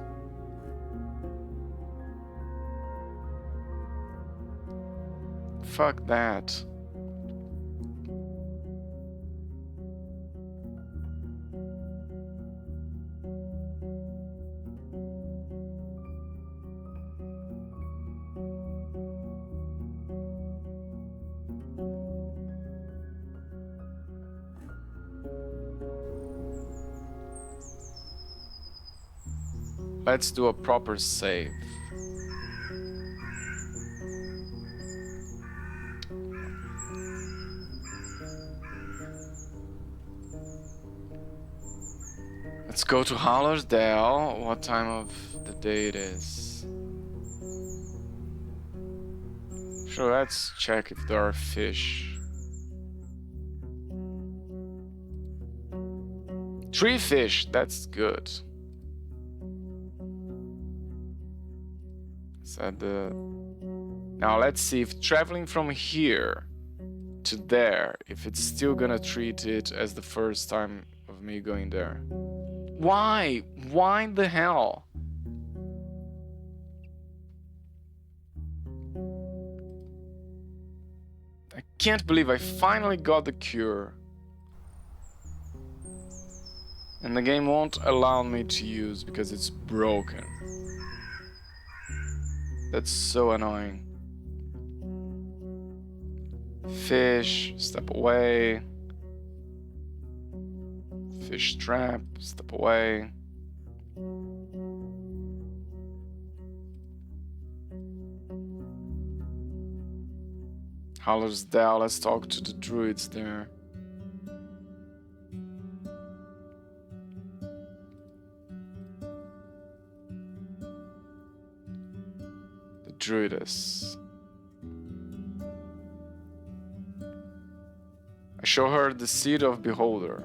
A: Fuck that. Let's do a proper save. Let's go to Hallersdale. What time of the day it is? Sure, let's check if there are fish. 3 fish, that's good. Now let's see if traveling from here to there, if it's still gonna treat it as the first time of me going there. Why? Why the hell? I can't believe I finally got the cure. And the game won't allow me to use because it's broken. That's so annoying. Fish, step away. Fish trap, step away. Hallersdale, let's talk to the druids there. The druidess. I show her the seed of beholder.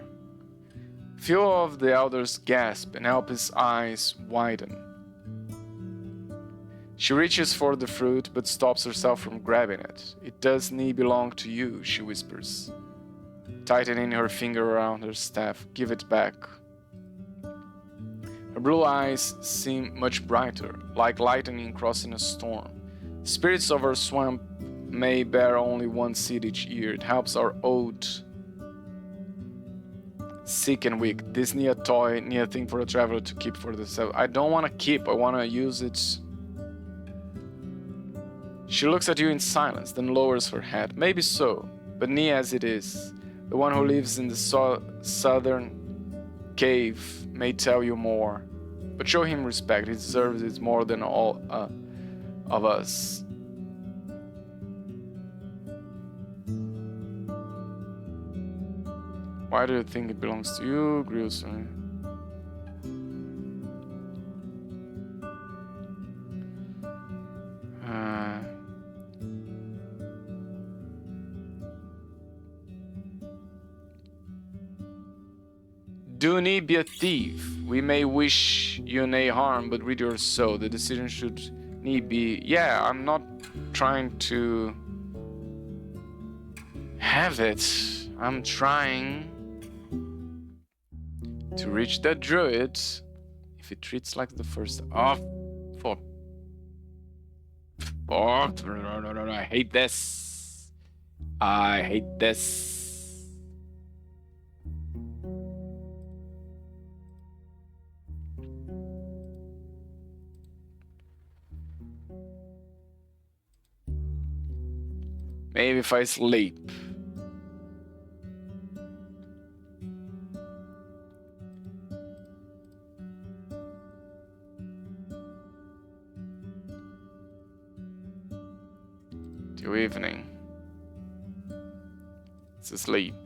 A: Few of the elders gasp and help his eyes widen. She reaches for the fruit but stops herself from grabbing it. It does not belong to you, she whispers, tightening her finger around her staff. Give it back. Her blue eyes seem much brighter, like lightning crossing a storm. Spirits of our swamp may bear only one seed each year. It helps our oat. Sick and weak. This near toy, near thing for a traveler to keep for themselves. I don't want to keep, I want to use it. She looks at you in silence, then lowers her head. Maybe so, but near as it is, the one who lives in the southern cave may tell you more. But show him respect, he deserves it more than all of us. Why do you think it belongs to you, Grilson? Do need be a thief. We may wish you nay harm, but read your soul. The decision should need be. Yeah, I'm not trying to have it. I'm trying to reach that druid. If it treats like the first. Oh, for. Oh, I hate this. I hate this. Maybe if I sleep. Till evening. It's asleep.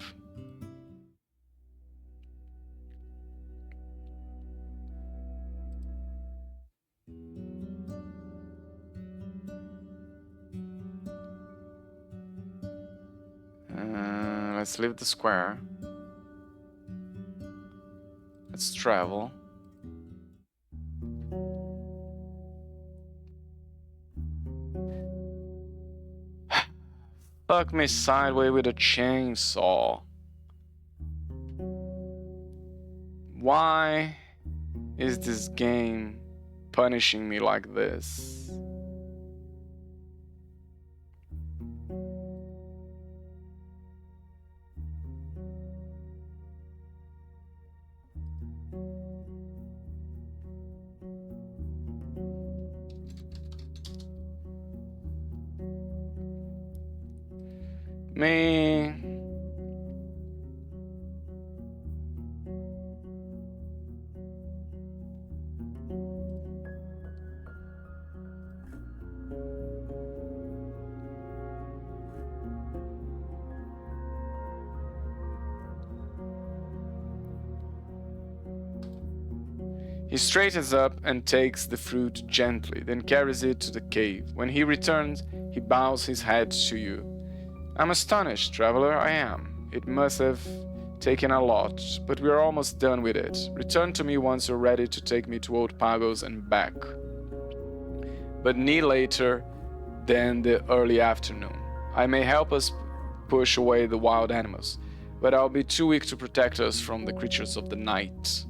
A: Let's leave the square. Let's travel. Fuck me sideways with a chainsaw. Why is this game punishing me like this? Me. He straightens up and takes the fruit gently, then carries it to the cave. When he returns, he bows his head to you. I'm astonished, traveler, I am. It must have taken a lot, but we are almost done with it. Return to me once you're ready to take me to Old Pagos and back. But need later than the early afternoon. I may help us push away the wild animals, but I'll be too weak to protect us from the creatures of the night.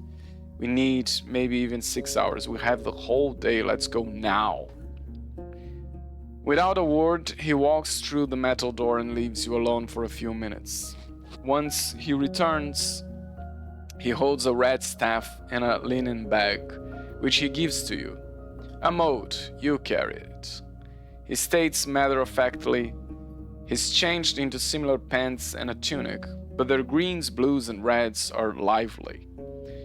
A: We need maybe even 6 hours. We have the whole day. Let's go now. Without a word, he walks through the metal door and leaves you alone for a few minutes. Once he returns, he holds a red staff and a linen bag, which he gives to you. A mote, you carry it. He states matter-of-factly, he's changed into similar pants and a tunic, but their greens, blues, and reds are lively.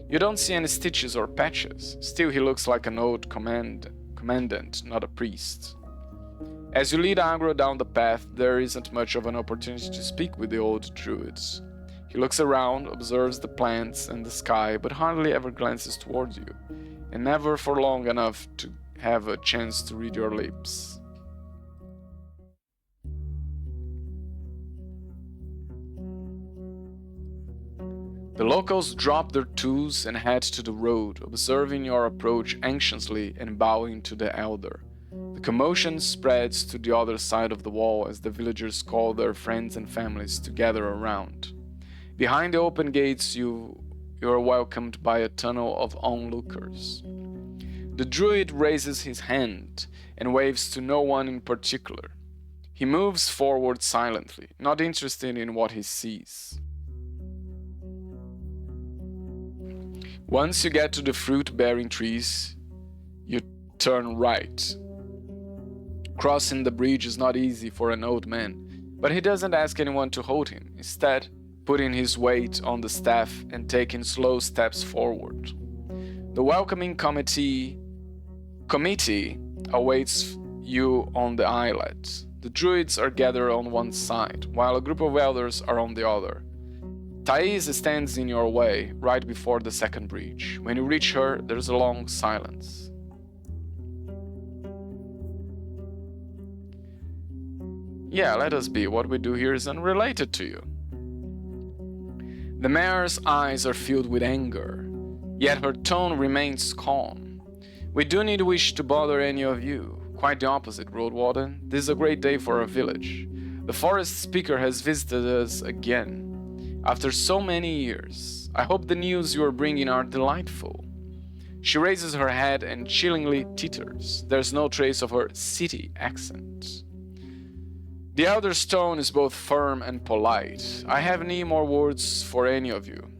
A: You don't see any stitches or patches. Still, he looks like an old commandant, not a priest. As you lead Agro down the path, there isn't much of an opportunity to speak with the old druids. He looks around, observes the plants and the sky, but hardly ever glances towards you, and never for long enough to have a chance to read your lips. The locals drop their tools and head to the road, observing your approach anxiously and bowing to the elder. The commotion spreads to the other side of the wall as the villagers call their friends and families to gather around. Behind the open gates, you are welcomed by a tunnel of onlookers. The druid raises his hand and waves to no one in particular. He moves forward silently, not interested in what he sees. Once you get to the fruit-bearing trees, you turn right. Crossing the bridge is not easy for an old man, but he doesn't ask anyone to hold him, instead putting his weight on the staff and taking slow steps forward. The welcoming committee awaits you on the islet. The druids are gathered on one side, while a group of elders are on the other. Thais stands in your way, right before the second breach. When you reach her, there's a long silence. Yeah, let us be. What we do here is unrelated to you. The mayor's eyes are filled with anger, yet her tone remains calm. We do not wish to bother any of you. Quite the opposite, Roadwarden. This is a great day for our village. The forest speaker has visited us again. After so many years, I hope the news you are bringing are delightful. She raises her head and chillingly titters. There's no trace of her city accent. The elder's tone is both firm and polite. I have any more words for any of you.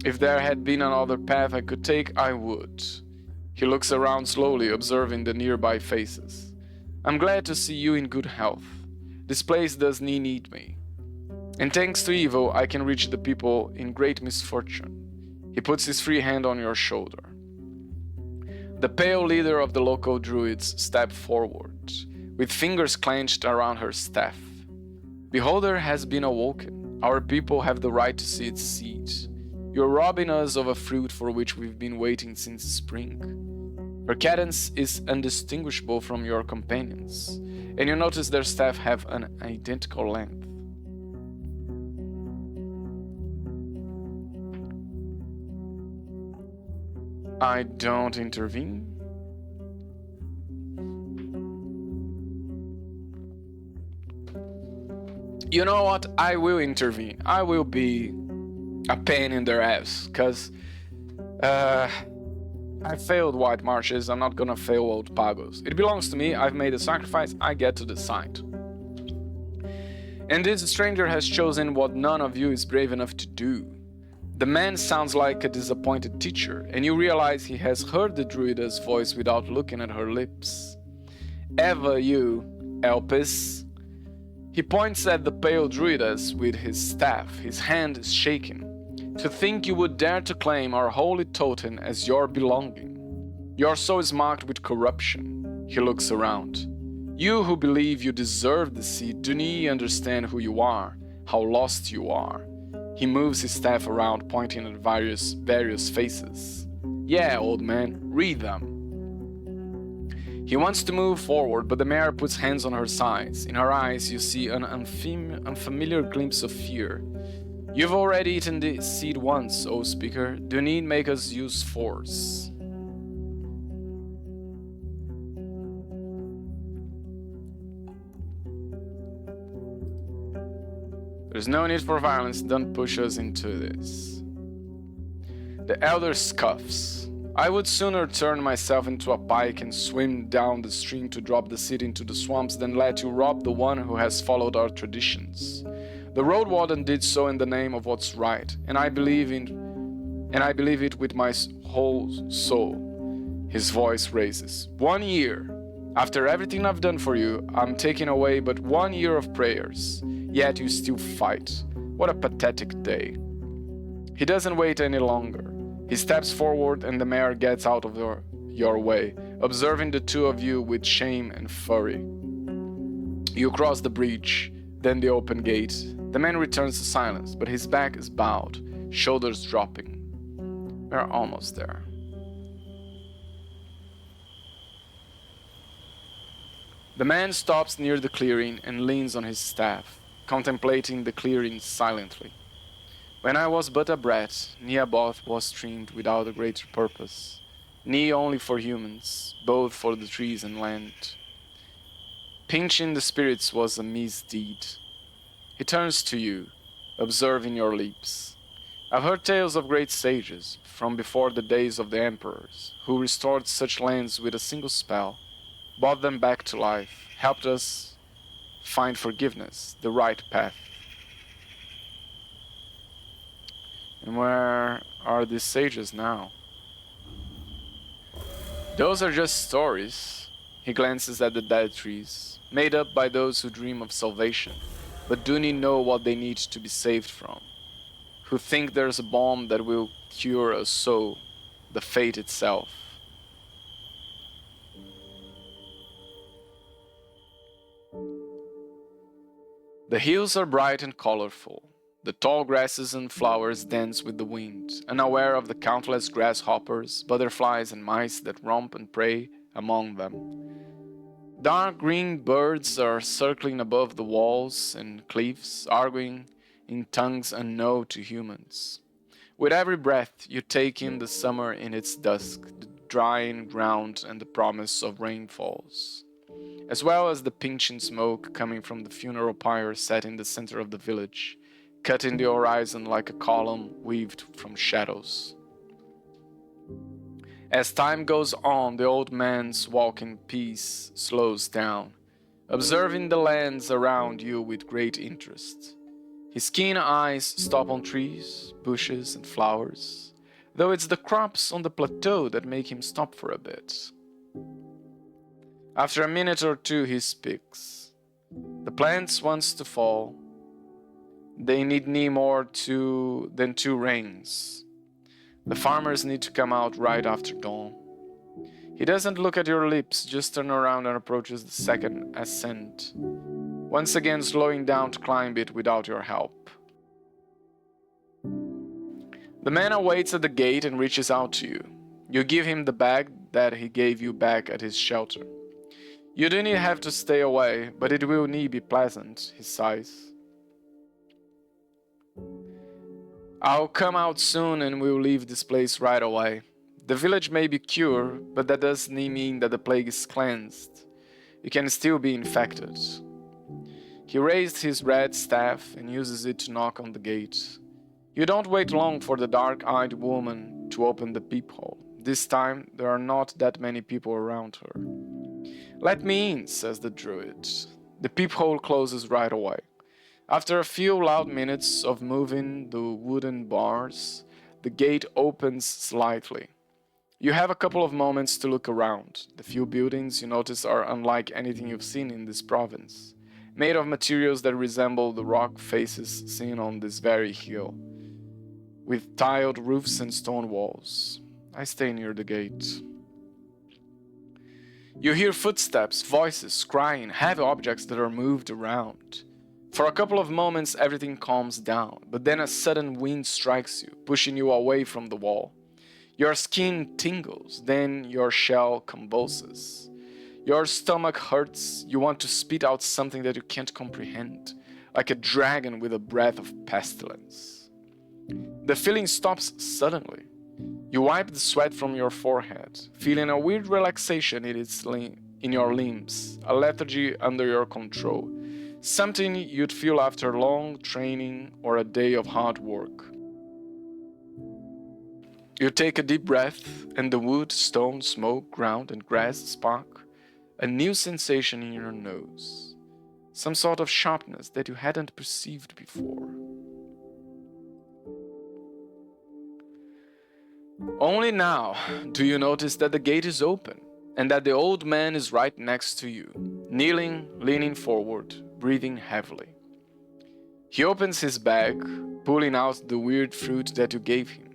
A: If there had been another path I could take, I would. He looks around slowly, observing the nearby faces. I'm glad to see you in good health. This place does need me. And thanks to evil, I can reach the people in great misfortune. He puts his free hand on your shoulder. The pale leader of the local druids stepped forward, with fingers clenched around her staff. Beholder has been awoken. Our people have the right to see its seed. You're robbing us of a fruit for which we've been waiting since spring. Her cadence is undistinguishable from your companions, and you notice their staff have an identical length. I don't intervene. You know what? I will intervene. I will be a pain in their ass, because I failed White Marshes. I'm not gonna fail Old Pagos. It belongs to me. I've made a sacrifice. I get to decide. And this stranger has chosen what none of you is brave enough to do. The man sounds like a disappointed teacher, and you realize he has heard the druida's voice without looking at her lips. Eva, you, Elpis. He points at the pale druidas with his staff. His hand is shaking. To think you would dare to claim our holy totem as your belonging. Your soul is marked with corruption. He looks around. You who believe you deserve the seed do not understand who you are, how lost you are. He moves his staff around, pointing at various faces. Yeah, old man, read them. He wants to move forward, but the mare puts hands on her sides. In her eyes, you see an unfamiliar glimpse of fear. You've already eaten the seed once, O speaker. Do not make us use force. There's no need for violence. Don't push us into this. The elder scoffs. I would sooner turn myself into a pike and swim down the stream to drop the seed into the swamps than let you rob the one who has followed our traditions. The Roadwarden did so in the name of what's right, and I believe it with my whole soul. His voice raises. 1 year. After everything I've done for you, I'm taking away but 1 year of prayers. Yet you still fight. What a pathetic day. He doesn't wait any longer. He steps forward and the mare gets out of your way, observing the two of you with shame and fury. You cross the breach, then the open gate. The man returns to silence, but his back is bowed, shoulders dropping. We're almost there. The man stops near the clearing and leans on his staff, contemplating the clearing silently. When I was but a brat, Neaboth was streamed without a greater purpose, ne only for humans, both for the trees and land. Pinching the spirits was a misdeed. He turns to you, observing your lips. I've heard tales of great sages, from before the days of the emperors, who restored such lands with a single spell, brought them back to life, helped us find forgiveness, the right path. And where are these sages now? Those are just stories. He glances at the dead trees, made up by those who dream of salvation, but do not know what they need to be saved from, who think there's a balm that will cure a soul, the fate itself. The hills are bright and colorful. The tall grasses and flowers dance with the wind, unaware of the countless grasshoppers, butterflies, and mice that romp and prey among them. Dark green birds are circling above the walls and cliffs, arguing in tongues unknown to humans. With every breath, you take in the summer in its dusk, the drying ground, and the promise of rainfalls, as well as the pinching smoke coming from the funeral pyre set in the center of the village, cutting the horizon like a column weaved from shadows. As time goes on, the old man's walk in peace slows down, observing the lands around you with great interest. His keen eyes stop on trees, bushes, and flowers, though it's the crops on the plateau that make him stop for a bit. After a minute or two, he speaks. The plants wants to fall. They need more than 2 rains. The farmers need to come out right after dawn. He doesn't look at your lips, just turns around and approaches the second ascent, once again slowing down to climb it without your help. The man awaits at the gate and reaches out to you. You give him the bag that he gave you back at his shelter. You do not have to stay away, but it will need be pleasant, he sighs. I'll come out soon and we'll leave this place right away. The village may be cured, but that doesn't mean that the plague is cleansed. You can still be infected. He raised his red staff and uses it to knock on the gate. You don't wait long for the dark-eyed woman to open the peephole. This time, there are not that many people around her. Let me in, says the druid. The peephole closes right away. After a few loud minutes of moving the wooden bars, the gate opens slightly. You have a couple of moments to look around. The few buildings you notice are unlike anything you've seen in this province, made of materials that resemble the rock faces seen on this very hill, with tiled roofs and stone walls. I stay near the gate. You hear footsteps, voices, crying, heavy objects that are moved around. For a couple of moments everything calms down, but then a sudden wind strikes you, pushing you away from the wall. Your skin tingles, then your shell convulses. Your stomach hurts, you want to spit out something that you can't comprehend, like a dragon with a breath of pestilence. The feeling stops suddenly. You wipe the sweat from your forehead, feeling a weird relaxation in your limbs, a lethargy under your control. Something you'd feel after long training or a day of hard work. You take a deep breath, and the wood, stone, smoke, ground, and grass spark a new sensation in your nose. Some sort of sharpness that you hadn't perceived before. Only now do you notice that the gate is open, and that the old man is right next to you, kneeling, leaning forward, breathing heavily. He opens his bag, pulling out the weird fruit that you gave him.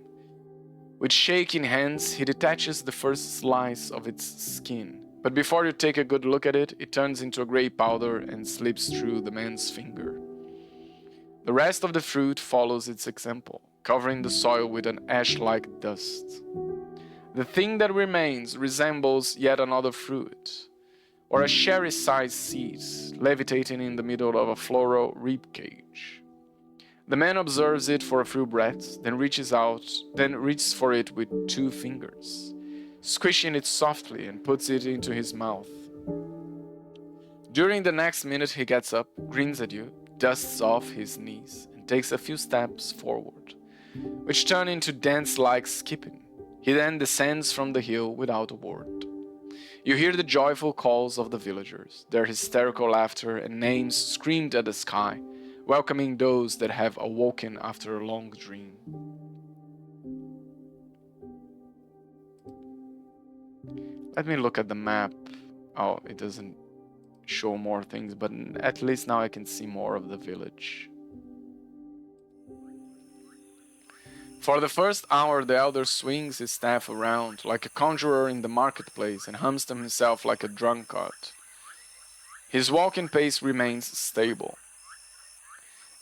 A: With shaking hands, he detaches the first slice of its skin, but before you take a good look at it, it turns into a gray powder and slips through the man's finger. The rest of the fruit follows its example, covering the soil with an ash-like dust. The thing that remains resembles yet another fruit, or a cherry-sized seed levitating in the middle of a floral ribcage. The man observes it for a few breaths, then reaches for it with 2 fingers, squishing it softly and puts it into his mouth. During the next minute he gets up, grins at you, dusts off his knees, and takes a few steps forward, which turn into dance-like skipping. He then descends from the hill without a word. You hear the joyful calls of the villagers, their hysterical laughter and names screamed at the sky, welcoming those that have awoken after a long dream. Let me look at the map. Oh, it doesn't show more things, but at least now I can see more of the village. For the first hour, the elder swings his staff around like a conjurer in the marketplace and hums to himself like a drunkard. His walking pace remains stable.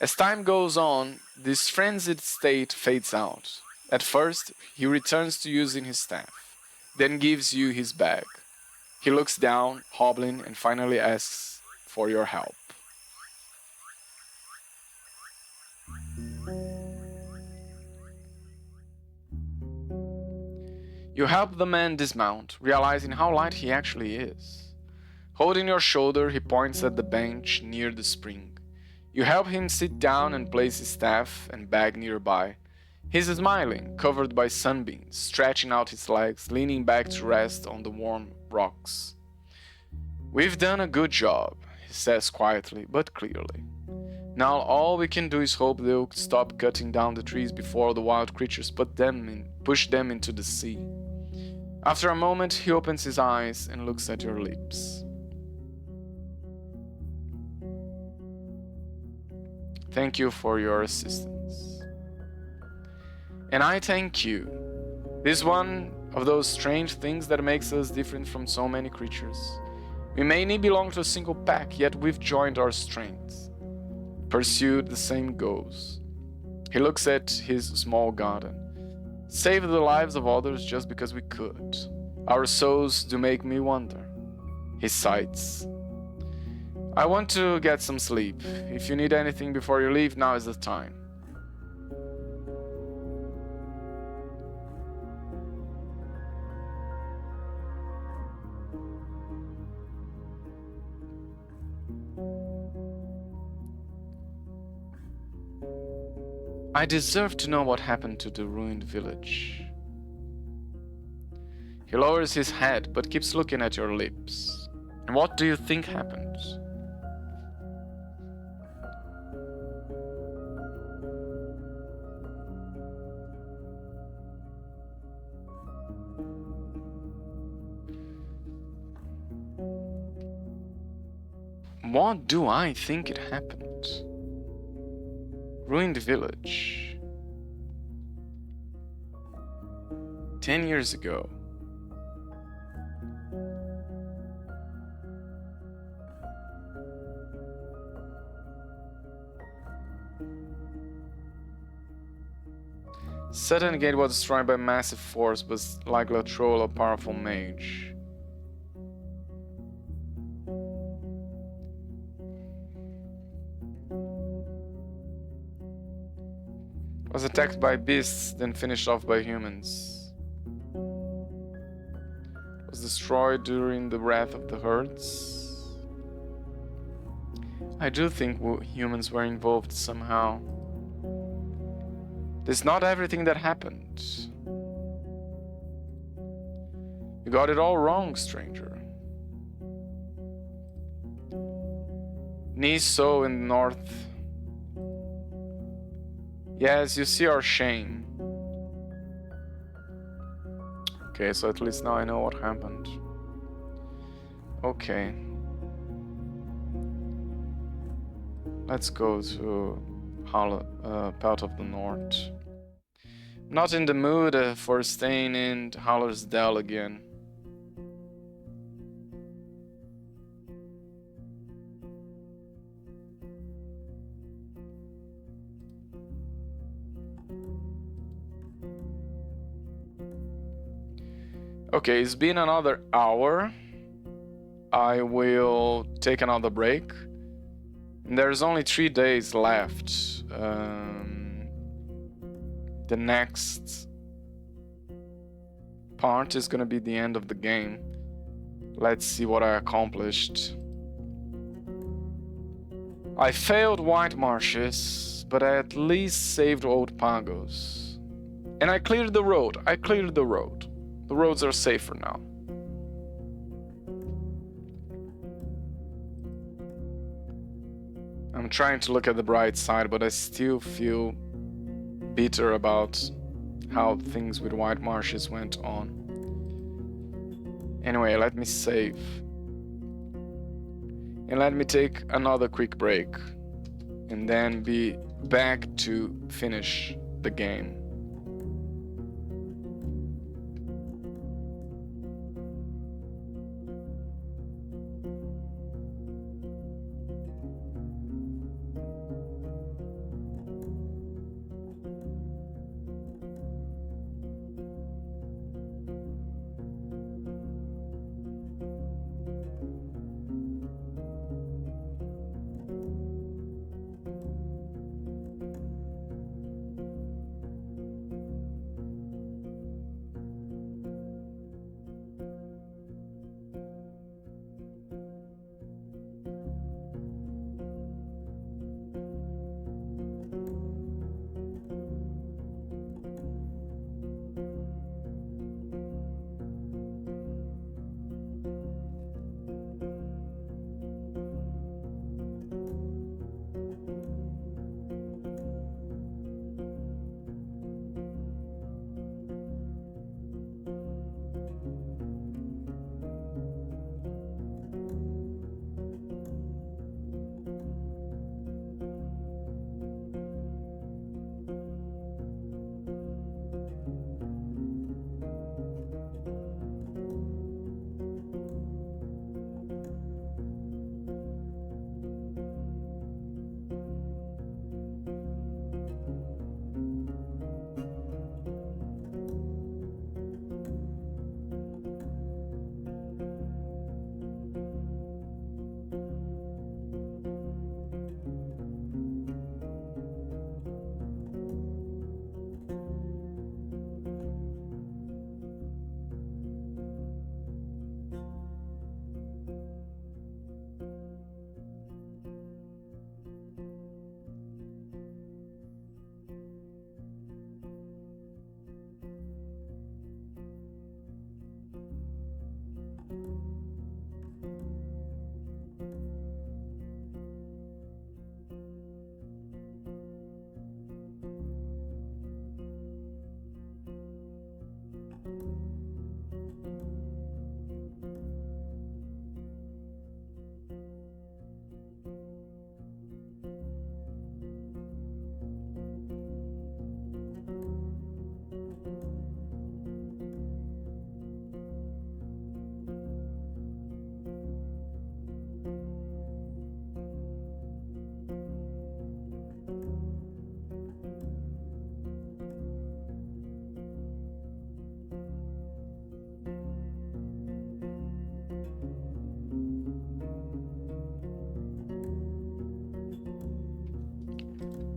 A: As time goes on, this frenzied state fades out. At first, he returns to using his staff, then gives you his bag. He looks down, hobbling, and finally asks for your help. You help the man dismount, realizing how light he actually is. Holding your shoulder, he points at the bench near the spring. You help him sit down and place his staff and bag nearby. He's smiling, covered by sunbeams, stretching out his legs, leaning back to rest on the warm rocks. "We've done a good job," he says quietly but clearly. "Now all we can do is hope they'll stop cutting down the trees before the wild creatures push them into the sea." After a moment, he opens his eyes and looks at your lips. "Thank you for your assistance." "And I thank you. This is one of those strange things that makes us different from so many creatures. We may not belong to a single pack, yet we've joined our strengths, pursued the same goals." He looks at his small garden. "Save the lives of others just because we could. Our souls do make me wonder." He sighs. "I want to get some sleep. If you need anything before you leave, now is the time." "I deserve to know what happened to the ruined village." He lowers his head but keeps looking at your lips. "And what do you think happened?" "What do I think it happened? Ruined village. 10 years ago. Sudden Gate was destroyed by massive force, but likely a troll or powerful mage. Was attacked by beasts, then finished off by humans. Was destroyed during the wrath of the herds. I do think humans were involved somehow. This is not everything that happened. You got it all wrong, stranger. Niso in the north. Yes, you see our shame. Okay, so at least now I know what happened. Okay. Let's go to Path of the North. Not in the mood for staying in Howler's Dell again. Okay, it's been another hour. I will take another break. There's only 3 days left. The next part is gonna be the end of the game. Let's see what I accomplished. I failed White Marshes, but I at least saved Old Pagos. And I cleared the road. The roads are safer now. I'm trying to look at the bright side, but I still feel bitter about how things with White Marshes went on. Anyway, let me save. And let me take another quick break. And then be back to finish the game.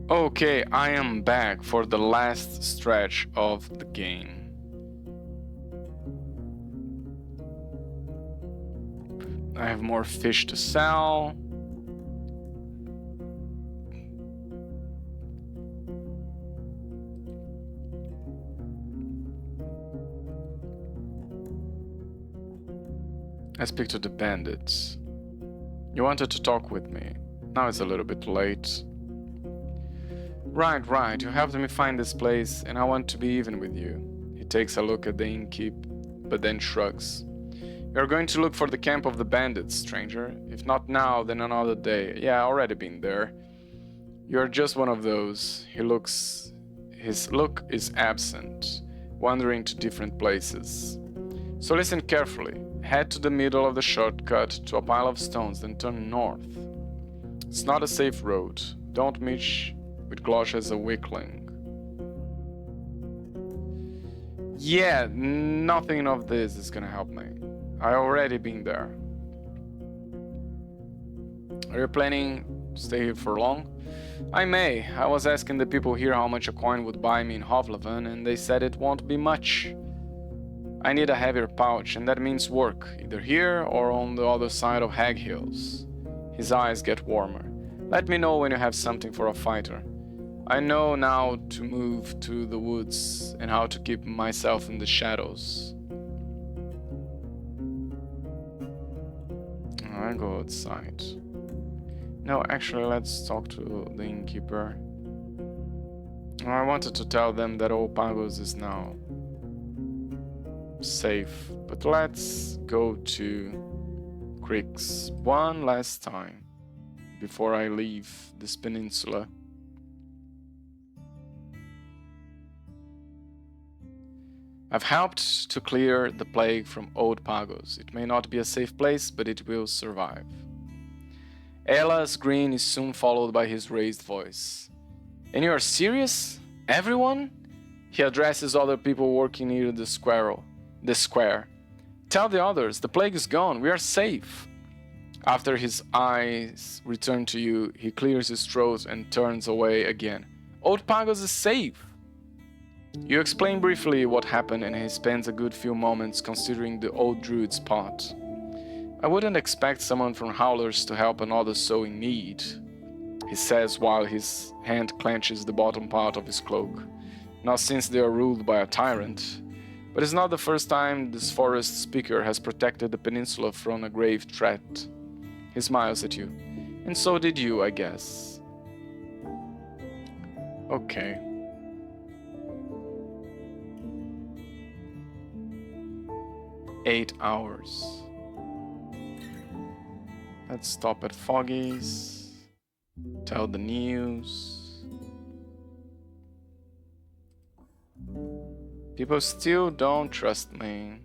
A: Okay, I am back for the last stretch of the game. I have more fish to sell. I speak to the bandits. You wanted to talk with me. Now it's a little bit late. Right, you helped me find this place, and I want to be even with you. He takes a look at the innkeep, but then shrugs. You're going to look for the camp of the bandits, stranger. If not now, then another day. Yeah, already been there. You're just one of those. His look is absent, wandering to different places. So listen carefully. Head to the middle of the shortcut to a pile of stones, then turn north. It's not a safe road. Don't mix with Glosh as a weakling. Yeah, nothing of this is gonna help me. I already been there. Are you planning to stay here for long? I may. I was asking the people here how much a coin would buy me in Hovleven, and they said it won't be much. I need a heavier pouch, and that means work, either here or on the other side of Hag Hills. His eyes get warmer. Let me know when you have something for a fighter. I know now to move to the woods and how to keep myself in the shadows. I go outside. No, actually, let's talk to the innkeeper. I wanted to tell them that old Pagos is now safe, but let's go to Crix one last time before I leave this peninsula. I've helped to clear the plague from Old Pagos. It may not be a safe place, but it will survive. Ella's grin is soon followed by his raised voice. And you are serious? Everyone? He addresses other people working near the square. Tell the others, the plague is gone, we are safe. After his eyes return to you, he clears his throat and turns away again. Old Pagos is safe. You explain briefly what happened, and he spends a good few moments considering the old druid's part. I wouldn't expect someone from Howlers to help another so in need, he says while his hand clenches the bottom part of his cloak. Not since they are ruled by a tyrant. But it's not the first time this forest speaker has protected the peninsula from a grave threat. He smiles at you. And so did you, I guess. Okay. Eight hours. Let's stop at Foggy's. Tell the news. People still don't trust me.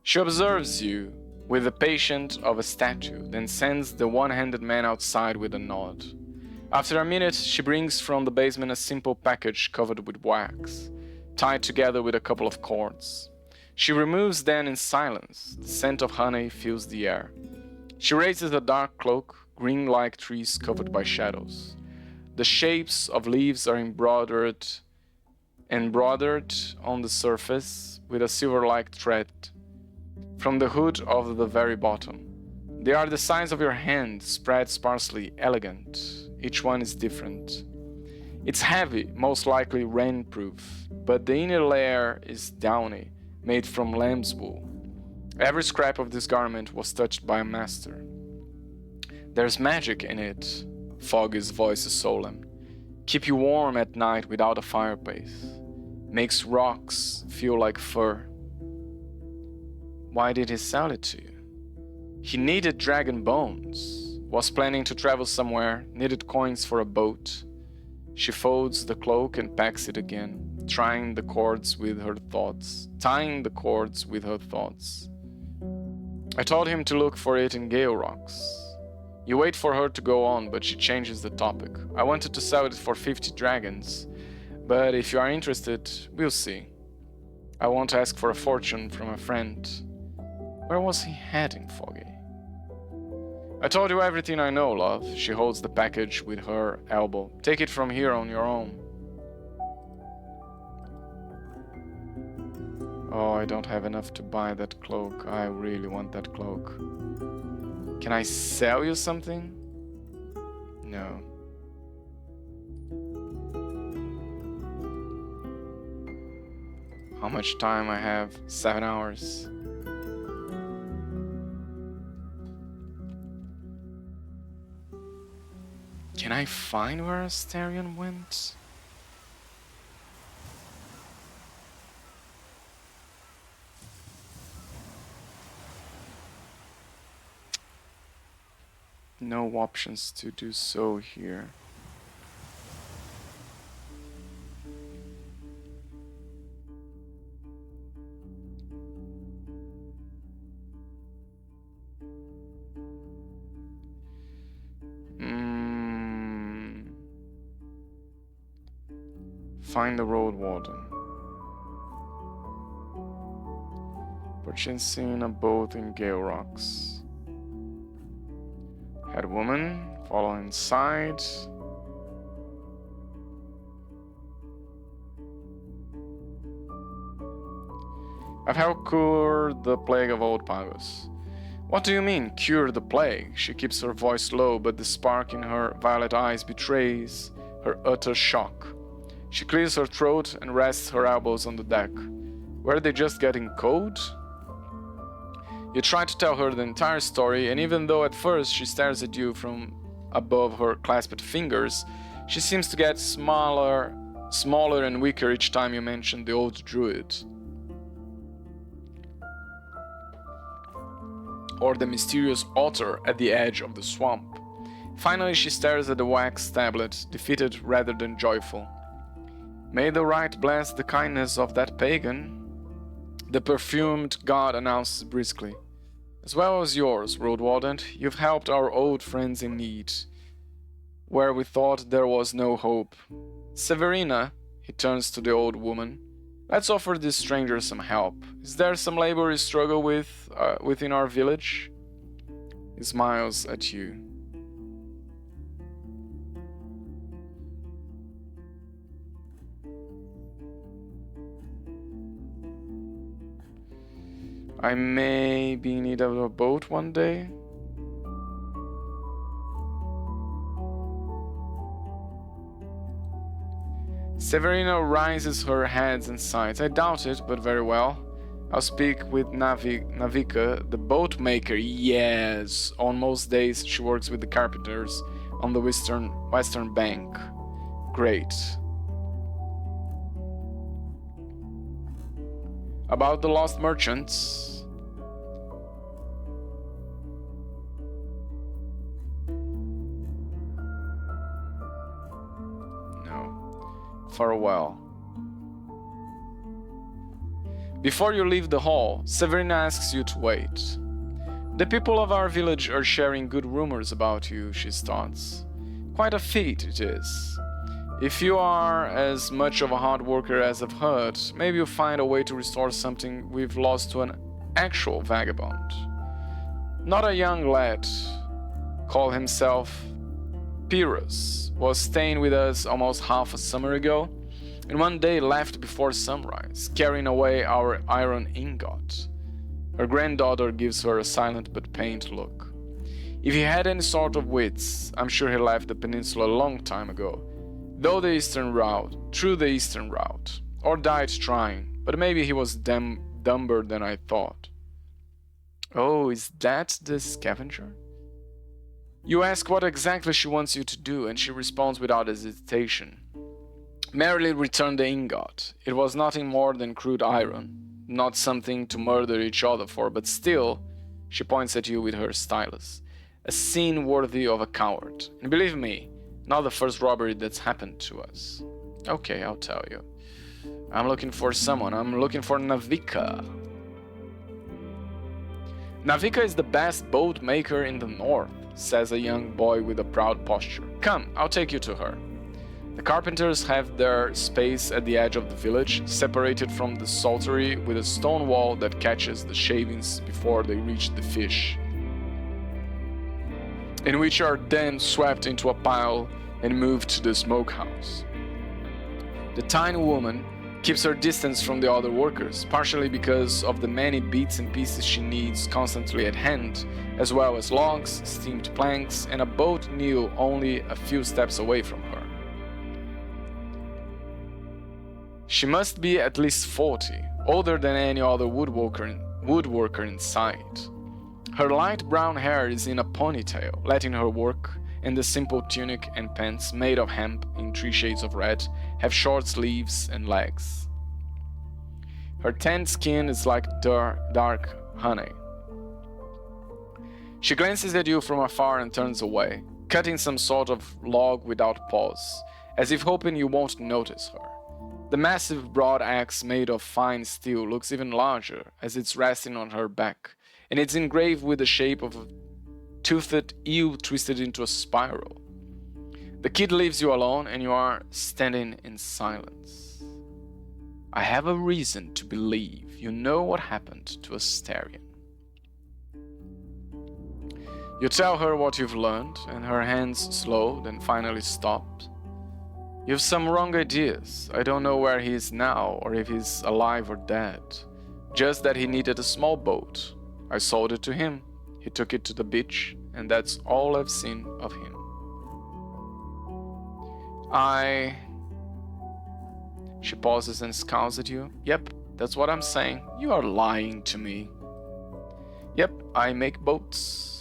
A: She observes you with the patience of a statue, then sends the one-handed man outside with a nod. After a minute, she brings from the basement a simple package covered with wax, tied together with a couple of cords. She removes them in silence. The scent of honey fills the air. She raises a dark cloak, green like trees covered by shadows. The shapes of leaves are embroidered on the surface with a silver-like thread from the hood of the very bottom. They are the size of your hand, spread sparsely, elegant. Each one is different. It's heavy, most likely rain-proof, but the inner layer is downy, made from lamb's wool. Every scrap of this garment was touched by a master. There's magic in it, Foggy's voice is solemn. Keep you warm at night without a fireplace. Makes rocks feel like fur. Why did he sell it to you? He needed dragon bones, was planning to travel somewhere, needed coins for a boat. She folds the cloak and packs it again, tying the cords with her thoughts. I told him to look for it in Gale Rocks. You wait for her to go on, but she changes the topic. I wanted to sell it for 50 dragons, but if you are interested, we'll see. I won't ask for a fortune from a friend. Where was he heading, Foggy? I told you everything I know, love. She holds the package with her elbow. Take it from here on your own. Oh, I don't have enough to buy that cloak. I really want that cloak. Can I sell you something? No. How much time I have? 7 hours. Can I find where Astarion went? No options to do so here. Find the Roadwarden. Purchasing a boat in Gale Rocks. Head woman, follow inside. I've helped cure the plague of Old Pagos. What do you mean, cure the plague? She keeps her voice low, but the spark in her violet eyes betrays her utter shock. She clears her throat and rests her elbows on the deck. Were they just getting cold? You try to tell her the entire story, and even though at first she stares at you from above her clasped fingers, she seems to get smaller and weaker each time you mention the old druid. Or the mysterious otter at the edge of the swamp. Finally, she stares at the wax tablet, defeated rather than joyful. May the right bless the kindness of that pagan, the perfumed god announces briskly. As well as yours, Roadwarden, you've helped our old friends in need, where we thought there was no hope. Severina, he turns to the old woman, let's offer this stranger some help. Is there some labor you struggle with within our village? He smiles at you. I may be in need of a boat one day. Severina raises her hands and sighs. I doubt it, but very well. I'll speak with Navika, the boat maker. Yes, on most days she works with the carpenters on the western bank. Great. About the lost merchants. Farewell. Before you leave the hall, Severina asks you to wait. The people of our village are sharing good rumors about you, she starts. Quite a feat it is. If you are as much of a hard worker as I've heard, maybe you'll find a way to restore something we've lost to an actual vagabond. Not a young lad, called himself Pyrrhus, was staying with us almost half a summer ago, and one day left before sunrise, carrying away our iron ingot. Her granddaughter gives her a silent but pained look. If he had any sort of wits, I'm sure he left the peninsula a long time ago, through the eastern route, or died trying, but maybe he was dumber than I thought. Oh, is that the scavenger? You ask what exactly she wants you to do, and she responds without hesitation. Merely return the ingot. It was nothing more than crude iron, not something to murder each other for, but still, she points at you with her stylus, a scene worthy of a coward. And believe me, not the first robbery that's happened to us. Okay, I'll tell you. I'm looking for someone. I'm looking for Navika. Navika is the best boat maker in the north, says a young boy with a proud posture. Come, I'll take you to her. The carpenters have their space at the edge of the village, separated from the saltery with a stone wall that catches the shavings before they reach the fish. in which you are then swept into a pile and moved to the smokehouse. The tiny woman keeps her distance from the other workers, partially because of the many bits and pieces she needs constantly at hand, as well as logs, steamed planks, and a boat new only a few steps away from her. She must be at least 40, older than any other woodworker in sight. Her light brown hair is in a ponytail, letting her work, and the simple tunic and pants made of hemp in 3 shades of red have short sleeves and legs. Her tanned skin is like dark honey. She glances at you from afar and turns away, cutting some sort of log without pause, as if hoping you won't notice her. The massive broad axe made of fine steel looks even larger as it's resting on her back, and it's engraved with the shape of a toothed eel twisted into a spiral. The kid leaves you alone and you are standing in silence. I have a reason to believe you know what happened to Astarion. You tell her what you've learned, and her hands slowed and finally stopped. You have some wrong ideas. I don't know where he is now, or if he's alive or dead. Just that he needed a small boat. I sold it to him. He took it to the beach, and that's all I've seen of him. She pauses and scowls at you. Yep, that's what I'm saying. You are lying to me. Yep, I make boats.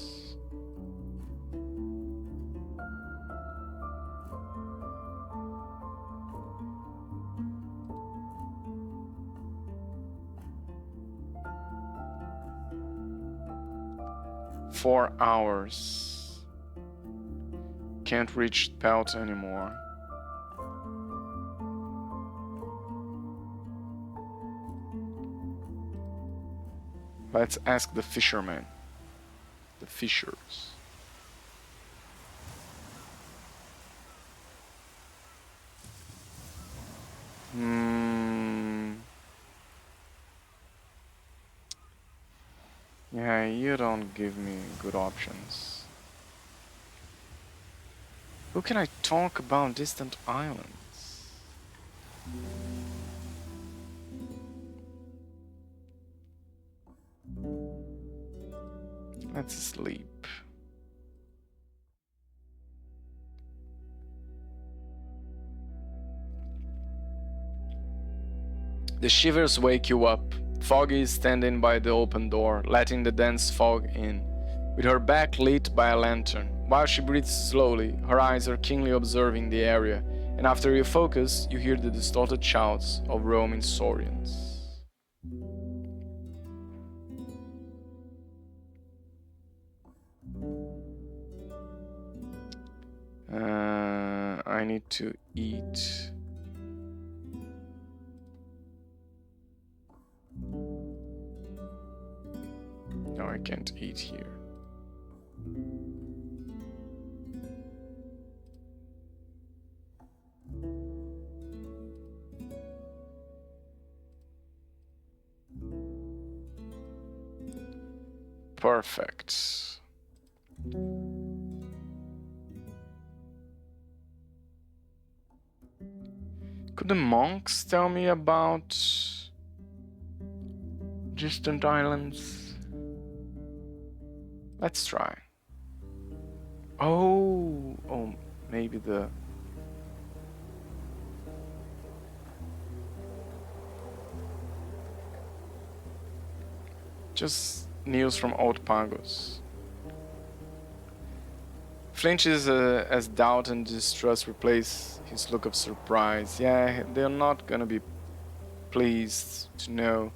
A: "4 hours. Can't reach Pelt anymore. Let's ask the fishermen. The fishers. Yeah, you don't give me good options. Who can I talk about distant islands? Let's sleep. The shivers wake you up. Foggy is standing by the open door, letting the dense fog in, with her back lit by a lantern. While she breathes slowly, her eyes are keenly observing the area, and after you focus, you hear the distorted shouts of roaming saurians. I need to eat. No, I can't eat here. Perfect. Could the monks tell me about distant islands? Let's try. Oh, maybe the... Just news from Old Pagos. Flinches as doubt and distrust replace his look of surprise. Yeah, they're not gonna be pleased to know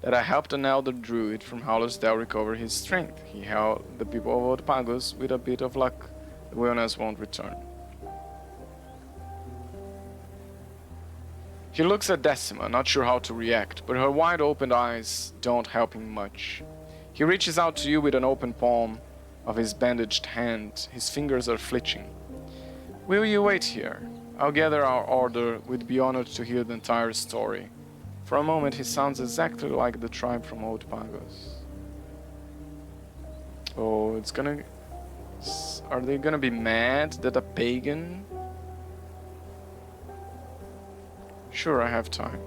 A: that I helped an elder druid from Hallorsdale recover his strength. He held the people of Old Pagos. With a bit of luck, the wellness won't return. He looks at Decima, not sure how to react, but her wide-open eyes don't help him much. He reaches out to you with an open palm of his bandaged hand. His fingers are flinching. Will you wait here? I'll gather our order. We'd be honored to hear the entire story. For a moment, he sounds exactly like the tribe from Old Pagos. Oh, it's gonna guys? Are they gonna be mad that a pagan? Sure, I have time.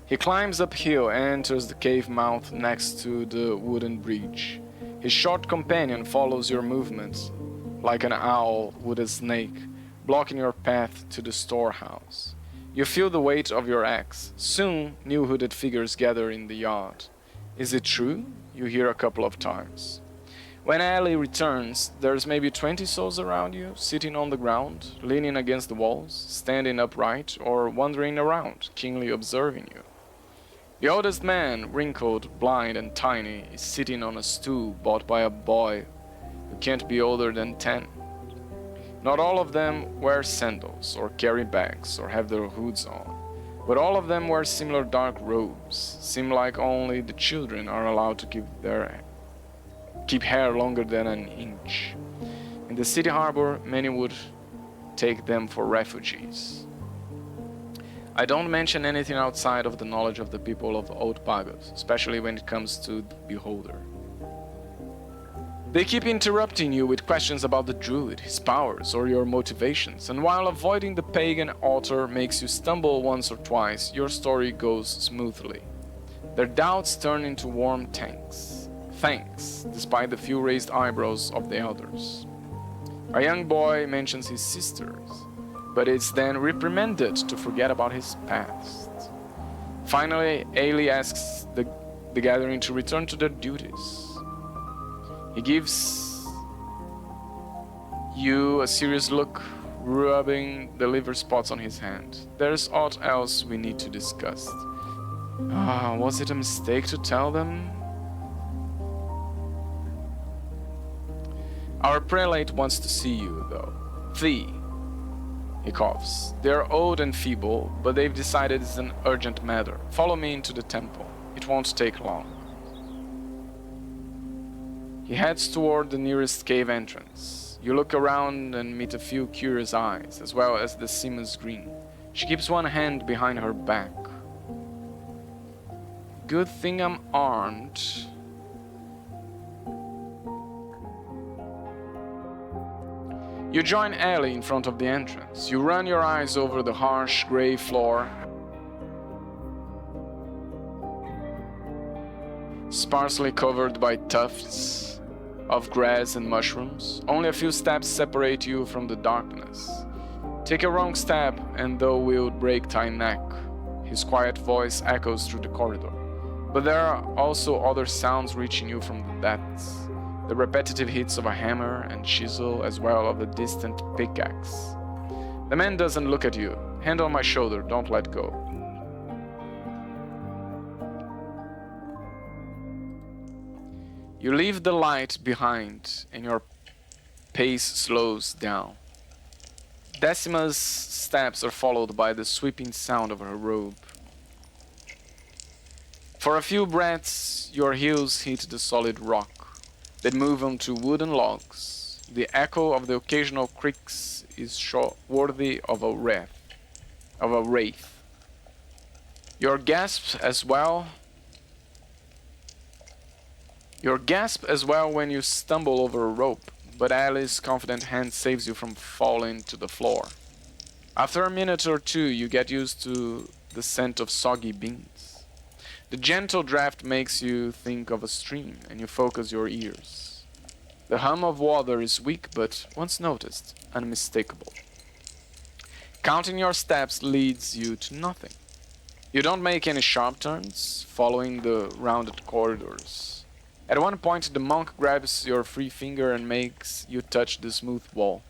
A: He climbs uphill and enters the cave mouth next to the wooden bridge. His short companion follows your movements, like an owl would a snake, blocking your path to the storehouse. You feel the weight of your axe. Soon, new hooded figures gather in the yard. Is it true? You hear a couple of times. When Ellie returns, there's maybe 20 souls around you, sitting on the ground, leaning against the walls, standing upright, or wandering around, keenly observing you. The oldest man, wrinkled, blind, and tiny, is sitting on a stool bought by a boy who can't be older than 10. Not all of them wear sandals, or carry bags, or have their hoods on, but all of them wear similar dark robes. Seem like only the children are allowed to keep hair longer than an inch. In the city harbor, many would take them for refugees. I don't mention anything outside of the knowledge of the people of Old Pagos, especially when it comes to the Beholder. They keep interrupting you with questions about the druid, his powers, or your motivations, and while avoiding the pagan altar makes you stumble once or twice, your story goes smoothly. Their doubts turn into warm thanks, despite the few raised eyebrows of the elders. A young boy mentions his sisters, but it's then reprimanded to forget about his past. Finally, Ailey asks the gathering to return to their duties. He gives you a serious look, rubbing the liver spots on his hand. There's aught else we need to discuss. Was it a mistake to tell them? Our prelate wants to see you, though. Flee. He coughs. They're old and feeble, but they've decided it's an urgent matter. Follow me into the temple. It won't take long. He heads toward the nearest cave entrance. You look around and meet a few curious eyes, as well as the Sima's Green. She keeps one hand behind her back. Good thing I'm armed. You join Ellie in front of the entrance. You run your eyes over the harsh gray floor, sparsely covered by tufts of grass and mushrooms. Only a few steps separate you from the darkness. Take a wrong step and thou wilt break thy neck. His quiet voice echoes through the corridor. But there are also other sounds reaching you from the depths. The repetitive hits of a hammer and chisel, as well as a distant pickaxe. The man doesn't look at you. Hand on my shoulder, don't let go. You leave the light behind and your pace slows down. Decima's steps are followed by the sweeping sound of her robe. For a few breaths, your heels hit the solid rock, then move onto wooden logs. The echo of the occasional creaks is worthy of a wraith. Your gasp as well when you stumble over a rope, but Alice's confident hand saves you from falling to the floor. After a minute or two, you get used to the scent of soggy beans. The gentle draft makes you think of a stream, and you focus your ears. The hum of water is weak, but once noticed, unmistakable. Counting your steps leads you to nothing. You don't make any sharp turns, following the rounded corridors. At one point, the monk grabs your free finger and makes you touch the smooth wall.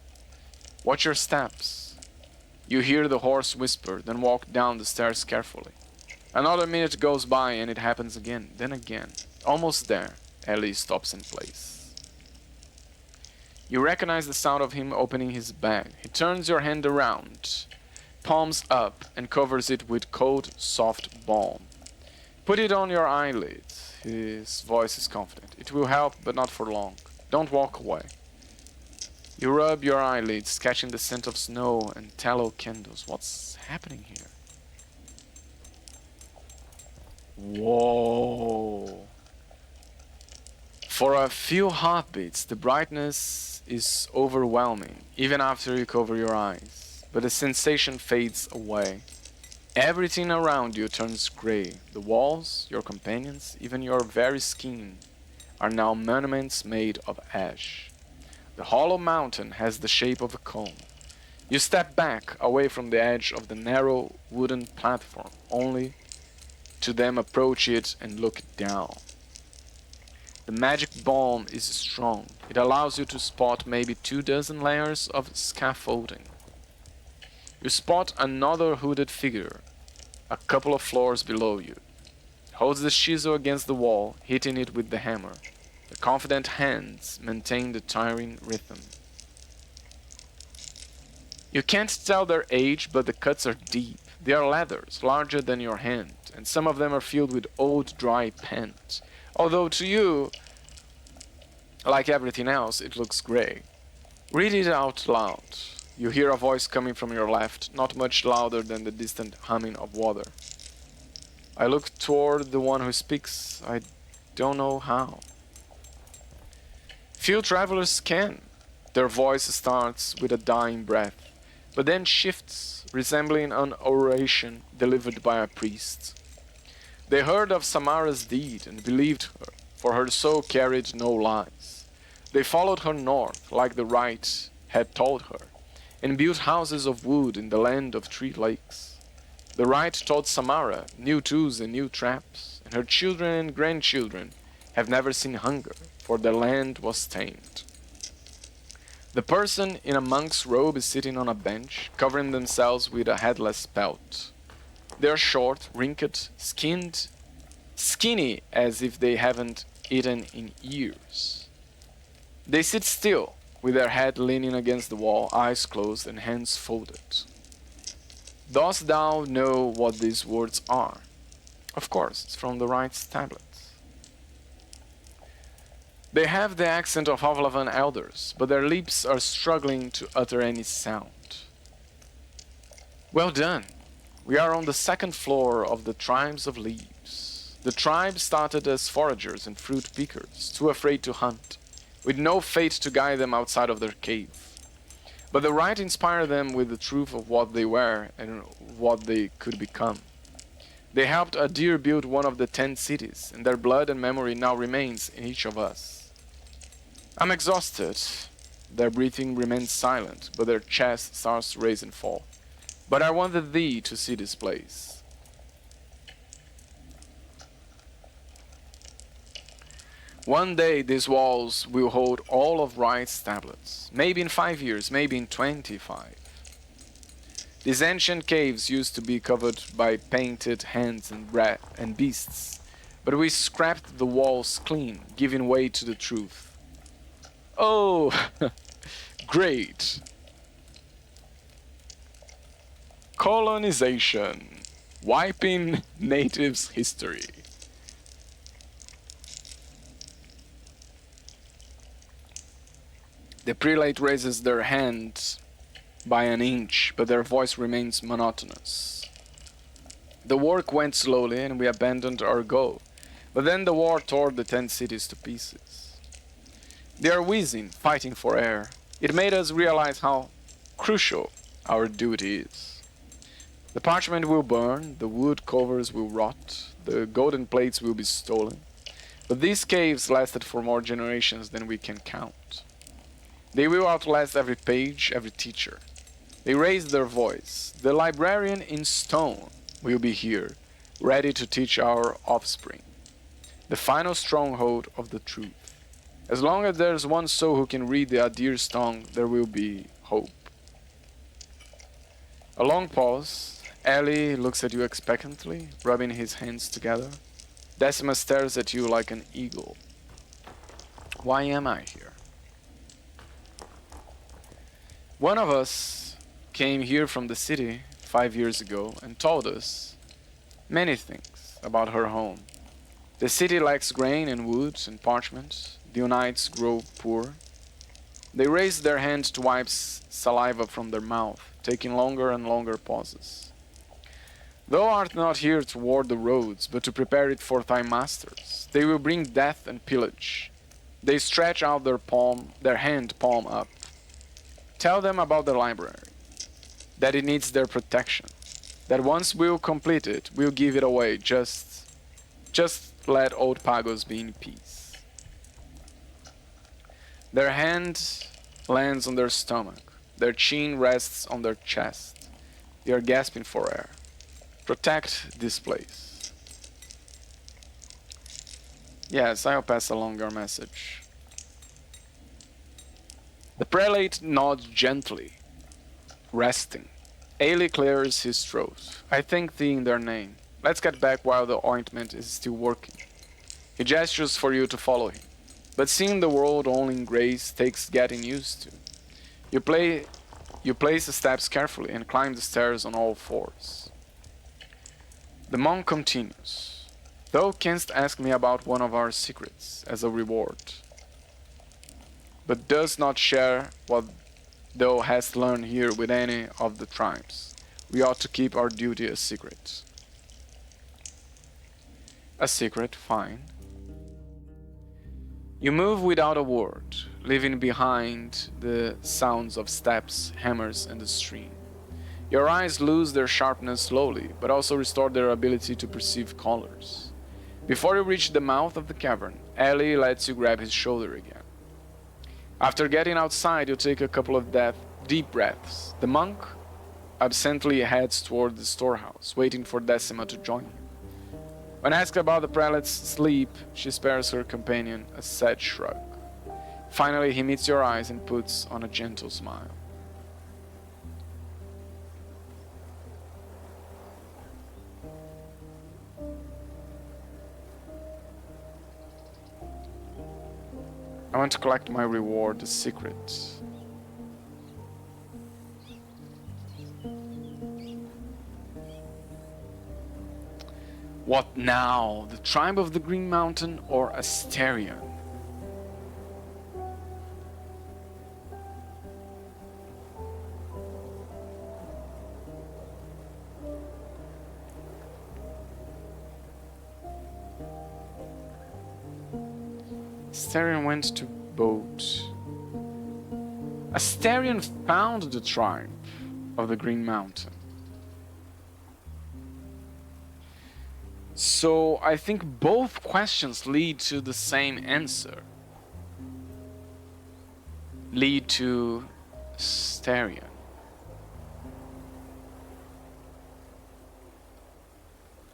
A: Watch your steps. You hear the hoarse whisper, then walk down the stairs carefully. Another minute goes by and it happens again, then again. Almost there, Ellie stops in place. You recognize the sound of him opening his bag. He turns your hand around, palms up, and covers it with cold, soft balm. Put it on your eyelids. His voice is confident. It will help, but not for long. Don't walk away. You rub your eyelids, catching the scent of snow and tallow candles. What's happening here? Whoa. For a few heartbeats, the brightness is overwhelming, even after you cover your eyes. But the sensation fades away. Everything around you turns gray. The walls, your companions, even your very skin are now monuments made of ash. The hollow mountain has the shape of a cone. You step back away from the edge of the narrow wooden platform, only to then approach it and look down. The magic bomb is strong. It allows you to spot maybe 24 layers of scaffolding. You spot another hooded figure, a couple of floors below you. Holds the chisel against the wall, hitting it with the hammer. The confident hands maintain the tiring rhythm. You can't tell their age, but the cuts are deep. They are leathers, larger than your hand, and some of them are filled with old, dry paint. Although to you, like everything else, it looks grey. Read it out loud. You hear a voice coming from your left, not much louder than the distant humming of water. I look toward the one who speaks. I don't know how. Few travelers can. Their voice starts with a dying breath, but then shifts, resembling an oration delivered by a priest. They heard of Samara's deed and believed her, for her soul carried no lies. They followed her north, like the rite had told her, and built houses of wood in the land of 3 lakes. The rite taught Samara new tools and new traps, and her children and grandchildren have never seen hunger, for their land was tamed. The person in a monk's robe is sitting on a bench, covering themselves with a headless pelt. They are short, wrinkled, skinny as if they haven't eaten in years. They sit still, with their head leaning against the wall, eyes closed and hands folded. Dost thou know what these words are? Of course, it's from the rite's tablets. They have the accent of Havlavan elders, but their lips are struggling to utter any sound. Well done. We are on the 2nd floor of the Tribes of Leaves. The tribe started as foragers and fruit pickers, too afraid to hunt, with no fate to guide them outside of their cave. But the rite inspired them with the truth of what they were and what they could become. They helped Adir build one of the 10 cities, and their blood and memory now remains in each of us. I'm exhausted. Their breathing remains silent, but their chest starts to raise and fall. But I wanted thee to see this place. One day these walls will hold all of Rite's tablets. Maybe in 5 years, maybe in 25. These ancient caves used to be covered by painted hands and beasts, but we scrapped the walls clean, giving way to the truth. Oh, great. Colonization, wiping natives' history. The prelate raises their hand by an inch, but their voice remains monotonous. The work went slowly and we abandoned our goal, but then the war tore the 10 cities to pieces. They are wheezing, fighting for air. It made us realize how crucial our duty is. The parchment will burn, the wood covers will rot, the golden plates will be stolen. But these caves lasted for more generations than we can count. They will outlast every page, every teacher. They raised their voice. The librarian in stone will be here, ready to teach our offspring. The final stronghold of the truth. As long as there's one soul who can read the Adir's tongue, there will be hope. A long pause. Ellie looks at you expectantly, rubbing his hands together. Decima stares at you like an eagle. Why am I here? One of us came here from the city 5 years ago and told us many things about her home. The city lacks grain and wood and parchment. The Unites grow poor. They raise their hand to wipe saliva from their mouth, taking longer and longer pauses. Thou art not here to ward the roads, but to prepare it for thy masters. They will bring death and pillage. They stretch out their hand palm up. Tell them about the library, that it needs their protection, that once we'll complete it, we'll give it away. Just let old Pagos be in peace. Their hand lands on their stomach. Their chin rests on their chest. They are gasping for air. Protect this place. Yes, I'll pass along your message. The prelate nods gently, resting. Ailey clears his throat. I thank thee in their name. Let's get back while the ointment is still working. He gestures for you to follow him. But seeing the world only in grace takes getting used to. You place the steps carefully and climb the stairs on all fours. The monk continues. Thou canst ask me about one of our secrets as a reward, but does not share what thou hast learned here with any of the tribes. We ought to keep our duty a secret. A secret, fine. You move without a word, leaving behind the sounds of steps, hammers, and the stream. Your eyes lose their sharpness slowly, but also restore their ability to perceive colors. Before you reach the mouth of the cavern, Ellie lets you grab his shoulder again. After getting outside, you take a couple of deep breaths. The monk absently heads toward the storehouse, waiting for Decima to join him. When asked about the prelate's sleep, she spares her companion a sad shrug. Finally, he meets your eyes and puts on a gentle smile. I want to collect my reward, the secret. What now? The tribe of the Green Mountain or Asterion? Asterion went to boat. Asterion found the tribe of the Green Mountain. So I think both questions lead to the same answer. Lead to Asterion.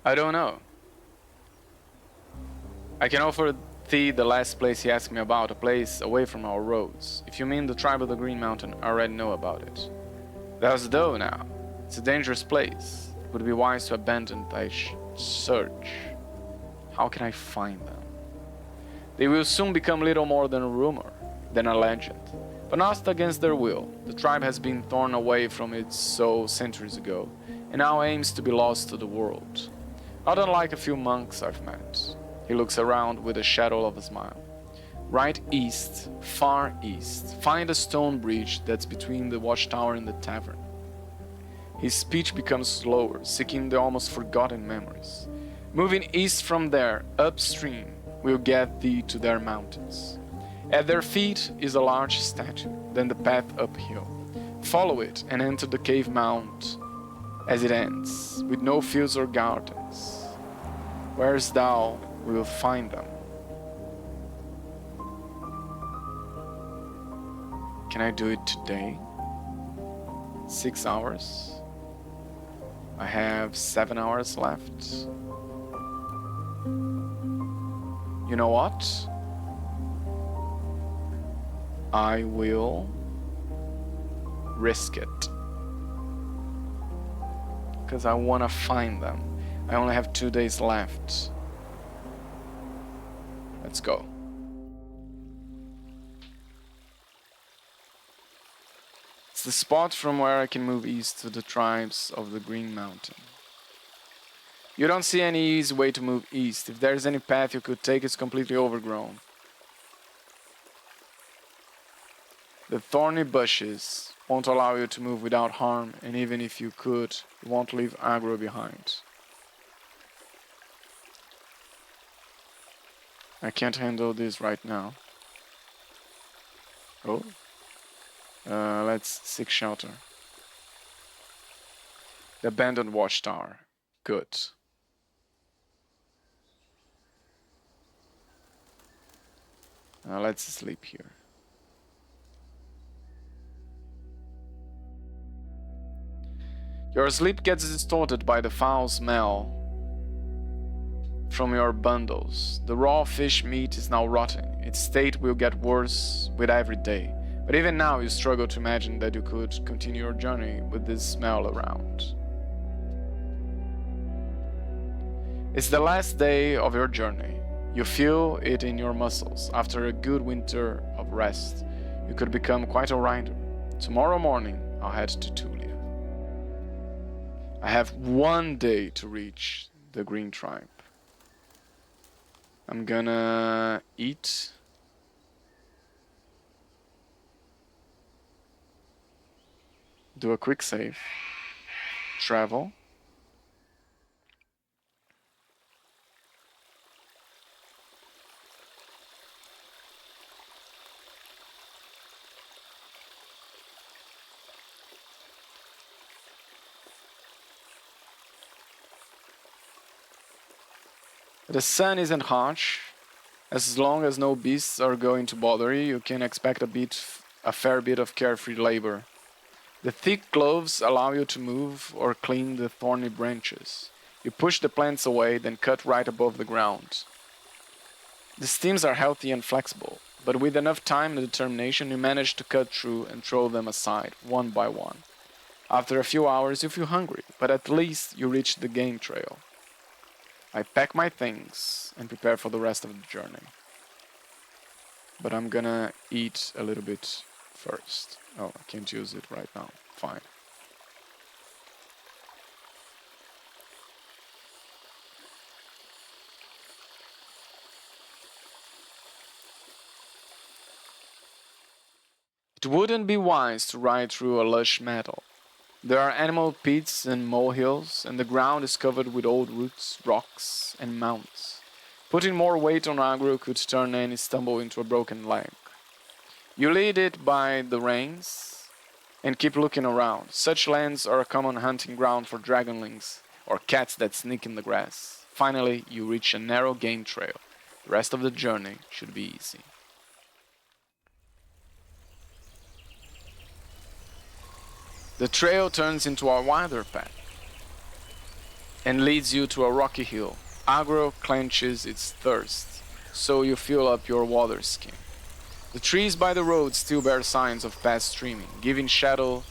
A: I don't know. I can offer thee the last place he asked me about, a place away from our roads. If you mean the tribe of the Green Mountain, I already know about it. There's though now. It's a dangerous place. It would be wise to abandon thy search. How can I find them? They will soon become little more than a rumor, than a legend. But not against their will. The tribe has been torn away from its soul centuries ago, and now aims to be lost to the world. Not unlike a few monks I've met. He looks around with a shadow of a smile. Right east, far east, find a stone bridge that's between the watchtower and the tavern. His speech becomes slower, seeking the almost forgotten memories. Moving east from there, upstream, will get thee to their mountains. At their feet is a large statue, then the path uphill. Follow it and enter the cave mount as it ends, with no fields or gardens. Where's thou will find them. Can I do it today? 6 hours? I have 7 hours left. You know what? I will risk it. Because I want to find them. I only have 2 days left. Let's go. It's the spot from where I can move east to the tribes of the Green Mountain. You don't see any easy way to move east. If there's any path you could take, it's completely overgrown. The thorny bushes won't allow you to move without harm, and even if you could, you won't leave aggro behind. I can't handle this right now. Oh. Let's seek shelter. The abandoned watchtower. Good. Let's sleep here. Your sleep gets distorted by the foul smell from your bundles. The raw fish meat is now rotting. Its state will get worse with every day. But even now you struggle to imagine that you could continue your journey with this smell around. It's the last day of your journey. You feel it in your muscles. After a good winter of rest, you could become quite a rider. Tomorrow morning, I'll head to Tulia. I have 1 day to reach the Green Tribe. I'm gonna eat. Do a quick save. Travel. The sun isn't harsh. As long as no beasts are going to bother you, you can expect a fair bit of carefree labor. The thick gloves allow you to move or clean the thorny branches. You push the plants away, then cut right above the ground. The stems are healthy and flexible, but with enough time and determination, you manage to cut through and throw them aside, one by one. After a few hours, you feel hungry, but at least you reach the game trail. I pack my things and prepare for the rest of the journey. But I'm gonna eat a little bit first. Oh, I can't use it right now. Fine. It wouldn't be wise to ride through a lush meadow. There are animal pits and molehills, and the ground is covered with old roots, rocks, and mounds. Putting more weight on aggro could turn any stumble into a broken leg. You lead it by the reins and keep looking around. Such lands are a common hunting ground for dragonlings or cats that sneak in the grass. Finally, you reach a narrow game trail. The rest of the journey should be easy. The trail turns into a wider path and leads you to a rocky hill. Aggro clenches its thirst, so you fill up your water skin. The trees by the road still bear signs of past streaming, giving shadow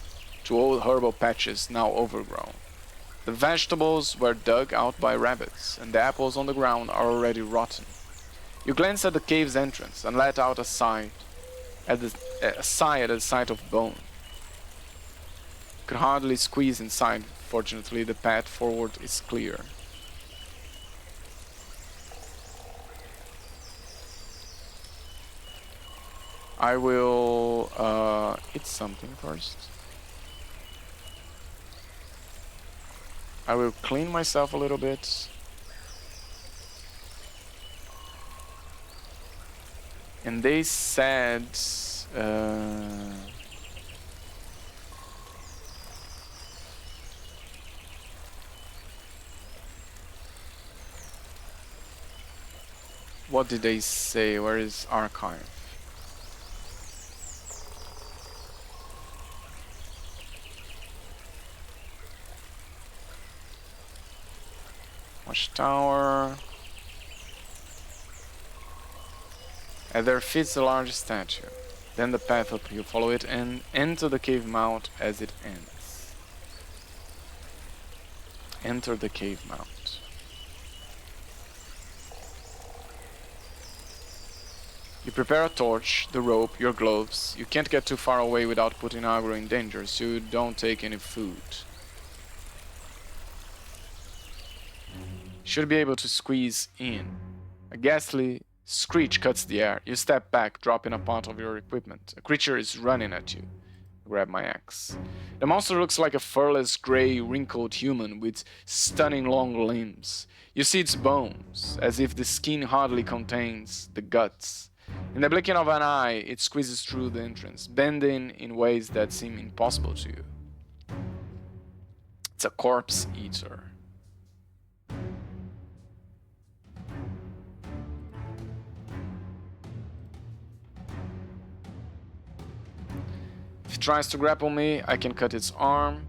A: to old herbal patches now overgrown. The vegetables were dug out by rabbits, and the apples on the ground are already rotten. You glance at the cave's entrance and let out a sigh at the sight of bone. Could hardly squeeze inside. Fortunately, the path forward is clear. I will eat something first. I will clean myself a little bit. And they said what did they say? Where is archive? Watchtower. At their feet is a large statue. Then the path up, you follow it and enter the cave mouth as it ends. Enter the cave mouth. You prepare a torch, the rope, your gloves. You can't get too far away without putting aggro in danger, so you don't take any food. Should be able to squeeze in. A ghastly Screech cuts the air. You step back, dropping a part of your equipment. A creature is running at you. Grab my axe. The monster looks like a furless, gray, wrinkled human with stunning long limbs. You see its bones, as if the skin hardly contains the guts. In the blinking of an eye, it squeezes through the entrance, bending in ways that seem impossible to you. It's a corpse eater. If it tries to grapple me, I can cut its arm.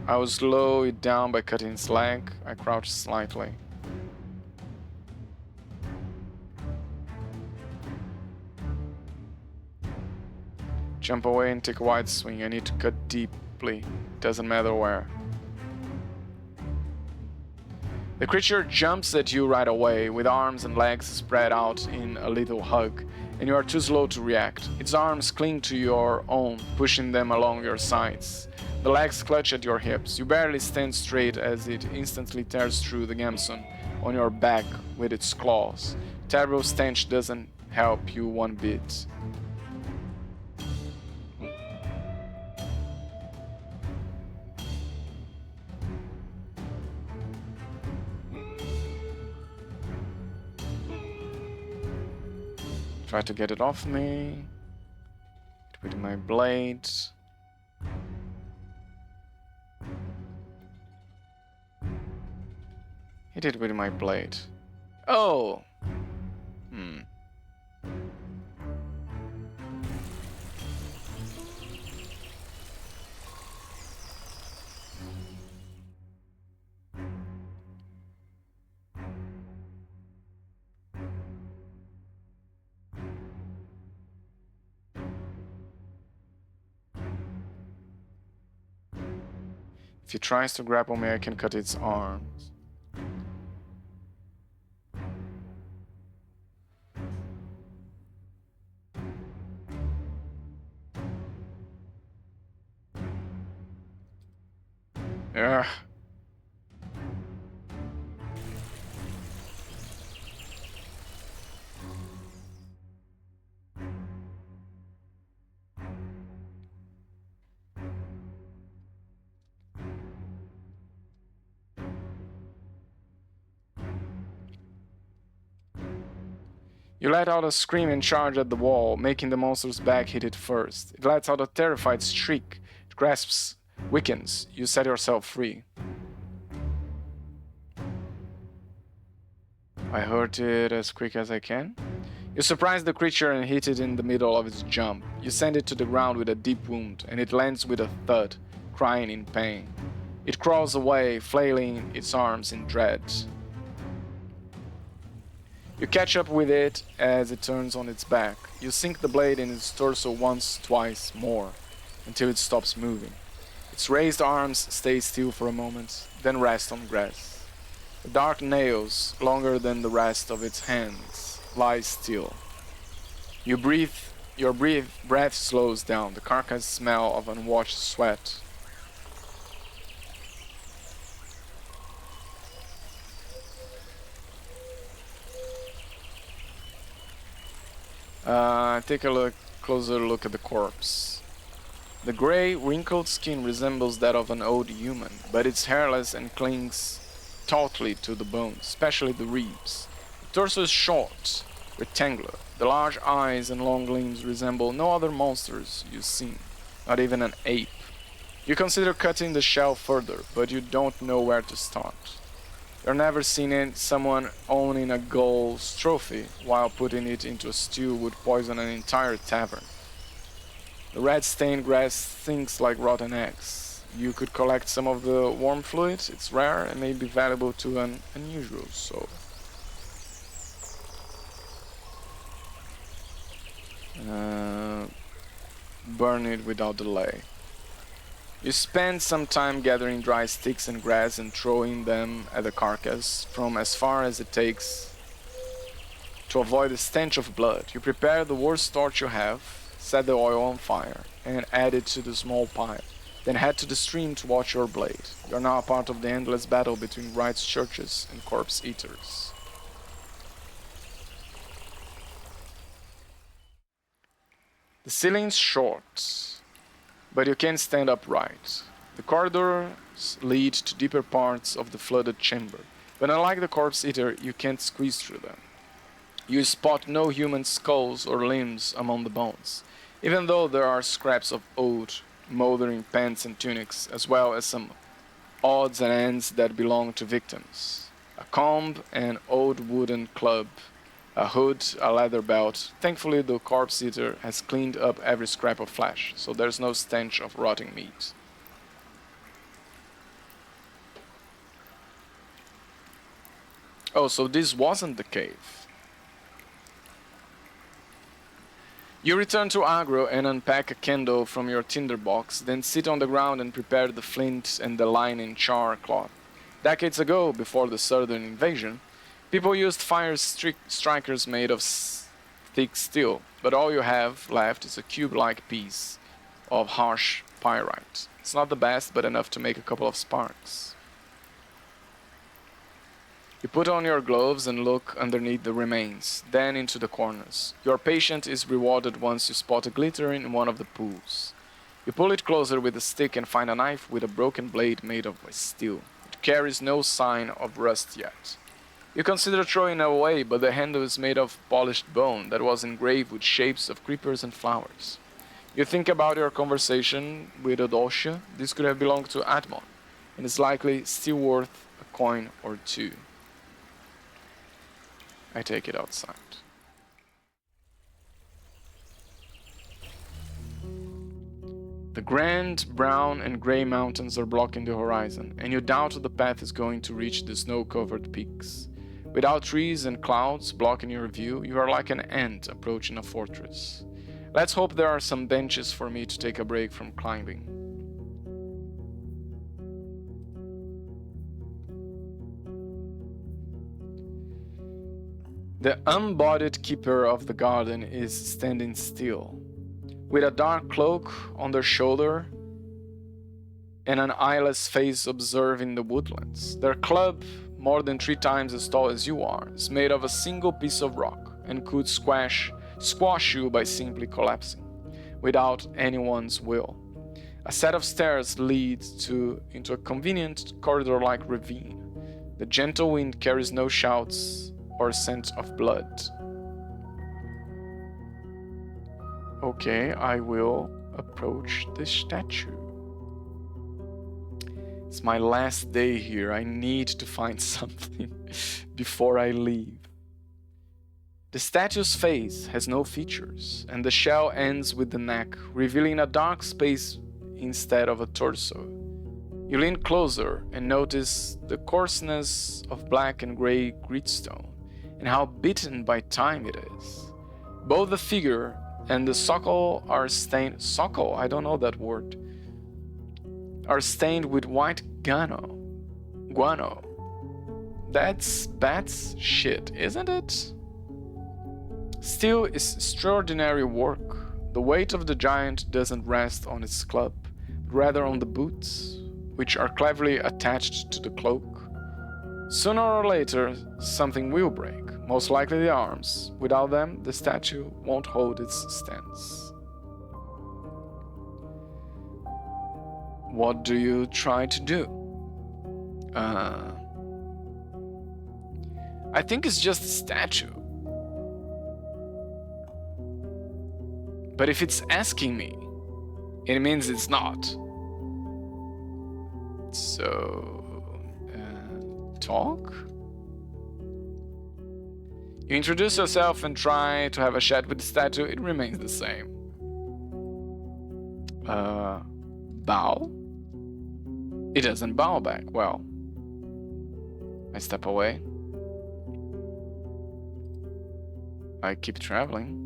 A: I will slow it down by cutting its leg. I crouch slightly. Jump away and take a wide swing. I need to cut deeply. Doesn't matter where. The creature jumps at you right away, with arms and legs spread out in a little hug, and you are too slow to react. Its arms cling to your own, pushing them along your sides. The legs clutch at your hips. You barely stand straight as it instantly tears through the gamson on your back with its claws. Terrible stench doesn't help you one bit. Try to get it off me with my blade. Hit it with my blade. Oh! If it tries to grapple me, I can cut its arms. Ugh. You let out a scream and charge at the wall, making the monster's back hit it first. It lets out a terrified shriek. It grasps, weakens. You set yourself free. I hurt it as quick as I can. You surprise the creature and hit it in the middle of its jump. You send it to the ground with a deep wound, and it lands with a thud, crying in pain. It crawls away, flailing its arms in dread. You catch up with it as it turns on its back. You sink the blade in its torso once, twice, more, until it stops moving. Its raised arms stay still for a moment, then rest on grass. The dark nails, longer than the rest of its hands, lie still. Your breath slows down, the carcass smell of unwashed sweat. Take a closer look at the corpse. The gray, wrinkled skin resembles that of an old human, but it's hairless and clings tautly to the bones, especially the ribs. The torso is short, rectangular. The large eyes and long limbs resemble no other monsters you've seen, not even an ape. You consider cutting the shell further, but you don't know where to start. You've never seen someone owning a gull's trophy while putting it into a stew would poison an entire tavern. The red stained grass stinks like rotten eggs. You could collect some of the warm fluid. It's rare and may be valuable to an unusual soul. Burn it without delay. You spend some time gathering dry sticks and grass and throwing them at the carcass from as far as it takes to avoid the stench of blood. You prepare the worst torch you have, set the oil on fire, and add it to the small pile. Then head to the stream to watch your blade. You are now a part of the endless battle between rites churches and corpse eaters. The ceiling's short, but you can stand upright. The corridors lead to deeper parts of the flooded chamber, but unlike the corpse eater, you can't squeeze through them. You spot no human skulls or limbs among the bones, even though there are scraps of old, moldering pants and tunics, as well as some odds and ends that belong to victims. A comb, an old wooden club, a hood, a leather belt. Thankfully, the corpse eater has cleaned up every scrap of flesh, so there's no stench of rotting meat. Oh, so this wasn't the cave. You return to Agro and unpack a candle from your tinderbox, then sit on the ground and prepare the flint and the linen char cloth. Decades ago, before the southern invasion, people used fire strikers made of thick steel, but all you have left is a cube-like piece of harsh pyrite. It's not the best, but enough to make a couple of sparks. You put on your gloves and look underneath the remains, then into the corners. Your patience is rewarded once you spot a glitter in one of the pools. You pull it closer with a stick and find a knife with a broken blade made of steel. It carries no sign of rust yet. You consider throwing it away, but the handle is made of polished bone that was engraved with shapes of creepers and flowers. You think about your conversation with Odoshia. This could have belonged to Atmon, and is likely still worth a coin or two. I take it outside. The grand brown and grey mountains are blocking the horizon, and you doubt the path is going to reach the snow-covered peaks. Without trees and clouds blocking your view, you are like an ant approaching a fortress. Let's hope there are some benches for me to take a break from climbing. The unbodied keeper of the garden is standing still, with a dark cloak on their shoulder and an eyeless face observing the woodlands. Their club, more than 3 times as tall as you are, is made of a single piece of rock and could squash you by simply collapsing, without anyone's will. A set of stairs leads into a convenient corridor-like ravine. The gentle wind carries no shouts or scent of blood. Okay, I will approach the statue. It's my last day here. I need to find something before I leave. The statue's face has no features, and the shell ends with the neck, revealing a dark space instead of a torso. You lean closer and notice the coarseness of black and gray gritstone, and how beaten by time it is. Both the figure and the socle are stained. Socle? I don't know that word. Are stained with white guano. That's bat's shit, isn't it? Still, it's extraordinary work. The weight of the giant doesn't rest on its club, but rather on the boots, which are cleverly attached to the cloak. Sooner or later, something will break. Most likely the arms. Without them, the statue won't hold its stance. What do you try to do? I think it's just a statue. But if it's asking me, it means it's not. So, talk? You introduce yourself and try to have a chat with the statue, it remains the same. Bow? It doesn't bow back. Well, I step away. I keep traveling.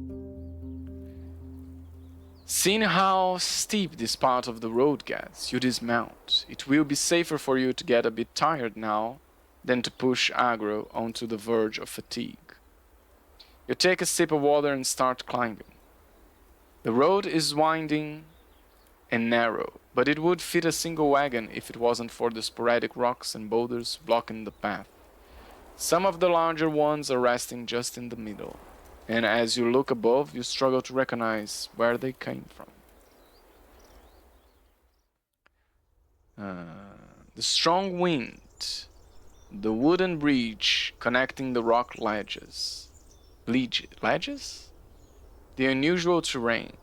A: Seeing how steep this part of the road gets, you dismount. It will be safer for you to get a bit tired now than to push Agro onto the verge of fatigue. You take a sip of water and start climbing. The road is winding and narrow, but it would fit a single wagon if it wasn't for the sporadic rocks and boulders blocking the path. Some of the larger ones are resting just in the middle. And as you look above, you struggle to recognize where they came from. The strong wind, the wooden bridge connecting the rock ledges. Ledges? The unusual terrain.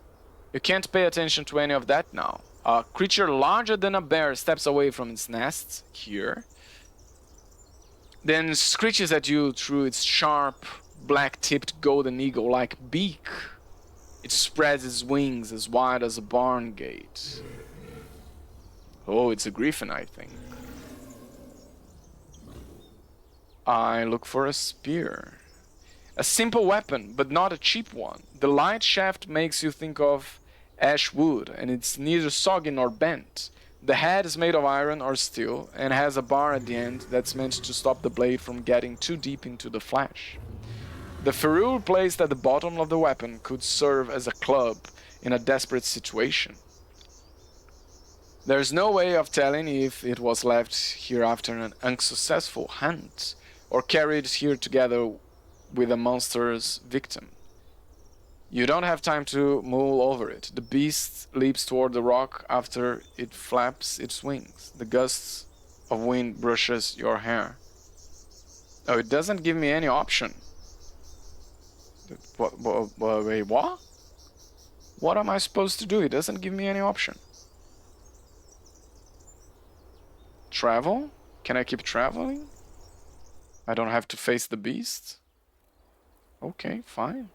A: You can't pay attention to any of that now. A creature larger than a bear steps away from its nest here, then screeches at you through its sharp, black-tipped golden eagle-like beak. It spreads its wings as wide as a barn gate. Oh, it's a griffin, I think. I look for a spear. A simple weapon, but not a cheap one. The light shaft makes you think of ash wood, and it's neither soggy nor bent. The head is made of iron or steel, and has a bar at the end that's meant to stop the blade from getting too deep into the flesh. The ferrule placed at the bottom of the weapon could serve as a club in a desperate situation. There's no way of telling if it was left here after an unsuccessful hunt, or carried here together with a monster's victim. You don't have time to mull over it. The beast leaps toward the rock after it flaps its wings. The gusts of wind brushes your hair. Oh, it doesn't give me any option. Wait, what? What am I supposed to do? It doesn't give me any option. Travel? Can I keep traveling? I don't have to face the beast? Okay, fine.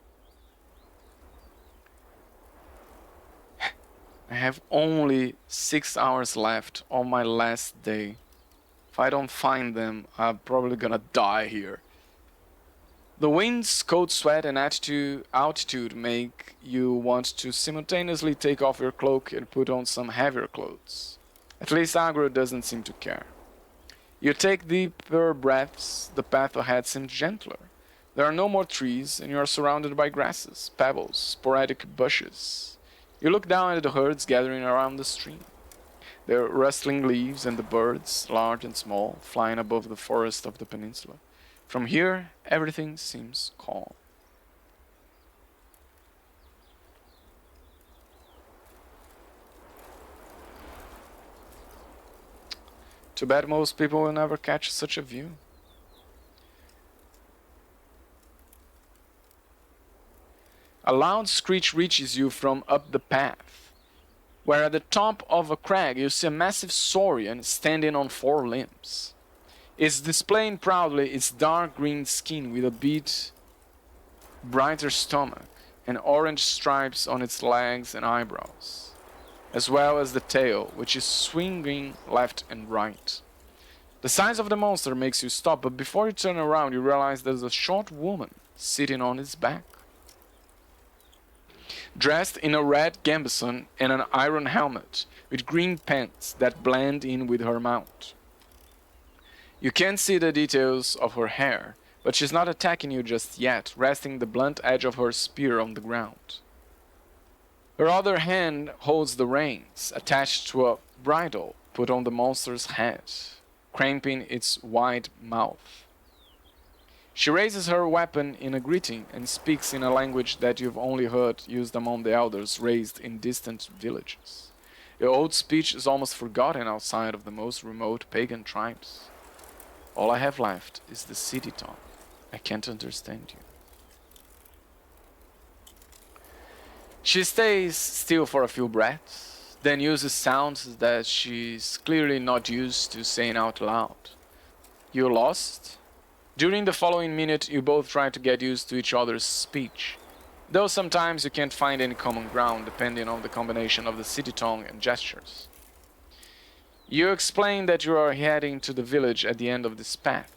A: I have only 6 hours left on my last day. If I don't find them, I'm probably gonna die here. The wind's cold sweat and altitude make you want to simultaneously take off your cloak and put on some heavier clothes. At least Agro doesn't seem to care. You take deeper breaths, the path ahead seems gentler. There are no more trees, and you are surrounded by grasses, pebbles, sporadic bushes. You look down at the herds gathering around the stream. Their rustling leaves and the birds, large and small, flying above the forest of the peninsula. From here, everything seems calm. Too bad most people will never catch such a view. A loud screech reaches you from up the path, where at the top of a crag you see a massive saurian standing on 4 limbs. It's displaying proudly its dark green skin with a bit brighter stomach and orange stripes on its legs and eyebrows, as well as the tail, which is swinging left and right. The size of the monster makes you stop, but before you turn around you realize there's a short woman sitting on its back. Dressed in a red gambeson and an iron helmet, with green pants that blend in with her mount. You can't see the details of her hair, but she's not attacking you just yet, resting the blunt edge of her spear on the ground. Her other hand holds the reins, attached to a bridle put on the monster's head, cramping its wide mouth. She raises her weapon in a greeting and speaks in a language that you've only heard used among the elders raised in distant villages. The old speech is almost forgotten outside of the most remote pagan tribes. All I have left is the city tongue. I can't understand you. She stays still for a few breaths, then uses sounds that she's clearly not used to saying out loud. You lost? During the following minute, you both try to get used to each other's speech, though sometimes you can't find any common ground depending on the combination of the city tongue and gestures. You explain that you are heading to the village at the end of this path,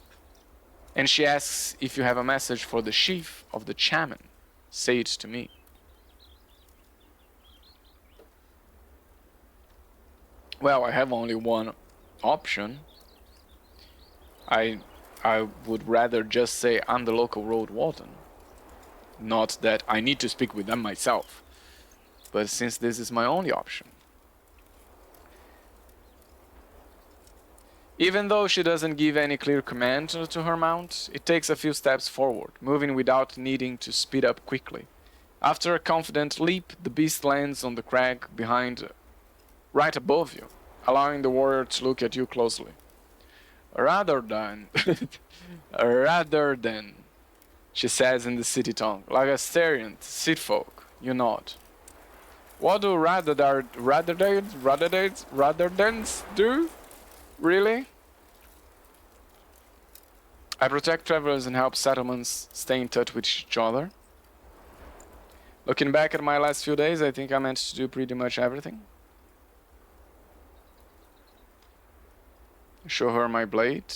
A: and she asks if you have a message for the chief of the shaman. Say it to me. Well, I have only one option. I would rather just say I'm the local Roadwarden. Not that I need to speak with them myself. But since this is my only option. Even though she doesn't give any clear command to her mount, it takes a few steps forward, moving without needing to speed up quickly. After a confident leap, the beast lands on the crag behind, right above you, allowing the warrior to look at you closely. Rather than, rather than, she says in the city tongue, like a Styrian city folk. You nod. What do rather-thans do? Really? I protect travelers and help settlements stay in touch with each other. Looking back at my last few days, I think I managed to do pretty much everything. Show her my blade.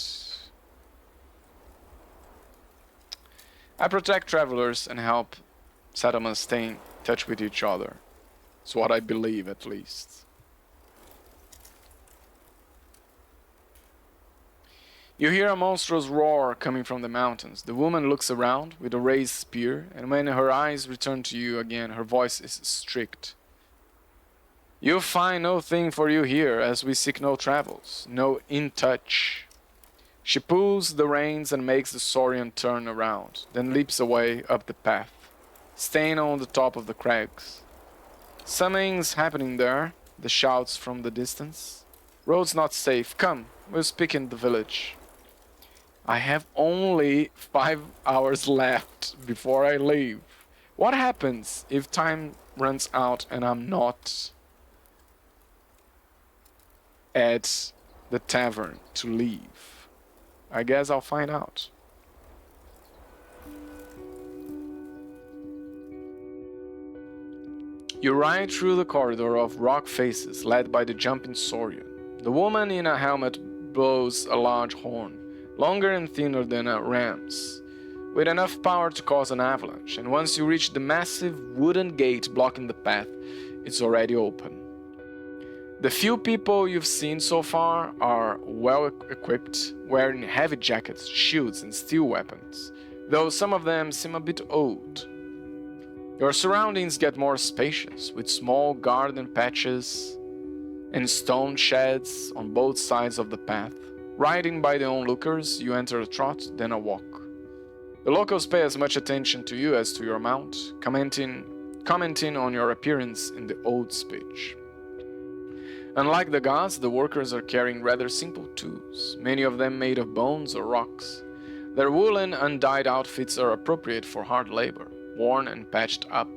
A: I protect travelers and help settlements stay in touch with each other. It's what I believe, at least. You hear a monstrous roar coming from the mountains. The woman looks around with a raised spear, and when her eyes return to you again, her voice is strict. You find no thing for you here, as we seek no travels, no in touch. She pulls the reins and makes the Saurian turn around, then leaps away up the path, staying on the top of the crags. Something's happening there, the shouts from the distance. Road's not safe. Come, we'll speak in the village. I have only 5 hours left before I leave. What happens if time runs out and I'm not at the tavern to leave? I guess I'll find out. You ride through the corridor of rock faces led by the jumping Saurian. The woman in a helmet blows a large horn, longer and thinner than a ram's, with enough power to cause an avalanche, and once you reach the massive wooden gate blocking the path, it's already open. The few people you've seen so far are well equipped, wearing heavy jackets, shields, and steel weapons, though some of them seem a bit old. Your surroundings get more spacious, with small garden patches and stone sheds on both sides of the path. Riding by the onlookers, you enter a trot, then a walk. The locals pay as much attention to you as to your mount, commenting on your appearance in the old speech. Unlike the gods, the workers are carrying rather simple tools, many of them made of bones or rocks. Their woolen, undyed outfits are appropriate for hard labor, worn and patched up,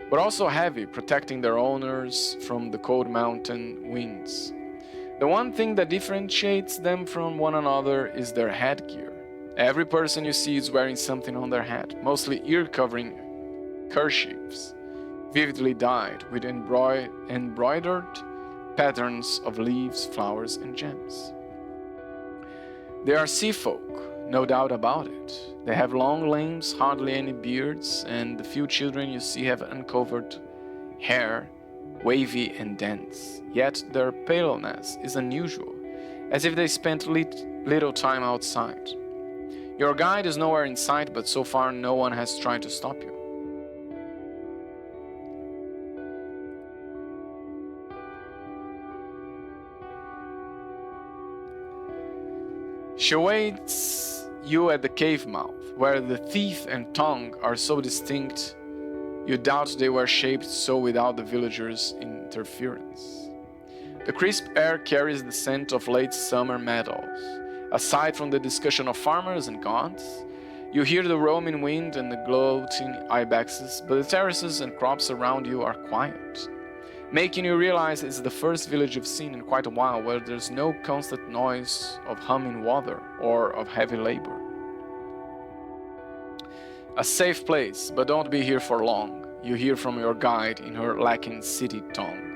A: but also heavy, protecting their owners from the cold mountain winds. The one thing that differentiates them from one another is their headgear. Every person you see is wearing something on their head, mostly ear-covering kerchiefs, vividly dyed with embroidered patterns of leaves, flowers, and gems. They are sea folk, no doubt about it. They have long limbs, hardly any beards, and the few children you see have uncovered hair, wavy and dense. Yet their paleness is unusual, as if they spent little time outside. Your guide is nowhere in sight, but so far no one has tried to stop you. She awaits you at the cave mouth, where the teeth and tongue are so distinct you doubt they were shaped so without the villagers' interference. The crisp air carries the scent of late summer meadows. Aside from the discussion of farmers and gods, you hear the roaming wind and the gloating ibexes, but the terraces and crops around you are quiet, making you realize it's the first village you've seen in quite a while where there's no constant noise of humming water or of heavy labor. A safe place, but don't be here for long, you hear from your guide in her lacking city tongue.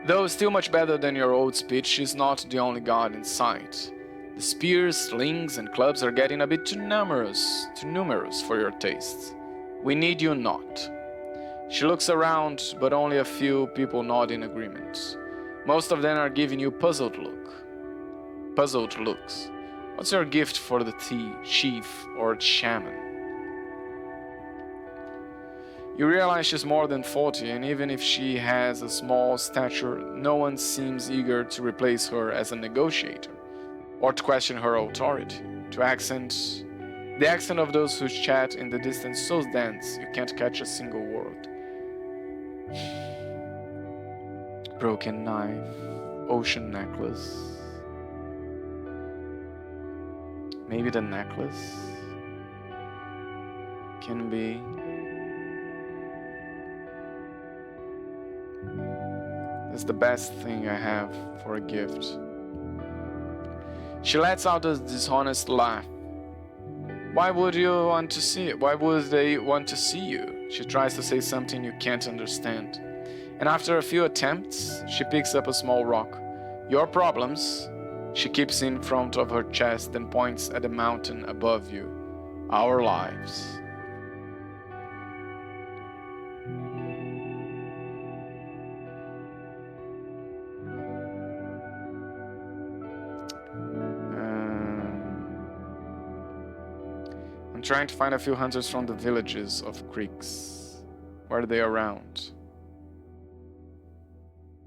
A: Though still much better than your old speech, she's not the only god in sight. The spears, slings, and clubs are getting a bit too numerous for your tastes. We need you not. She looks around, but only a few people nod in agreement. Most of them are giving you puzzled looks. What's your gift for the chief or shaman? You realize she's more than 40, and even if she has a small stature, no one seems eager to replace her as a negotiator. or to question her authority, the accent of those who chat in the distance so dense you can't catch a single word. Broken knife, ocean necklace. Maybe the necklace can be. It's the best thing I have for a gift. She lets out a dishonest laugh. Why would you want to see it? Why would they want to see you? She tries to say something you can't understand. And after a few attempts, she picks up a small rock. Your problems, she keeps in front of her chest and points at the mountain above you. Our lives. I'm trying to find a few hunters from the villages of creeks. Were they around?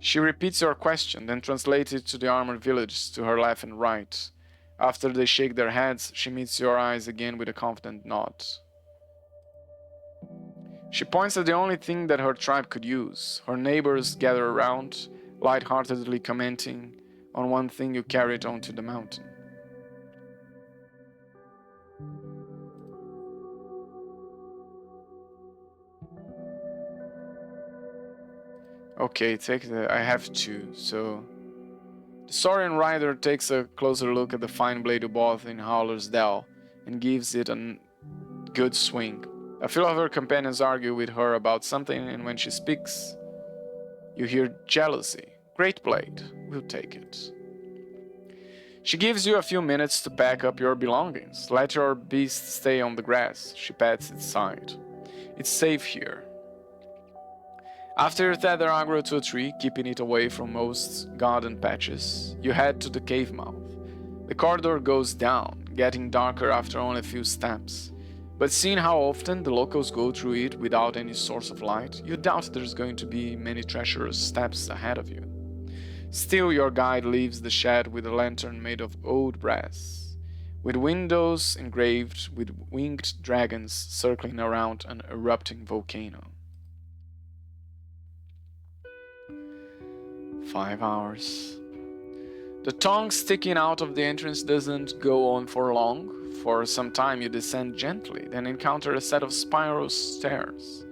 A: She repeats your question, then translates it to the armored village to her left and right. After they shake their heads, she meets your eyes again with a confident nod. She points at the only thing that her tribe could use. Her neighbors gather around, light-heartedly commenting on one thing you carried onto the mountain. Okay, I have two, so... The Saurian rider takes a closer look at the fine blade of both in Howler's Dell and gives it a good swing. A few of her companions argue with her about something, and when she speaks, you hear jealousy. Great blade, we'll take it. She gives you a few minutes to pack up your belongings. Let your beast stay on the grass. She pats its side. It's safe here. After you tether Agro to a tree, keeping it away from most garden patches, you head to the cave mouth. The corridor goes down, getting darker after only a few steps. But seeing how often the locals go through it without any source of light, you doubt there's going to be many treacherous steps ahead of you. Still, your guide leaves the shed with a lantern made of old brass, with windows engraved with winged dragons circling around an erupting volcano. 5 hours. The tongue sticking out of the entrance doesn't go on for long. For some time you descend gently, then encounter a set of spiral stairs.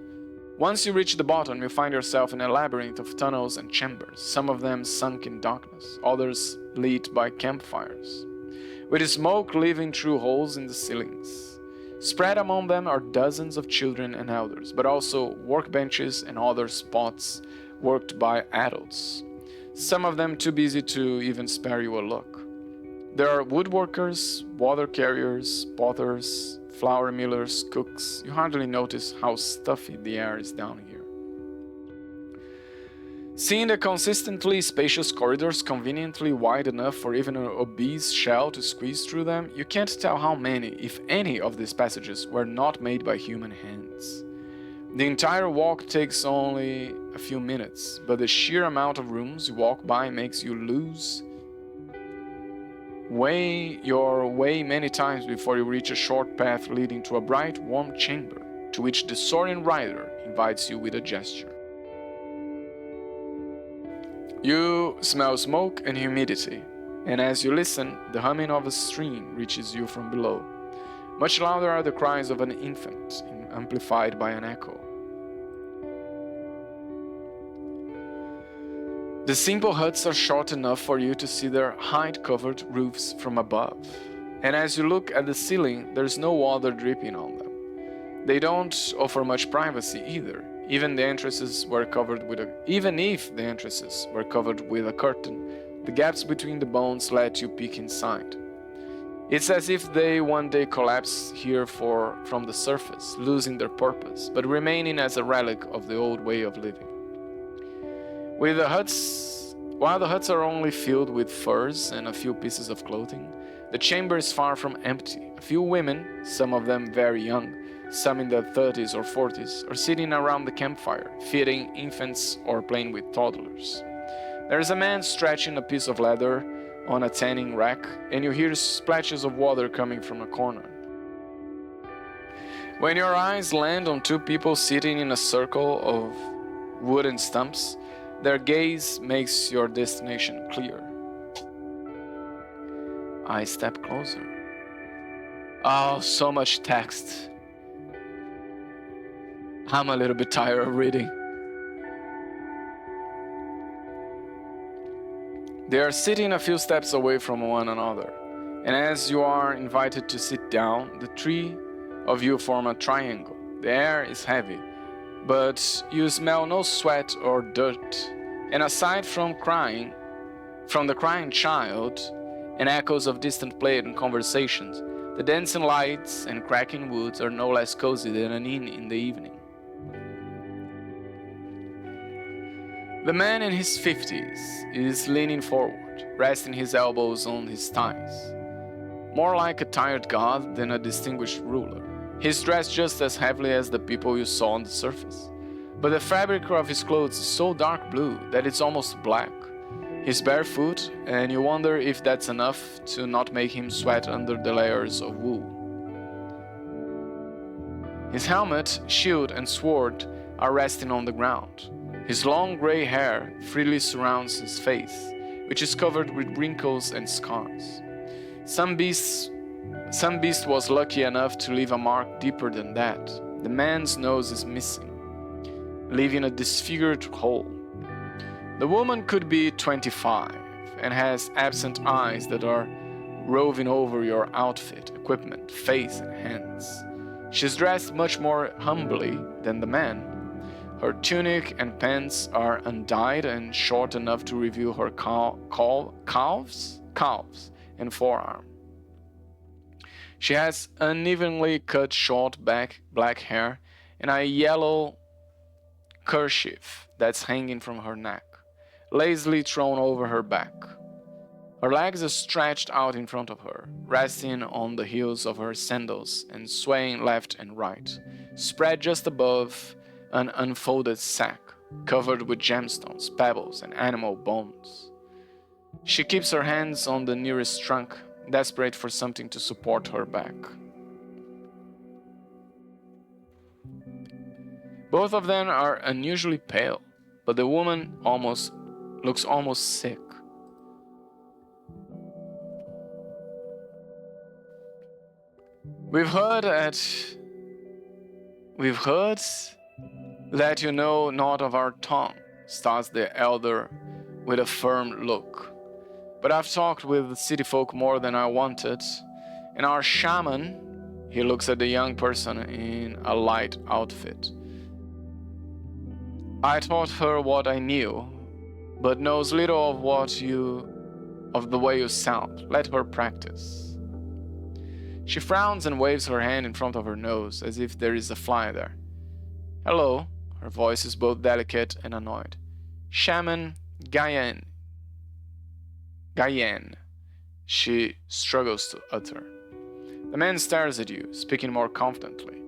A: Once you reach the bottom, you find yourself in a labyrinth of tunnels and chambers, some of them sunk in darkness, others lit by campfires, with smoke leaving through holes in the ceilings. Spread among them are dozens of children and elders, but also workbenches and other spots worked by adults, some of them too busy to even spare you a look. There are woodworkers, water carriers, potters, flour millers, cooks. You hardly notice how stuffy the air is down here. Seeing the consistently spacious corridors conveniently wide enough for even an obese shell to squeeze through them, you can't tell how many, if any, of these passages were not made by human hands. The entire walk takes only a few minutes, but the sheer amount of rooms you walk by makes you lose your way many times before you reach a short path leading to a bright, warm chamber, to which the Saurian rider invites you with a gesture. You smell smoke and humidity, and as you listen, the humming of a stream reaches you from below. Much louder are the cries of an infant, amplified by an echo. The simple huts are short enough for you to see their hide-covered roofs from above, and as you look at the ceiling, there's no water dripping on them. They don't offer much privacy either. Even if the entrances were covered with a curtain, the gaps between the bones let you peek inside. It's as if they one day collapsed here from the surface, losing their purpose, but remaining as a relic of the old way of living. While the huts are only filled with furs and a few pieces of clothing, the chamber is far from empty. A few women, some of them very young, some in their 30s or 40s, are sitting around the campfire, feeding infants or playing with toddlers. There is a man stretching a piece of leather
B: on a tanning rack, and you hear splashes of water coming from a corner. When your eyes land on two people sitting in a circle of wooden stumps, their gaze makes your destination clear. I step closer. Oh, so much text. I'm a little bit tired of reading. They are sitting a few steps away from one another, and as you are invited to sit down, the three of you form a triangle. The air is heavy, but you smell no sweat or dirt, and aside from the crying child, and echoes of distant play and conversations, the dancing lights and cracking woods are no less cozy than an inn in the evening. The man in his 50s is leaning forward, resting his elbows on his thighs, more like a tired god than a distinguished ruler. He's dressed just as heavily as the people you saw on the surface, but the fabric of his clothes is so dark blue that it's almost black. He's barefoot, and you wonder if that's enough to not make him sweat under the layers of wool. His helmet, shield, and sword are resting on the ground. His long gray hair freely surrounds his face, which is covered with wrinkles and scars. Some beast was lucky enough to leave a mark deeper than that. The man's nose is missing, leaving a disfigured hole. The woman could be 25 and has absent eyes that are roving over your outfit, equipment, face, and hands. She's dressed much more humbly than the man. Her tunic and pants are undyed and short enough to reveal her calves and forearm. She has unevenly cut short black hair and a yellow kerchief that's hanging from her neck, lazily thrown over her back. Her legs are stretched out in front of her, resting on the heels of her sandals and swaying left and right, spread just above an unfolded sack covered with gemstones, pebbles, and animal bones. She keeps her hands on the nearest trunk, desperate for something to support her back. Both of them are unusually pale, but the woman looks almost sick. We've heard that you know not of our tongue, starts the elder with a firm look. But I've talked with city folk more than I wanted, and our shaman, he looks at the young person in a light outfit. I taught her what I knew, but knows little of the way you sound. Let her practice. She frowns and waves her hand in front of her nose, as if there is a fly there. Hello, her voice is both delicate and annoyed. Shaman Gayen, she struggles to utter. The man stares at you, speaking more confidently,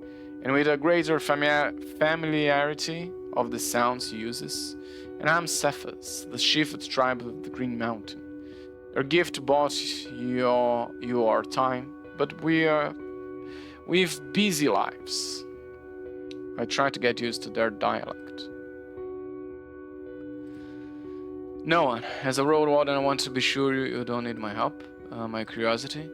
B: and with a greater familiarity of the sounds he uses. And I'm Cephas, the chief of the tribe of the Green Mountain. Your gift bought you our time, but we've busy lives. I try to get used to their dialect. No one. As a Roadwarden, I want to be sure you don't need my help, my curiosity.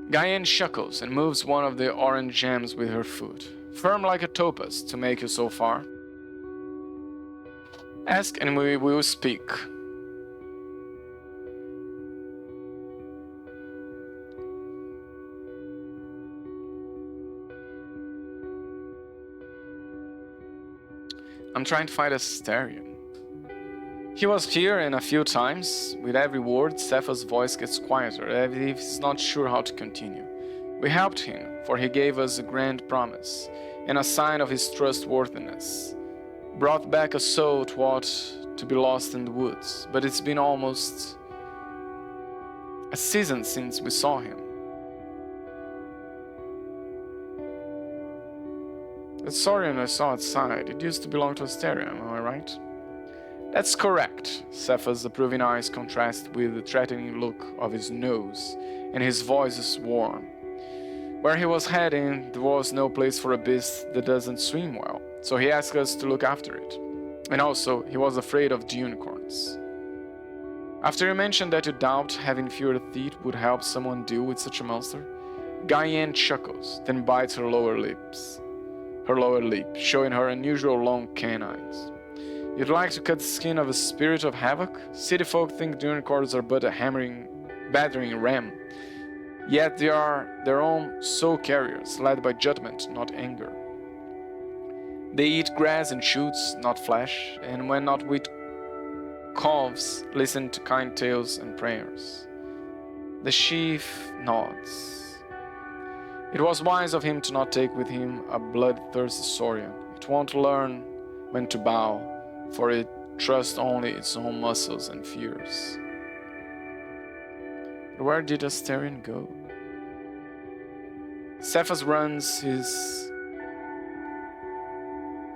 B: Gayen chuckles and moves one of the orange gems with her foot, firm like a topaz to make you so far. Ask and we will speak. I'm trying to find a Astarion. He was here and a few times. With every word, Cephas' voice gets quieter, as if he's not sure how to continue. We helped him, for he gave us a grand promise, and a sign of his trustworthiness. Brought back a soul to be lost in the woods, but it's been almost a season since we saw him. The saurian I saw outside, it used to belong to Asteria, am I right? That's correct. Cepha's approving eyes contrast with the threatening look of his nose, and his voice is warm. Where he was heading, there was no place for a beast that doesn't swim well, so he asked us to look after it. And also, he was afraid of the unicorns. After you mentioned that you doubt having fewer teeth would help someone deal with such a monster, Guyanne chuckles, then bites her lower lip, showing her unusual long canines. You'd like to cut the skin of a spirit of havoc? City folk think the unicorns are but a battering ram. Yet they are their own soul carriers, led by judgment, not anger. They eat grass and shoots, not flesh, and when not with calves, listen to kind tales and prayers. The chief nods. It was wise of him to not take with him a bloodthirsty saurian. It won't learn when to bow, for it trusts only its own muscles and fears. But where did Asterion go? Cephas runs his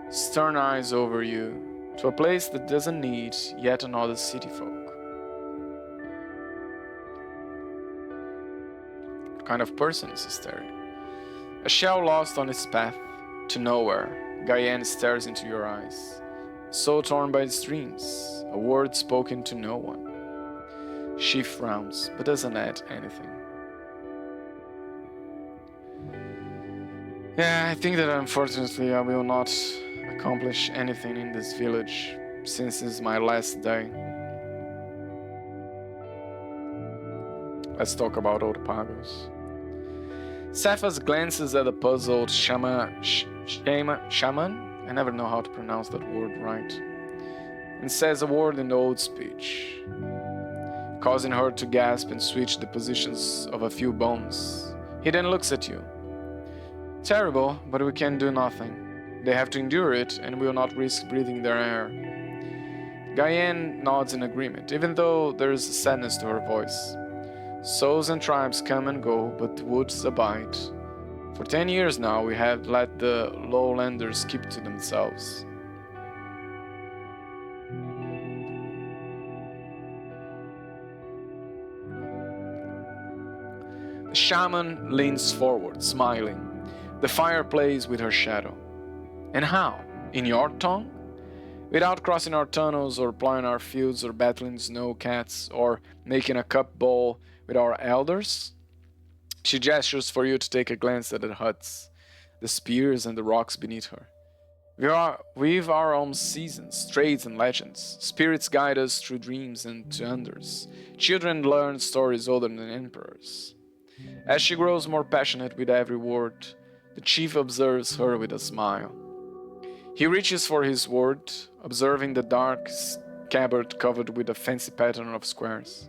B: stern eyes over you to a place that doesn't need yet another city folk. What kind of person is Asterion? A shell lost on its path to nowhere, Guyanne stares into your eyes. So torn by its dreams, a word spoken to no one. She frowns, but doesn't add anything. Yeah, I think that unfortunately I will not accomplish anything in this village, since it's my last day. Let's talk about old Pagos. Cephas glances at the puzzled shaman, I never know how to pronounce that word right, and says a word in the old speech, causing her to gasp and switch the positions of a few bones. He then looks at you. Terrible, but we can do nothing. They have to endure it, and will not risk breathing their air. Guyanne nods in agreement, even though there is sadness to her voice. Souls and tribes come and go, but the woods abide. For 10 years now, we have let the lowlanders keep to themselves. The shaman leans forward, smiling. The fire plays with her shadow. And how? In your tongue? Without crossing our tunnels, or plowing our fields, or battling snow cats, or making a cup bowl with our elders? She gestures for you to take a glance at the huts, the spears, and the rocks beneath her. We've our own seasons, trades, and legends. Spirits guide us through dreams and to unders. Children learn stories older than emperors. As she grows more passionate with every word, the chief observes her with a smile. He reaches for his sword, observing the dark scabbard covered with a fancy pattern of squares.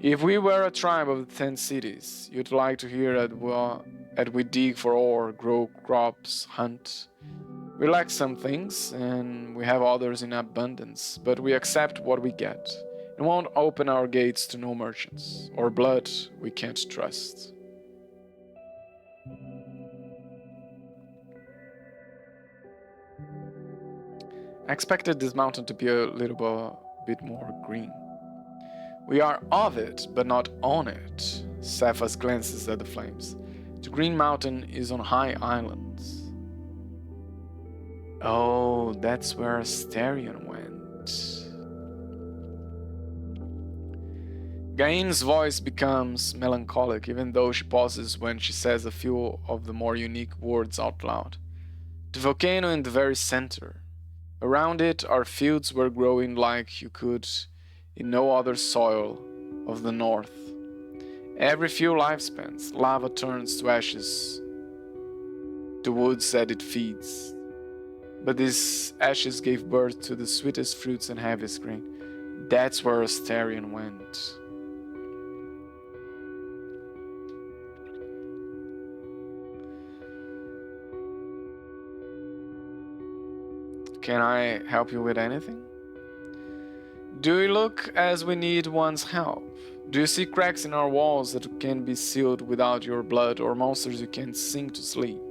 B: If we were a tribe of the 10 cities, you'd like to hear that we dig for ore, grow crops, hunt. We lack some things, and we have others in abundance, but we accept what we get, and won't open our gates to no merchants, or blood we can't trust. I expected this mountain to be a little bit more green. We are of it, but not on it. Cephas glances at the flames. The Green Mountain is on high islands. Oh, that's where Asterion went. Guyanne's voice becomes melancholic, even though she pauses when she says a few of the more unique words out loud. The volcano in the very center. Around it, our fields were growing like you could in no other soil of the north. Every few lifespans, lava turns to ashes, the woods that it feeds. But these ashes gave birth to the sweetest fruits and heaviest grain. That's where Asterion went. Can I help you with anything? Do we look as we need one's help? Do you see cracks in our walls that can be sealed without your blood, or monsters you can sing to sleep?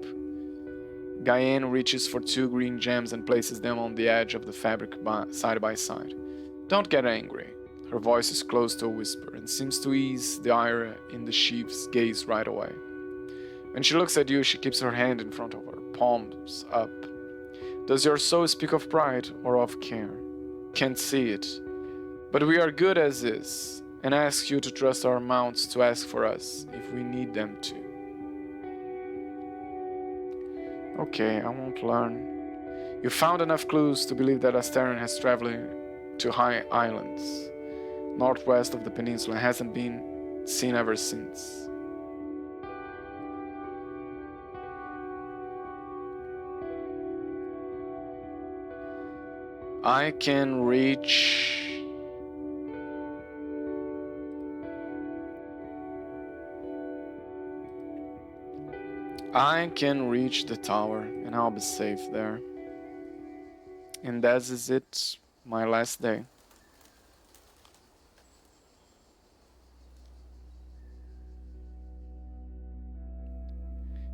B: Guyane reaches for 2 green gems and places them on the edge of the fabric side by side. Don't get angry. Her voice is close to a whisper and seems to ease the ire in the sheep's gaze right away. When she looks at you, she keeps her hand in front of her, palms up. Does your soul speak of pride or of care? Can't see it. But we are good as is, and ask you to trust our mounts to ask for us if we need them to. Okay, I won't learn. You found enough clues to believe that Astarion has traveled to High Islands, northwest of the peninsula, and hasn't been seen ever since. I can reach... the tower, and I'll be safe there. And that is it, my last day.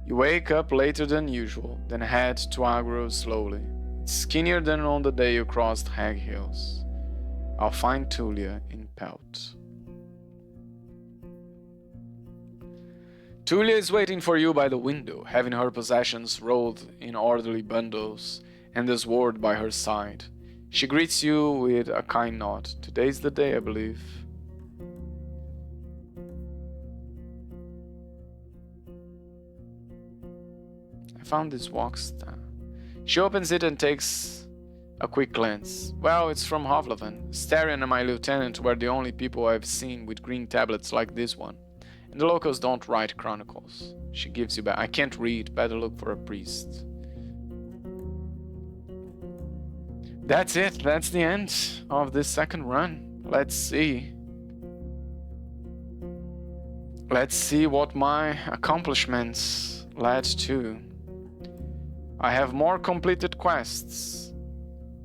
B: You wake up later than usual, then head to Agro slowly. It's skinnier than on the day you crossed Hag Hills. I'll find Tulia in Pelt. Tulia is waiting for you by the window, having her possessions rolled in orderly bundles and the sword by her side. She greets you with a kind nod. Today's the day, I believe. I found this wax. She opens it and takes a quick glance. Well, it's from Hovleven. Starion and my lieutenant were the only people I've seen with green tablets like this one. And the locals don't write chronicles. She gives you back. I can't read. Better look for a priest. That's it. That's the end of this second run. Let's see. Let's see what my accomplishments led to. I have more completed quests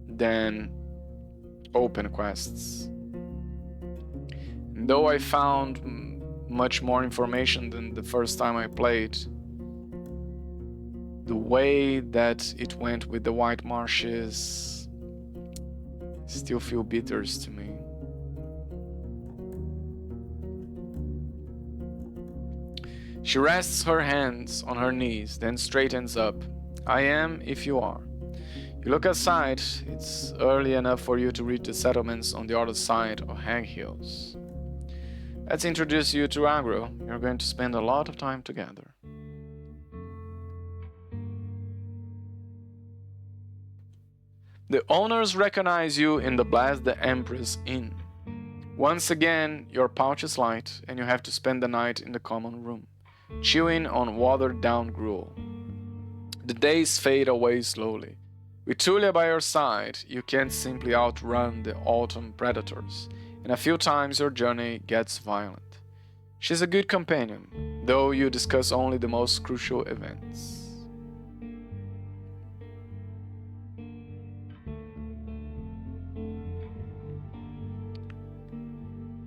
B: than open quests. And though I found much more information than the first time I played, the way that it went with the White Marshes still feel bitter to me. She rests her hands on her knees, then straightens up. I am if you are. You look outside. It's early enough for you to reach the settlements on the other side of Hag Hills. Let's introduce you to Agro. You're going to spend a lot of time together. The owners recognize you in the Blast the Empress Inn. Once again, your pouch is light, and you have to spend the night in the common room, chewing on watered-down gruel. The days fade away slowly. With Tulia by your side, you can't simply outrun the autumn predators, and a few times your journey gets violent. She's a good companion, though you discuss only the most crucial events.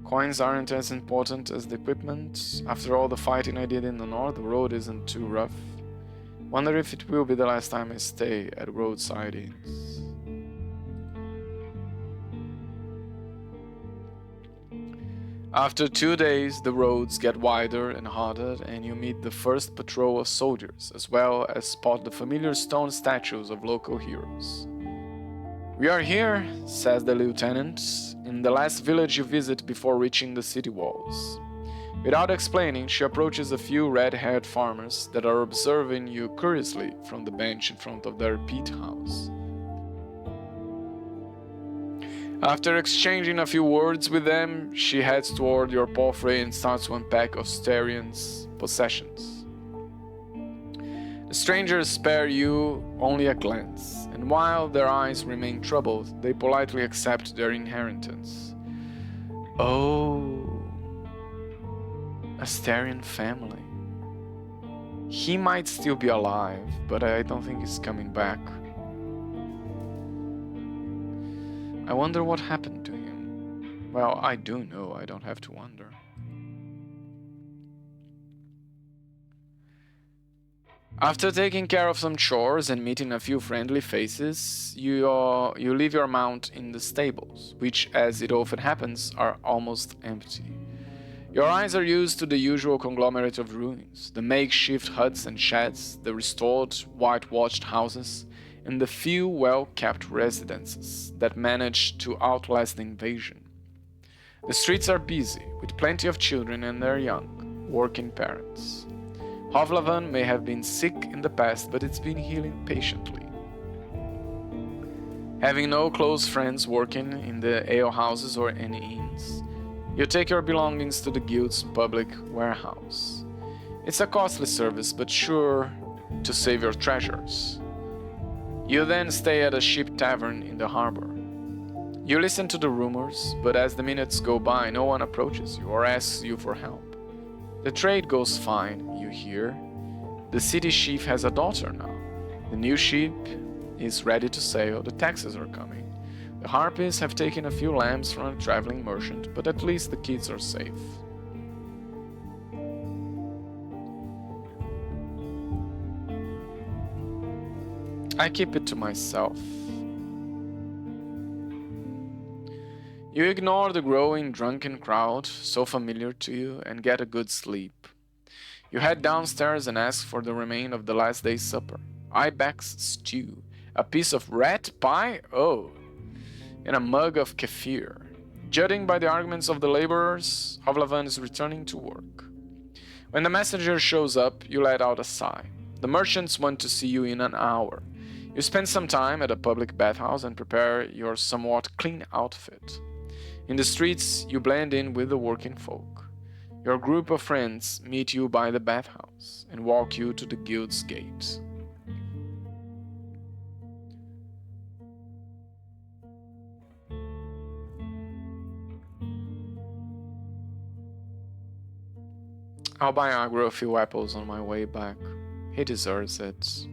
B: Coins aren't as important as the equipment. After all the fighting I did in the north, the road isn't too rough. Wonder if it will be the last time I stay at roadside inns. After 2 days, the roads get wider and harder, and you meet the first patrol of soldiers, as well as spot the familiar stone statues of local heroes. We are here, says the lieutenant, in the last village you visit before reaching the city walls. Without explaining, she approaches a few red-haired farmers that are observing you curiously from the bench in front of their peat house. After exchanging a few words with them, she heads toward your palfrey and starts to unpack Astarion's possessions. The strangers spare you only a glance, and while their eyes remain troubled, they politely accept their inheritance. Oh, Astarion family. He might still be alive, but I don't think he's coming back. I wonder what happened to him. Well, I do know, I don't have to wonder. After taking care of some chores and meeting a few friendly faces, you leave your mount in the stables, which, as it often happens, are almost empty. Your eyes are used to the usual conglomerate of ruins, the makeshift huts and sheds, the restored, whitewashed houses, and the few well-kept residences that manage to outlast the invasion. The streets are busy, with plenty of children and their young, working parents. Hovlavan may have been sick in the past, but it's been healing patiently. Having no close friends working in the alehouses or any inns, you take your belongings to the guild's public warehouse. It's a costly service, but sure to save your treasures. You then stay at a ship tavern in the harbor. You listen to the rumors, but as the minutes go by, no one approaches you or asks you for help. The trade goes fine, you hear. The city chief has a daughter now. The new ship is ready to sail, the taxes are coming. The harpies have taken a few lambs from a traveling merchant, but at least the kids are safe. I keep it to myself. You ignore the growing drunken crowd, so familiar to you, and get a good sleep. You head downstairs and ask for the remain of the last day's supper. Ibex stew, a piece of rat pie, and a mug of kefir. Judging by the arguments of the laborers, Hovlavan is returning to work. When the messenger shows up, you let out a sigh. The merchants want to see you in an hour. You spend some time at a public bathhouse and prepare your somewhat clean outfit. In the streets, you blend in with the working folk. Your group of friends meet you by the bathhouse and walk you to the guild's gate. I'll buy Agro a few apples on my way back. He deserves it.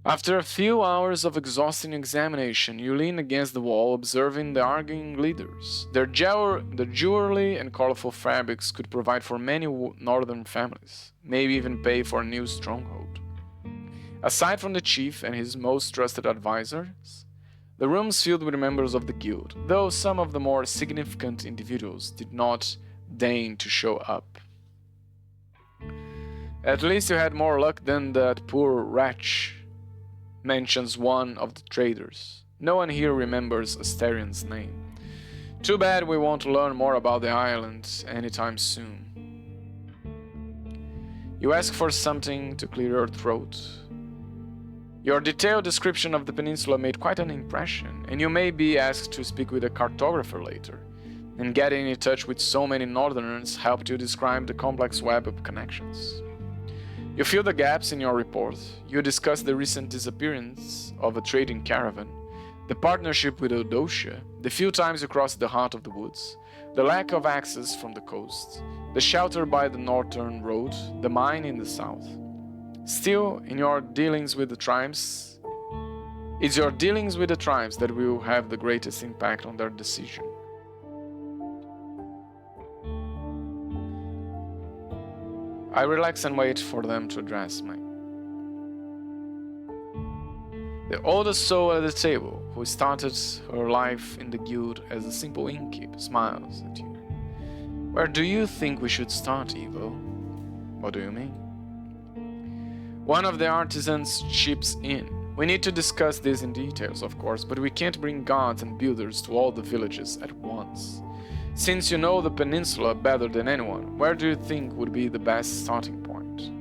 B: After a few hours of exhausting examination, you lean against the wall, observing the arguing leaders. Their jewelry and colorful fabrics could provide for many northern families, maybe even pay for a new stronghold. Aside from the chief and his most trusted advisors, the rooms filled with members of the guild, though some of the more significant individuals did not deign to show up. At least you had more luck than that poor wretch, mentions one of the traders. No one here remembers Astarion's name. Too bad we won't learn more about the island anytime soon. You ask for something to clear your throat. Your detailed description of the peninsula made quite an impression, and you may be asked to speak with a cartographer later. And getting in touch with so many northerners helped you describe the complex web of connections. You fill the gaps in your report. You discuss the recent disappearance of a trading caravan, the partnership with Odotia, the few times you crossed the heart of the woods, the lack of access from the coast, the shelter by the northern road, the mine in the south. Still, in your dealings with the tribes, it's your dealings with the tribes that will have the greatest impact on their decision. I relax and wait for them to address me. The oldest soul at the table, who started her life in the guild as a simple innkeep, smiles at you. Where do you think we should start, Evo? What do you mean? One of the artisans chips in. We need to discuss this in details, of course, but we can't bring guards and builders to all the villages at once. Since you know the peninsula better than anyone, where do you think would be the best starting point?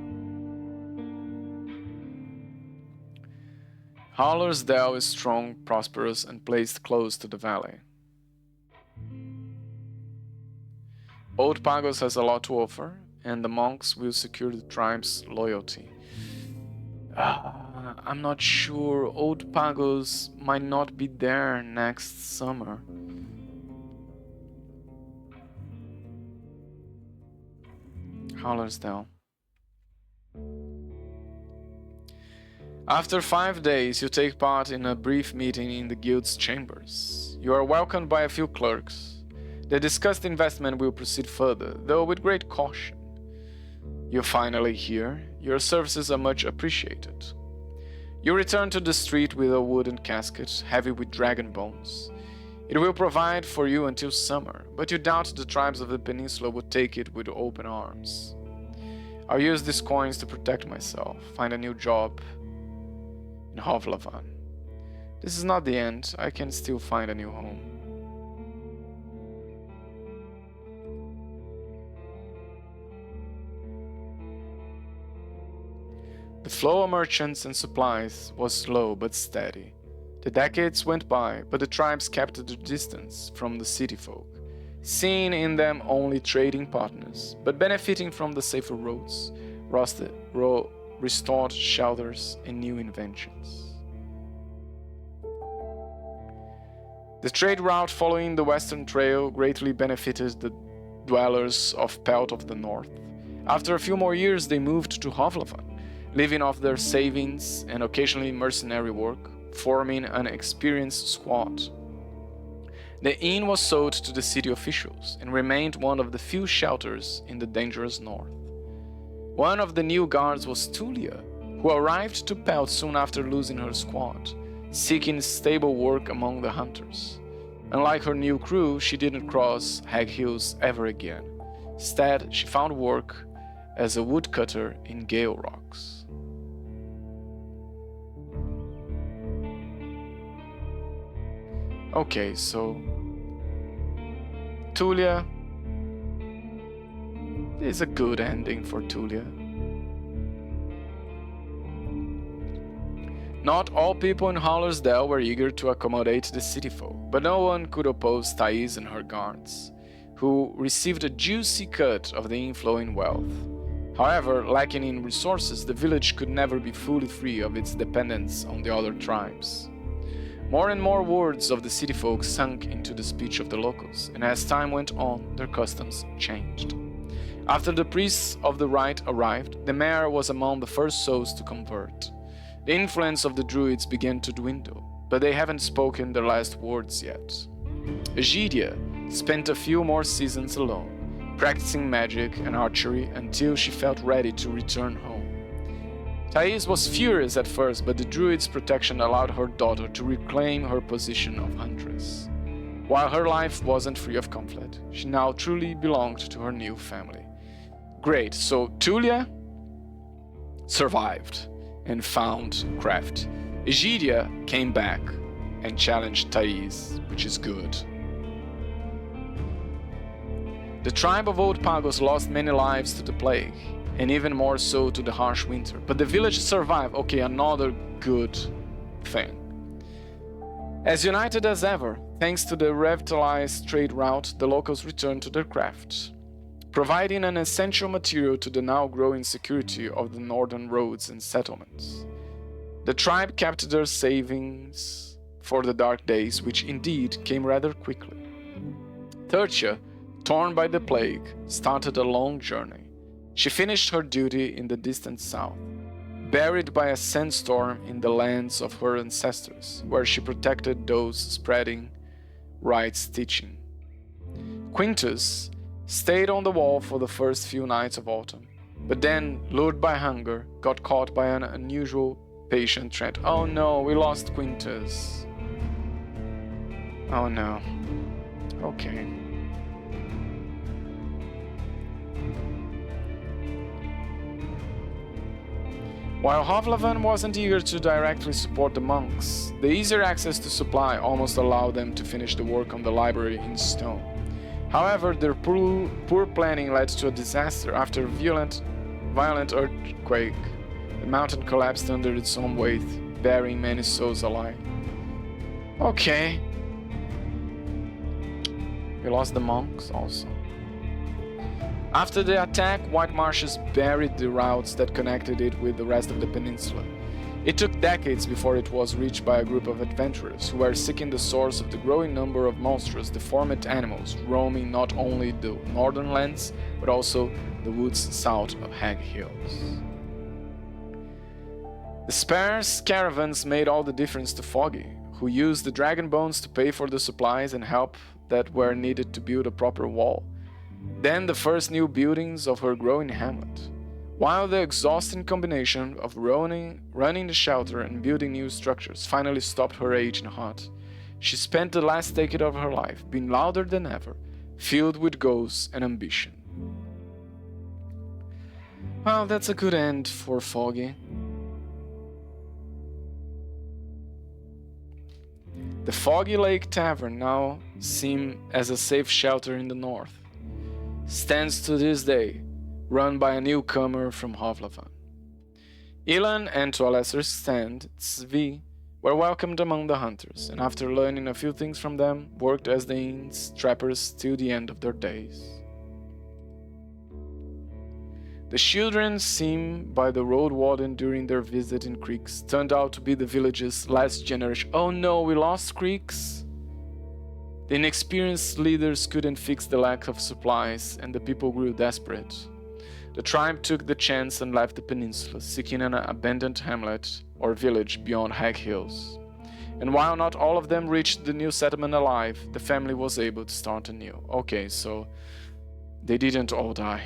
B: Hallersdale is strong, prosperous, and placed close to the valley. Old Pagos has a lot to offer, and the monks will secure the tribe's loyalty. I'm not sure. Old Pagos might not be there next summer. Hallersdale. After 5 days, you take part in a brief meeting in the guild's chambers. You are welcomed by a few clerks. The discussed investment will proceed further, though with great caution. You're finally here. Your services are much appreciated. You return to the street with a wooden casket, heavy with dragon bones. It will provide for you until summer, but you doubt the tribes of the peninsula would take it with open arms. I'll use these coins to protect myself, find a new job in Hovlavan. This is not the end. I can still find a new home. The flow of merchants and supplies was slow but steady. The decades went by, but the tribes kept their distance from the city folk, seeing in them only trading partners, but benefiting from the safer roads, restored shelters, and new inventions. The trade route following the Western Trail greatly benefited the dwellers of Pelt of the North. After a few more years, they moved to Hovlavan, living off their savings and occasionally mercenary work, forming an experienced squad. The inn was sold to the city officials and remained one of the few shelters in the dangerous north. One of the new guards was Tulia, who arrived to Pelt soon after losing her squad, seeking stable work among the hunters. Unlike her new crew, she didn't cross Hag Hills ever again. Instead, she found work as a woodcutter in Gale Rocks. Okay, so Tulia is a good ending for Tulia. Not all people in Hallersdale were eager to accommodate the city folk, but no one could oppose Thais and her guards, who received a juicy cut of the inflowing wealth. However, lacking in resources, the village could never be fully free of its dependence on the other tribes. More and more words of the city folk sunk into the speech of the locals, and as time went on, their customs changed. After the priests of the rite arrived, the mayor was among the first souls to convert. The influence of the druids began to dwindle, but they haven't spoken their last words yet. Egidia spent a few more seasons alone, practicing magic and archery until she felt ready to return home. Thais was furious at first, but the druid's protection allowed her daughter to reclaim her position of huntress. While her life wasn't free of conflict, she now truly belonged to her new family. Great, so Tulia survived and found craft. Egidia came back and challenged Thais, which is good. The tribe of Old Pagos lost many lives to the plague, and even more so to the harsh winter. But the village survived. Okay, another good thing. As united as ever, thanks to the revitalized trade route, the locals returned to their craft, providing an essential material to the now growing security of the northern roads and settlements. The tribe kept their savings for the dark days, which indeed came rather quickly. Tertia, torn by the plague, started a long journey. She finished her duty in the distant south, buried by a sandstorm in the lands of her ancestors, where she protected those spreading Right's teaching. Quintus stayed on the wall for the first few nights of autumn, but then, lured by hunger, got caught by an unusual patient trend. Oh no, we lost Quintus. Oh no. Okay. While Hovlavan wasn't eager to directly support the monks, the easier access to supply almost allowed them to finish the work on the library in stone. However, their poor planning led to a disaster. After a violent earthquake, the mountain collapsed under its own weight, burying many souls alive. Okay. We lost the monks also. After the attack, White Marshes buried the routes that connected it with the rest of the peninsula. It took decades before it was reached by a group of adventurers who were seeking the source of the growing number of monstrous, deformed animals roaming not only the northern lands, but also the woods south of Hag Hills. The sparse caravans made all the difference to Foggy, who used the dragon bones to pay for the supplies and help that were needed to build a proper wall. Then the first new buildings of her growing hamlet. While the exhausting combination of running the shelter and building new structures finally stopped her raging heart, she spent the last decade of her life being louder than ever, filled with goals and ambition. Well, that's a good end for Foggy. The Foggy Lake Tavern, now seen as a safe shelter in the north, stands to this day, run by a newcomer from Hovlavan. Ilan and, to a lesser extent, Tzvi, were welcomed among the hunters, and after learning a few things from them, worked as the inn's trappers till the end of their days. The children seen by the Roadwarden during their visit in Creeks turned out to be the village's last generation. Oh no, we lost Creeks! The inexperienced leaders couldn't fix the lack of supplies, and the people grew desperate. The tribe took the chance and left the peninsula, seeking an abandoned hamlet or village beyond Hag Hills. And while not all of them reached the new settlement alive, the family was able to start anew. Okay, so they didn't all die.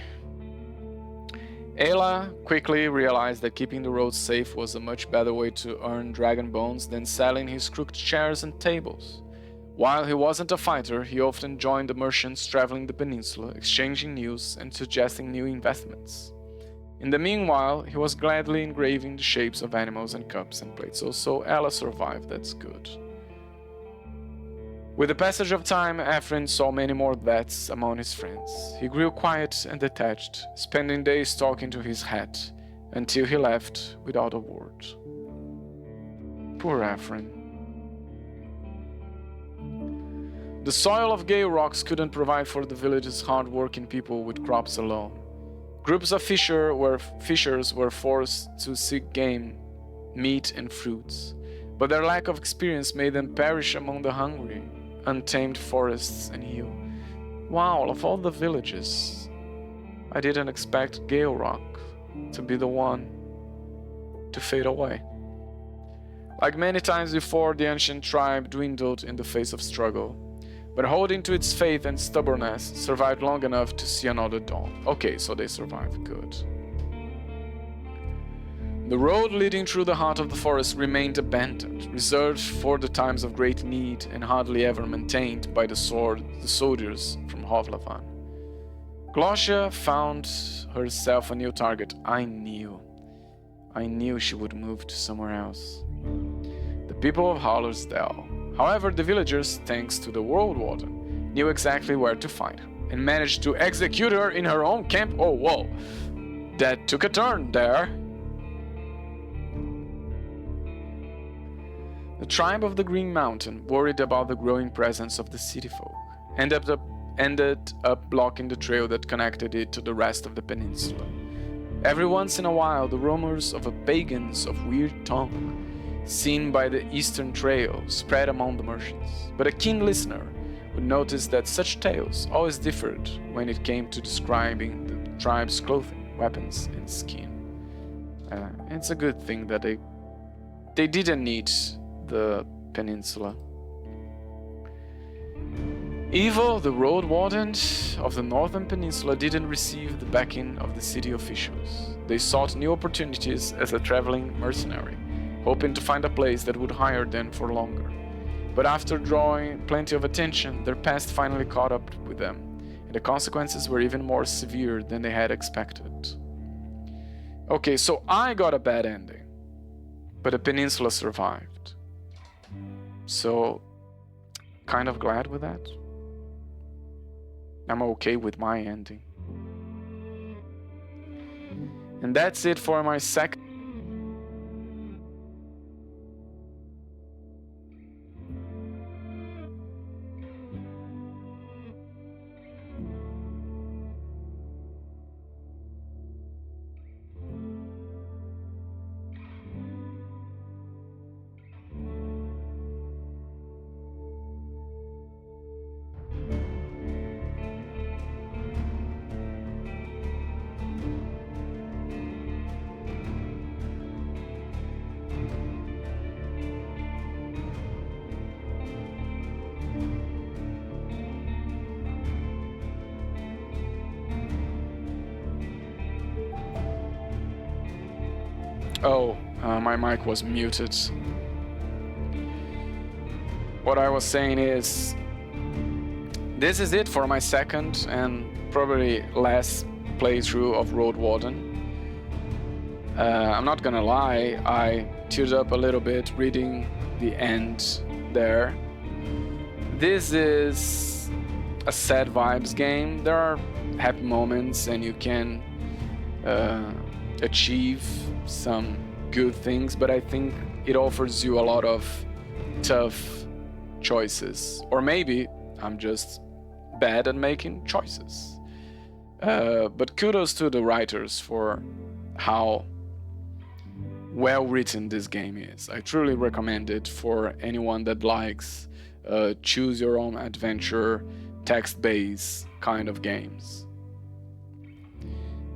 B: Ayla quickly realized that keeping the roads safe was a much better way to earn dragon bones than selling his crooked chairs and tables. While he wasn't a fighter, he often joined the merchants traveling the peninsula, exchanging news and suggesting new investments. In the meanwhile, he was gladly engraving the shapes of animals and cups and plates. So Ella survived, that's good. With the passage of time, Ephraim saw many more deaths among his friends. He grew quiet and detached, spending days talking to his hat, until he left without a word. Poor Ephraim. The soil of Gale Rocks couldn't provide for the village's hard-working people with crops alone. Groups of fishers were forced to seek game, meat, and fruits, but their lack of experience made them perish among the hungry, untamed forests and hill. Wow, of all the villages, I didn't expect Gale Rock to be the one to fade away. Like many times before, the ancient tribe dwindled in the face of struggle, but holding to its faith and stubbornness, survived long enough to see another dawn. Okay, so they survived, good. The road leading through the heart of the forest remained abandoned, reserved for the times of great need and hardly ever maintained by the soldiers from Hovlavan. Glossia found herself a new target. I knew she would move to somewhere else. The people of Hallersdale. However, the villagers, thanks to the Roadwarden, knew exactly where to find her, and managed to execute her in her own camp. Oh, whoa! That took a turn there. The tribe of the Green Mountain, worried about the growing presence of the city folk, ended up blocking the trail that connected it to the rest of the peninsula. Every once in a while, the rumors of a pagans of weird tongue seen by the Eastern Trail spread among the merchants, but a keen listener would notice that such tales always differed when it came to describing the tribe's clothing, weapons, and skin. It's a good thing that they didn't need the peninsula. Evo, the Roadwarden of the Northern Peninsula, didn't receive the backing of the city officials. They sought new opportunities as a traveling mercenary, hoping to find a place that would hire them for longer. But after drawing plenty of attention, their past finally caught up with them, and the consequences were even more severe than they had expected. Okay, so I got a bad ending, but the peninsula survived. So, kind of glad with that. I'm okay with my ending. And that's it for my second. Oh, my mic was muted. What I was saying is, this is it for my second and probably last playthrough of Roadwarden. I'm not gonna lie, I teared up a little bit reading the end there. This is a sad vibes game. There are happy moments and you can achieve some good things, but I think it offers you a lot of tough choices. Or maybe I'm just bad at making choices. But kudos to the writers for how well written this game is. I truly recommend it for anyone that likes choose your own adventure, text-based kind of games.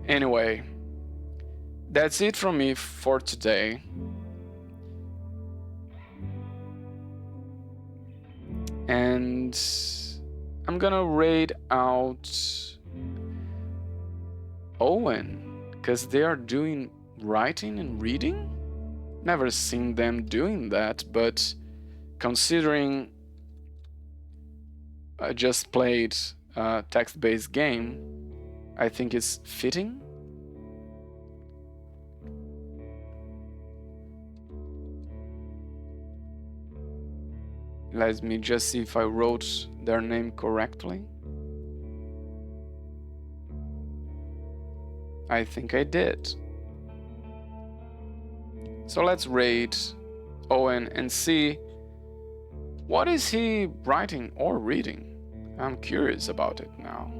B: Anyway, that's it from me for today. And I'm gonna raid out Owen, because they are doing writing and reading. Never seen them doing that, but considering I just played a text-based game, I think it's fitting. Let me just see if I wrote their name correctly. I think I did. So let's raid Owen and see what is he writing or reading. I'm curious about it now.